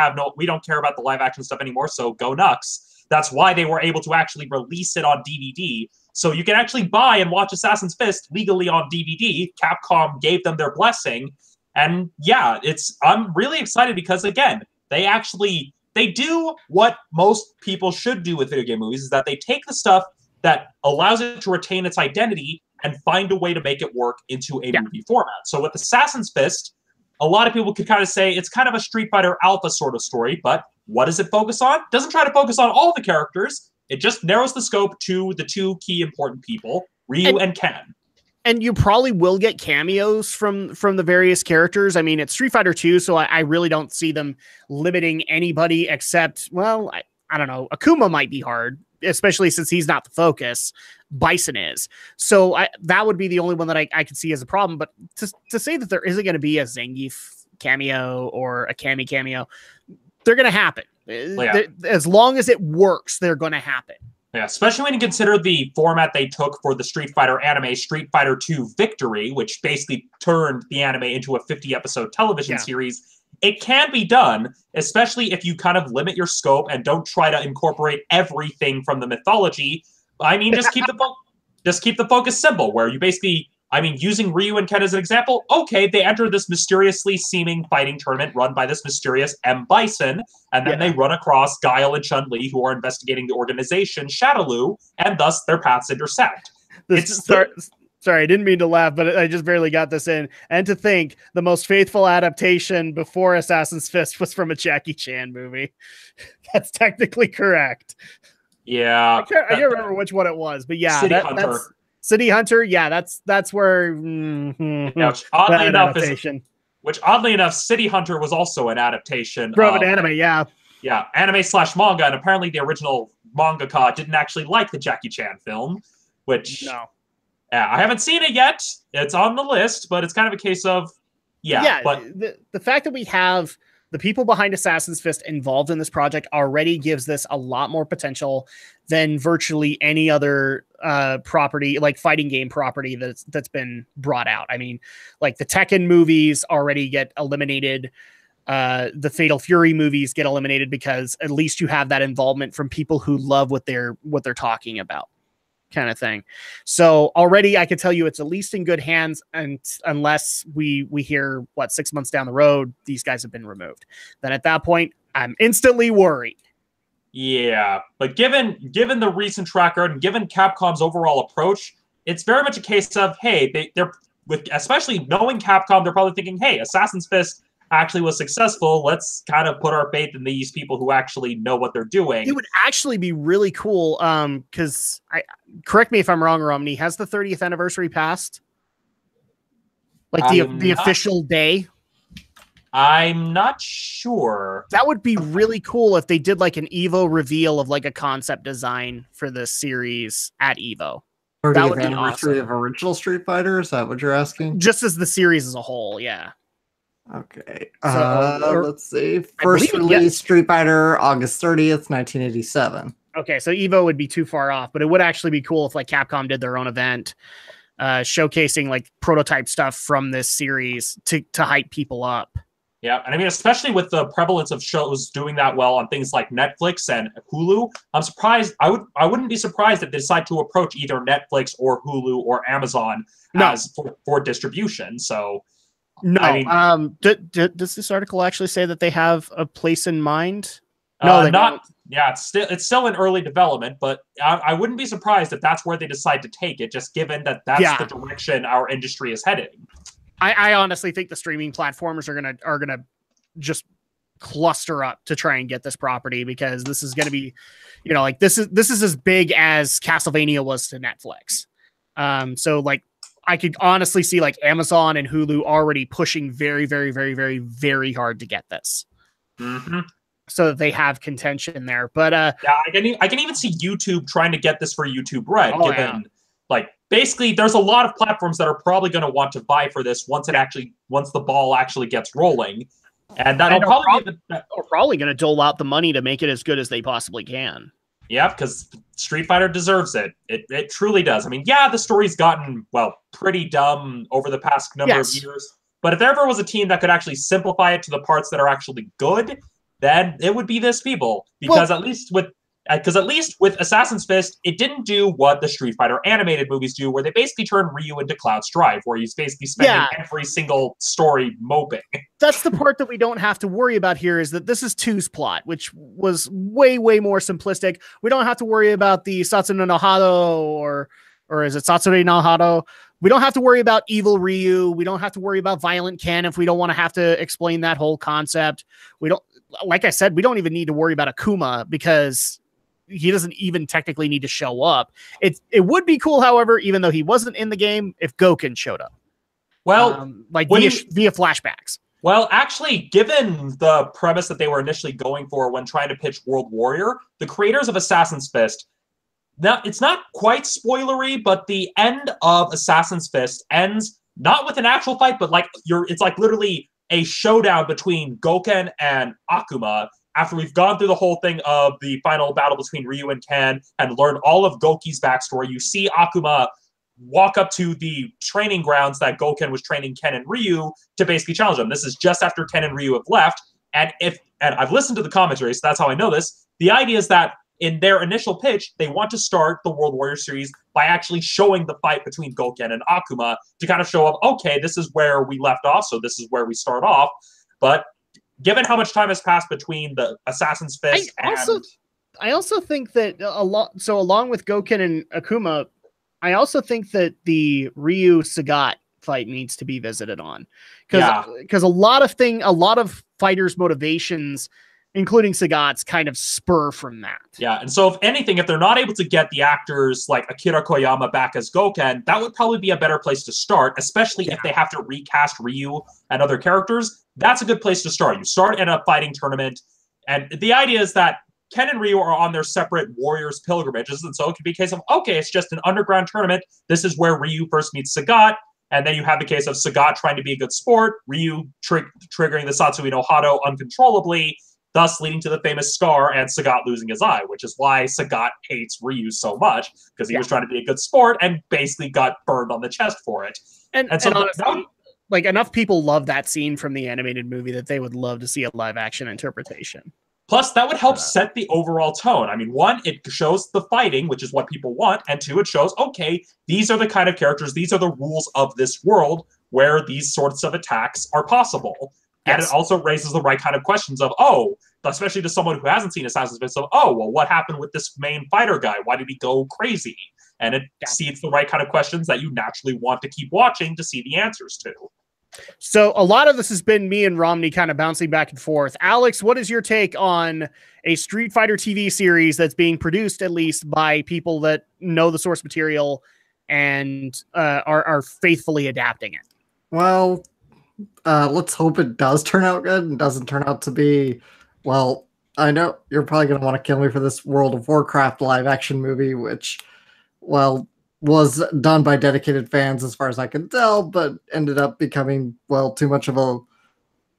don't care about the live action stuff anymore, so go nuts." That's why they were able to actually release it on DVD, so you can actually buy and watch Assassin's Fist legally on DVD. Capcom gave them their blessing, and yeah, I'm really excited because again, they do what most people should do with video game movies, is that they take the stuff that allows it to retain its identity and find a way to make it work into a movie format. So with Assassin's Fist, a lot of people could kind of say it's kind of a Street Fighter Alpha sort of story, but what does it focus on? It doesn't try to focus on all the characters. It just narrows the scope to the two key important people, Ryu and Ken. And you probably will get cameos from the various characters. I mean, it's Street Fighter 2, so I really don't see them limiting anybody except, well, I don't know. Akuma might be hard, especially since he's not the focus. Bison is. So that would be the only one that I could see as a problem. But to say that there isn't going to be a Zangief cameo or a Cammy cameo, they're going to happen. Yeah. As long as it works, they're going to happen. Yeah, especially when you consider the format they took for the Street Fighter anime, Street Fighter 2 Victory, which basically turned the anime into a 50-episode television series. It can be done, especially if you kind of limit your scope and don't try to incorporate everything from the mythology. I mean, just keep the focus simple, where you basically, I mean, using Ryu and Ken as an example, okay, they enter this mysteriously seeming fighting tournament run by this mysterious M. Bison, and then they run across Guile and Chun-Li, who are investigating the organization Shadaloo, and thus their paths intersect. Sorry, I didn't mean to laugh, but I just barely got this in. And to think, the most faithful adaptation before Assassin's Fist was from a Jackie Chan movie. That's technically correct. Yeah. I can't remember which one it was, but yeah. City Hunter. That's City Hunter, yeah, that's where... which oddly enough, City Hunter was also an adaptation from an anime, yeah. Yeah, anime/manga, and apparently the original mangaka didn't actually like the Jackie Chan film, which... No. I haven't seen it yet. It's on the list, but it's kind of a case of, but the fact that we have the people behind Assassin's Fist involved in this project already gives this a lot more potential than virtually any other property, like fighting game property that's been brought out. I mean, like the Tekken movies already get eliminated. The Fatal Fury movies get eliminated because at least you have that involvement from people who love what they're talking about. Kind of thing. So already I could tell you it's at least in good hands, and unless we hear 6 months down the road these guys have been removed, then at that point I'm instantly worried. Yeah, but given the recent track record and given Capcom's overall approach, it's very much a case of, hey, they're with, especially knowing Capcom, they're probably thinking, hey, Assassin's Fist actually was successful. Let's kind of put our faith in these people who actually know what they're doing. It would actually be really cool. Because correct me if I'm wrong, Romney, has the 30th anniversary passed? Like the official day? I'm not sure. That would be really cool if they did like an Evo reveal of like a concept design for this series at Evo. 30th anniversary of original Street Fighter? Is that what you're asking? Just as the series as a whole, yeah. Okay. Let's see. First release Street Fighter, August 30th, 1987. Okay, so Evo would be too far off, but it would actually be cool if like Capcom did their own event showcasing like prototype stuff from this series to hype people up. Yeah, and I mean, especially with the prevalence of shows doing that well on things like Netflix and Hulu, I'm surprised. I wouldn't be surprised if they decide to approach either Netflix or Hulu or Amazon as for distribution. So. No, I mean, does this article actually say that they have a place in mind? No, they not. Don't. Yeah, it's still in early development, but I wouldn't be surprised if that's where they decide to take it, just given that that's the direction our industry is heading. I honestly think the streaming platforms are gonna just cluster up to try and get this property, because this is gonna be, like this is as big as Castlevania was to Netflix. So like. I could honestly see like Amazon and Hulu already pushing very, very, very, very, very hard to get this. Mm-hmm. so that they have contention there. But yeah, I can even see YouTube trying to get this for YouTube Red, Oh, given like basically there's a lot of platforms that are probably going to want to vie for this once the ball actually gets rolling, and that'll we're probably going to dole out the money to make it as good as they possibly can. Yeah, because Street Fighter deserves it. It truly does. I mean, yeah, the story's gotten, well, pretty dumb over the past number of years. But if there ever was a team that could actually simplify it to the parts that are actually good, then it would be this people. Because at least with Assassin's Fist, it didn't do what the Street Fighter animated movies do, where they basically turn Ryu into Cloud Strife, where he's basically spending every single story moping. That's the part that we don't have to worry about here, is that this is 2's plot, which was way, way more simplistic. We don't have to worry about the Satsune no Hado, or is it Satsune no Hado? We don't have to worry about evil Ryu. We don't have to worry about violent Ken if we don't want to have to explain that whole concept. We don't, like I said, we don't even need to worry about Akuma because he doesn't even technically need to show up. It would be cool, however, even though he wasn't in the game, if Goken showed up. Well, via flashbacks. Well, actually, given the premise that they were initially going for when trying to pitch World Warrior, the creators of Assassin's Fist, now it's not quite spoilery, but the end of Assassin's Fist ends not with an actual fight, but it's like literally a showdown between Goken and Akuma. After we've gone through the whole thing of the final battle between Ryu and Ken and learned all of Goki's backstory, you see Akuma walk up to the training grounds that Goken was training Ken and Ryu to basically challenge them. This is just after Ken and Ryu have left. And I've listened to the commentary, so that's how I know this. The idea is that in their initial pitch, they want to start the World Warrior series by actually showing the fight between Goken and Akuma to kind of show up, okay, this is where we left off, so this is where we start off. But given how much time has passed between the Assassin's Fist I also think that along with Goken and Akuma, I also think that the Ryu Sagat fight needs to be visited on, because a lot of fighters' motivations, including Sagat's, kind of spur from that. Yeah, and so if anything, if they're not able to get the actors like Akira Koyama back as Goken, that would probably be a better place to start, especially if they have to recast Ryu and other characters. That's a good place to start. You start in a fighting tournament, and the idea is that Ken and Ryu are on their separate Warriors pilgrimages, and so it could be a case of, okay, it's just an underground tournament. This is where Ryu first meets Sagat, and then you have the case of Sagat trying to be a good sport, Ryu triggering the Satsui no Hado uncontrollably, thus leading to the famous scar and Sagat losing his eye, which is why Sagat hates Ryu so much, because he was trying to be a good sport and basically got burned on the chest for it. And so honestly, enough people love that scene from the animated movie that they would love to see a live action interpretation. Plus, that would help set the overall tone. I mean, one, it shows the fighting, which is what people want, and two, it shows, okay, these are the kind of characters, these are the rules of this world where these sorts of attacks are possible. And it also raises the right kind of questions of, especially to someone who hasn't seen Assassin's Fist, of, well, what happened with this main fighter guy? Why did he go crazy? And it seeds the right kind of questions that you naturally want to keep watching to see the answers to. So a lot of this has been me and Romney kind of bouncing back and forth. Alex, what is your take on a Street Fighter TV series that's being produced at least by people that know the source material and are faithfully adapting it? Well, let's hope it does turn out good and doesn't turn out to be, well, I know you're probably going to want to kill me for this World of Warcraft live action movie, which, well, was done by dedicated fans as far as I can tell, but ended up becoming, well, too much of a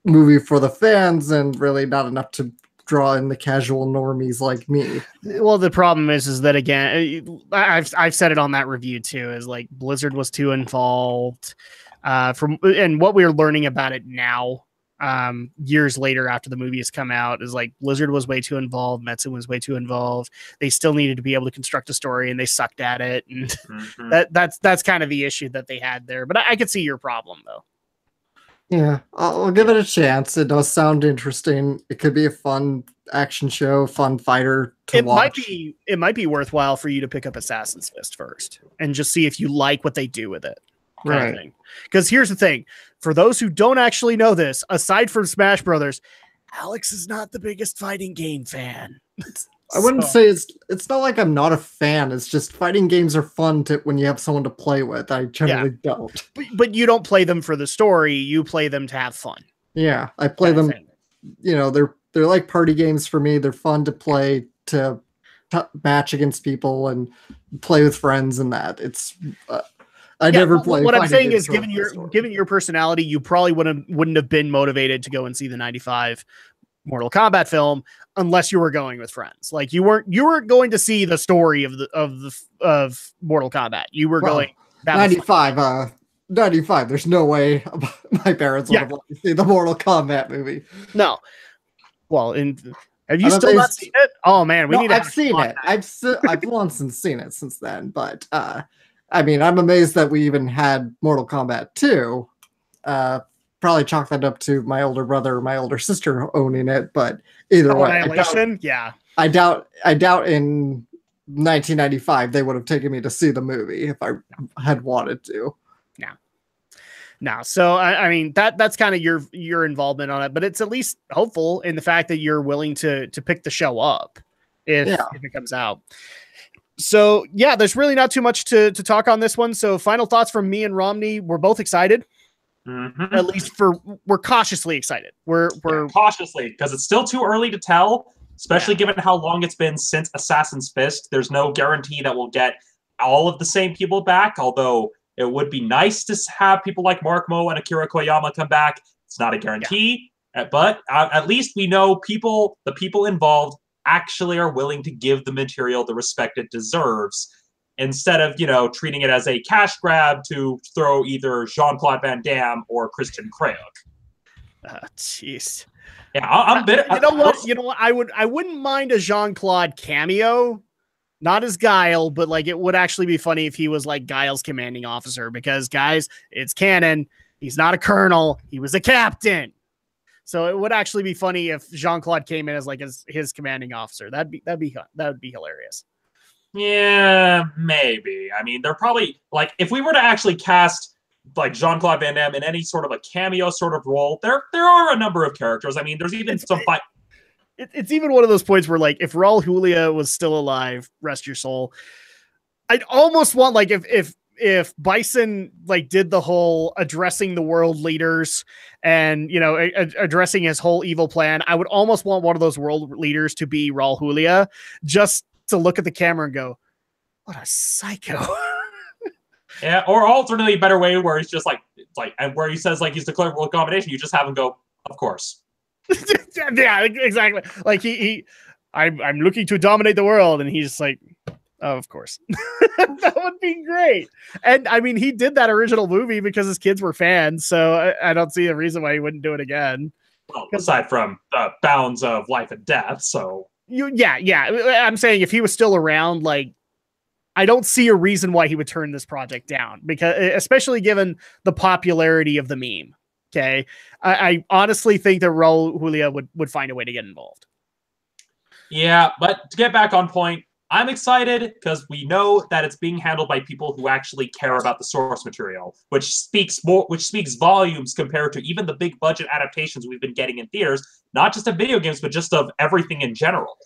movie for the fans and really not enough to draw in the casual normies like me. Well, the problem is that, again, I've said it on that review too, is like Blizzard was too involved. And what we're learning about it now, years later after the movie has come out, is like Blizzard was way too involved, Metsu was way too involved. They still needed to be able to construct a story, and they sucked at it. And that's kind of the issue that they had there. But I could see your problem though. Yeah, I'll give it a chance. It does sound interesting. It could be a fun action show, fun fighter to watch. It might be worthwhile for you to pick up Assassin's Fist first and just see if you like what they do with it. Right. Because here's the thing. For those who don't actually know this, aside from Smash Brothers, Alex is not the biggest fighting game fan. I wouldn't say it's not like I'm not a fan. It's just fighting games are fun when you have someone to play with. I generally don't. But you don't play them for the story. You play them to have fun. Yeah, I play them. They're they're like party games for me. They're fun to play, to match against people and play with friends, and that it's. I never play. What I'm saying is, given your personality, you probably wouldn't have been motivated to go and see the '95 Mortal Kombat film unless you were going with friends. Like you weren't going to see the story of Mortal Kombat. You were going 95. 95. There's no way my parents would have let me see the Mortal Kombat movie. No. Well, have you still not seen it? Oh man, I've seen it. I've long since seen it since then, but I mean, I'm amazed that we even had Mortal Kombat 2. Probably chalk that up to my older brother or my older sister owning it, but either way, I doubt in 1995 they would have taken me to see the movie if I had wanted to. No. So I mean that's kind of your involvement on it, but it's at least hopeful in the fact that you're willing to pick the show up if it comes out. So yeah, there's really not too much to talk on this one. So final thoughts from me and Romney. We're both excited. Mm-hmm. At least we're cautiously excited. We're cautiously, because it's still too early to tell, especially given how long it's been since Assassin's Fist. There's no guarantee that we'll get all of the same people back, although it would be nice to have people like Mark Moe and Akira Koyama come back. It's not a guarantee, but at least we know the people involved actually are willing to give the material the respect it deserves, instead of, treating it as a cash grab to throw either Jean-Claude Van Damme or Christian Craig. Jeez. Yeah, I'm bitter. You know what? I wouldn't mind a Jean-Claude cameo. Not as Guile, but like it would actually be funny if he was like Guile's commanding officer, because guys, it's canon. He's not a colonel. He was a captain. So it would actually be funny if Jean-Claude came in as like his commanding officer. That would be hilarious. Yeah, maybe. I mean, they're probably like, if we were to actually cast like Jean-Claude Van Damme in any sort of a cameo sort of role, there are a number of characters. I mean, there's even it's even one of those points where like if Raul Julia was still alive, rest your soul, I'd almost want like if Bison like did the whole addressing the world leaders and addressing his whole evil plan, I would almost want one of those world leaders to be Raul Julia, just to look at the camera and go, what a psycho. Yeah, or alternately a better way where he's just like and where he says like he's declared world domination, you just have him go, of course. Yeah, exactly. Like I'm looking to dominate the world, and he's just like, oh, of course. That would be great. And I mean, he did that original movie because his kids were fans, so I don't see a reason why he wouldn't do it again. Well, aside from the bounds of life and death, so I'm saying if he was still around, like, I don't see a reason why he would turn this project down, because especially given the popularity of the meme. Okay, I honestly think that Raul Julia would find a way to get involved. Yeah, but to get back on point, I'm excited because we know that it's being handled by people who actually care about the source material, which speaks volumes compared to even the big budget adaptations we've been getting in theaters, not just of video games, but just of everything in general.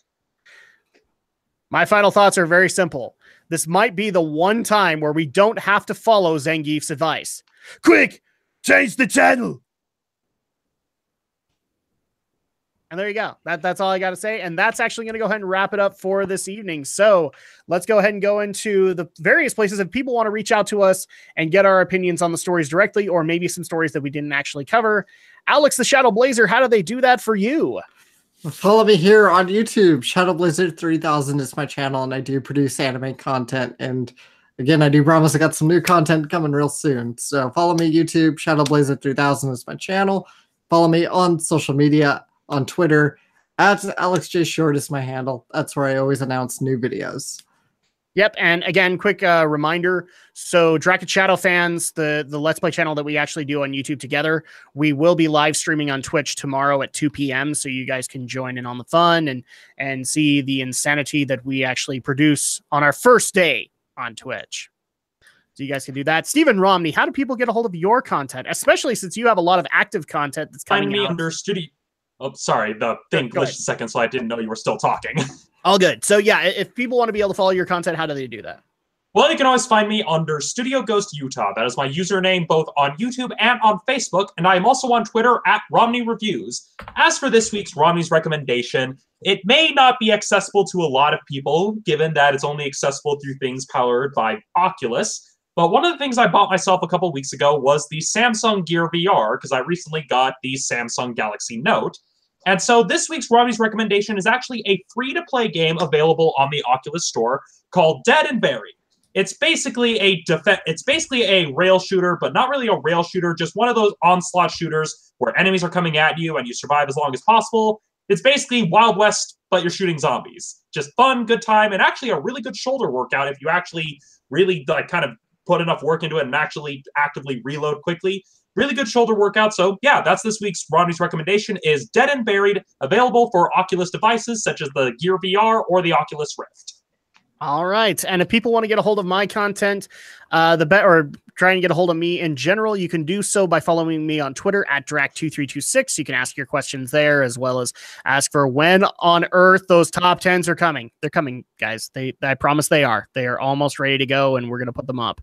My final thoughts are very simple. This might be the one time where we don't have to follow Zangief's advice. Quick! Change the channel. And there you go. That's all I got to say. And that's actually going to go ahead and wrap it up for this evening. So let's go ahead and go into the various places. If people want to reach out to us and get our opinions on the stories directly, or maybe some stories that we didn't actually cover, Alex the Shadow Blazer, how do they do that for you? Follow me here on YouTube. Shadow Blazer 3000 is my channel, and I do produce anime content. And again, I do promise I got some new content coming real soon. So follow me YouTube. Shadow Blazer 3000 is my channel. Follow me on social media, on Twitter. Alex J Short is my handle. That's where I always announce new videos. Yep, and again, quick reminder. So Draken Shadow fans, the Let's Play channel that we actually do on YouTube together, we will be live streaming on Twitch tomorrow at 2 p.m. So you guys can join in on the fun and see the insanity that we actually produce on our first day on Twitch. So you guys can do that. Stephen Romney, how do people get a hold of your content? Especially since you have a lot of active content that's coming out. Under studio. Oh, sorry. The thing glitched a second, so I didn't know you were still talking. All good. So yeah, if people want to be able to follow your content, how do they do that? Well, you can always find me under Studio Ghost Utah. That is my username both on YouTube and on Facebook, and I am also on Twitter at Romney Reviews. As for this week's Romney's recommendation, it may not be accessible to a lot of people, given that it's only accessible through things powered by Oculus. But one of the things I bought myself a couple weeks ago was the Samsung Gear VR, because I recently got the Samsung Galaxy Note. And so this week's Romney's recommendation is actually a free-to-play game available on the Oculus Store called Dead and Buried. It's basically a rail shooter, but not really a rail shooter, just one of those onslaught shooters where enemies are coming at you and you survive as long as possible. It's basically Wild West, but you're shooting zombies. Just fun, good time, and actually a really good shoulder workout if you actually really kind of put enough work into it and actually actively reload quickly. Really good shoulder workout. So yeah, that's this week's Rodney's recommendation is Dead and Buried, available for Oculus devices such as the Gear VR or the Oculus Rift. All right. And if people want to get a hold of my content, or trying to get a hold of me in general, you can do so by following me on Twitter at Drac2326. You can ask your questions there, as well as ask for when on earth those top 10s are coming. They're coming, guys. I promise they are. They are almost ready to go, and we're going to put them up.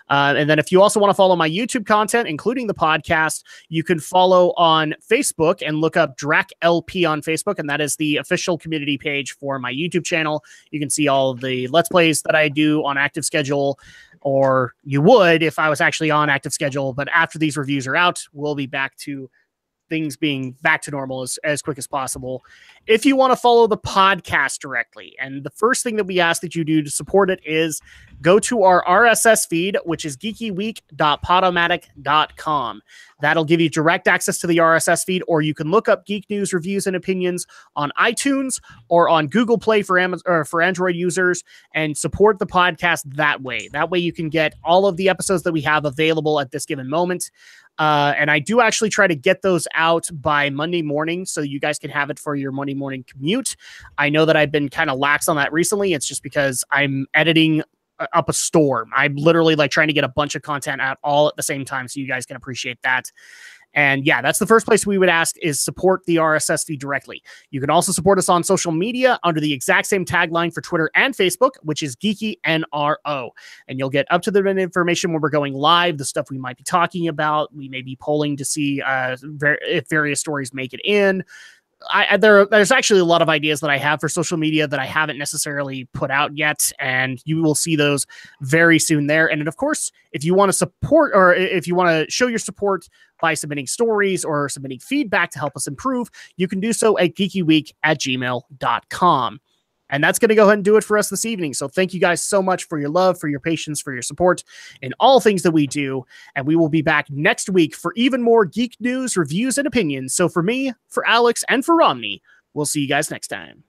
And then if you also want to follow my YouTube content, including the podcast, you can follow on Facebook and look up DracLP on Facebook, and that is the official community page for my YouTube channel. You can see all of the Let's Plays that I do on active schedule, or you would if I was actually on active schedule. But after these reviews are out, we'll be back to things being back to normal as quick as possible. If you want to follow the podcast directly, and the first thing that we ask that you do to support it is go to our RSS feed, which is geekyweek.podomatic.com. That'll give you direct access to the RSS feed, or you can look up Geek News, Reviews, and Opinions on iTunes or on Google Play for Amazon, or for Android users, and support the podcast that way. That way you can get all of the episodes that we have available at this given moment. And I do actually try to get those out by Monday morning so you guys can have it for your Monday morning commute. I know that I've been kind of lax on that recently. It's just because I'm editing up a storm. I'm literally trying to get a bunch of content out all at the same time, so you guys can appreciate that. And yeah, that's the first place we would ask is support the RSS feed directly. You can also support us on social media under the exact same tagline for Twitter and Facebook, which is Geeky NRO. And you'll get up to the minute information when we're going live, the stuff we might be talking about. We may be polling to see if various stories make it in. There's actually a lot of ideas that I have for social media that I haven't necessarily put out yet, and you will see those very soon there. And of course, if you want to support, or if you want to show your support by submitting stories or submitting feedback to help us improve, you can do so at geekyweek@gmail.com. And that's going to go ahead and do it for us this evening. So thank you guys so much for your love, for your patience, for your support in all things that we do. And we will be back next week for even more geek news, reviews, and opinions. So for me, for Alex, and for Romney, we'll see you guys next time.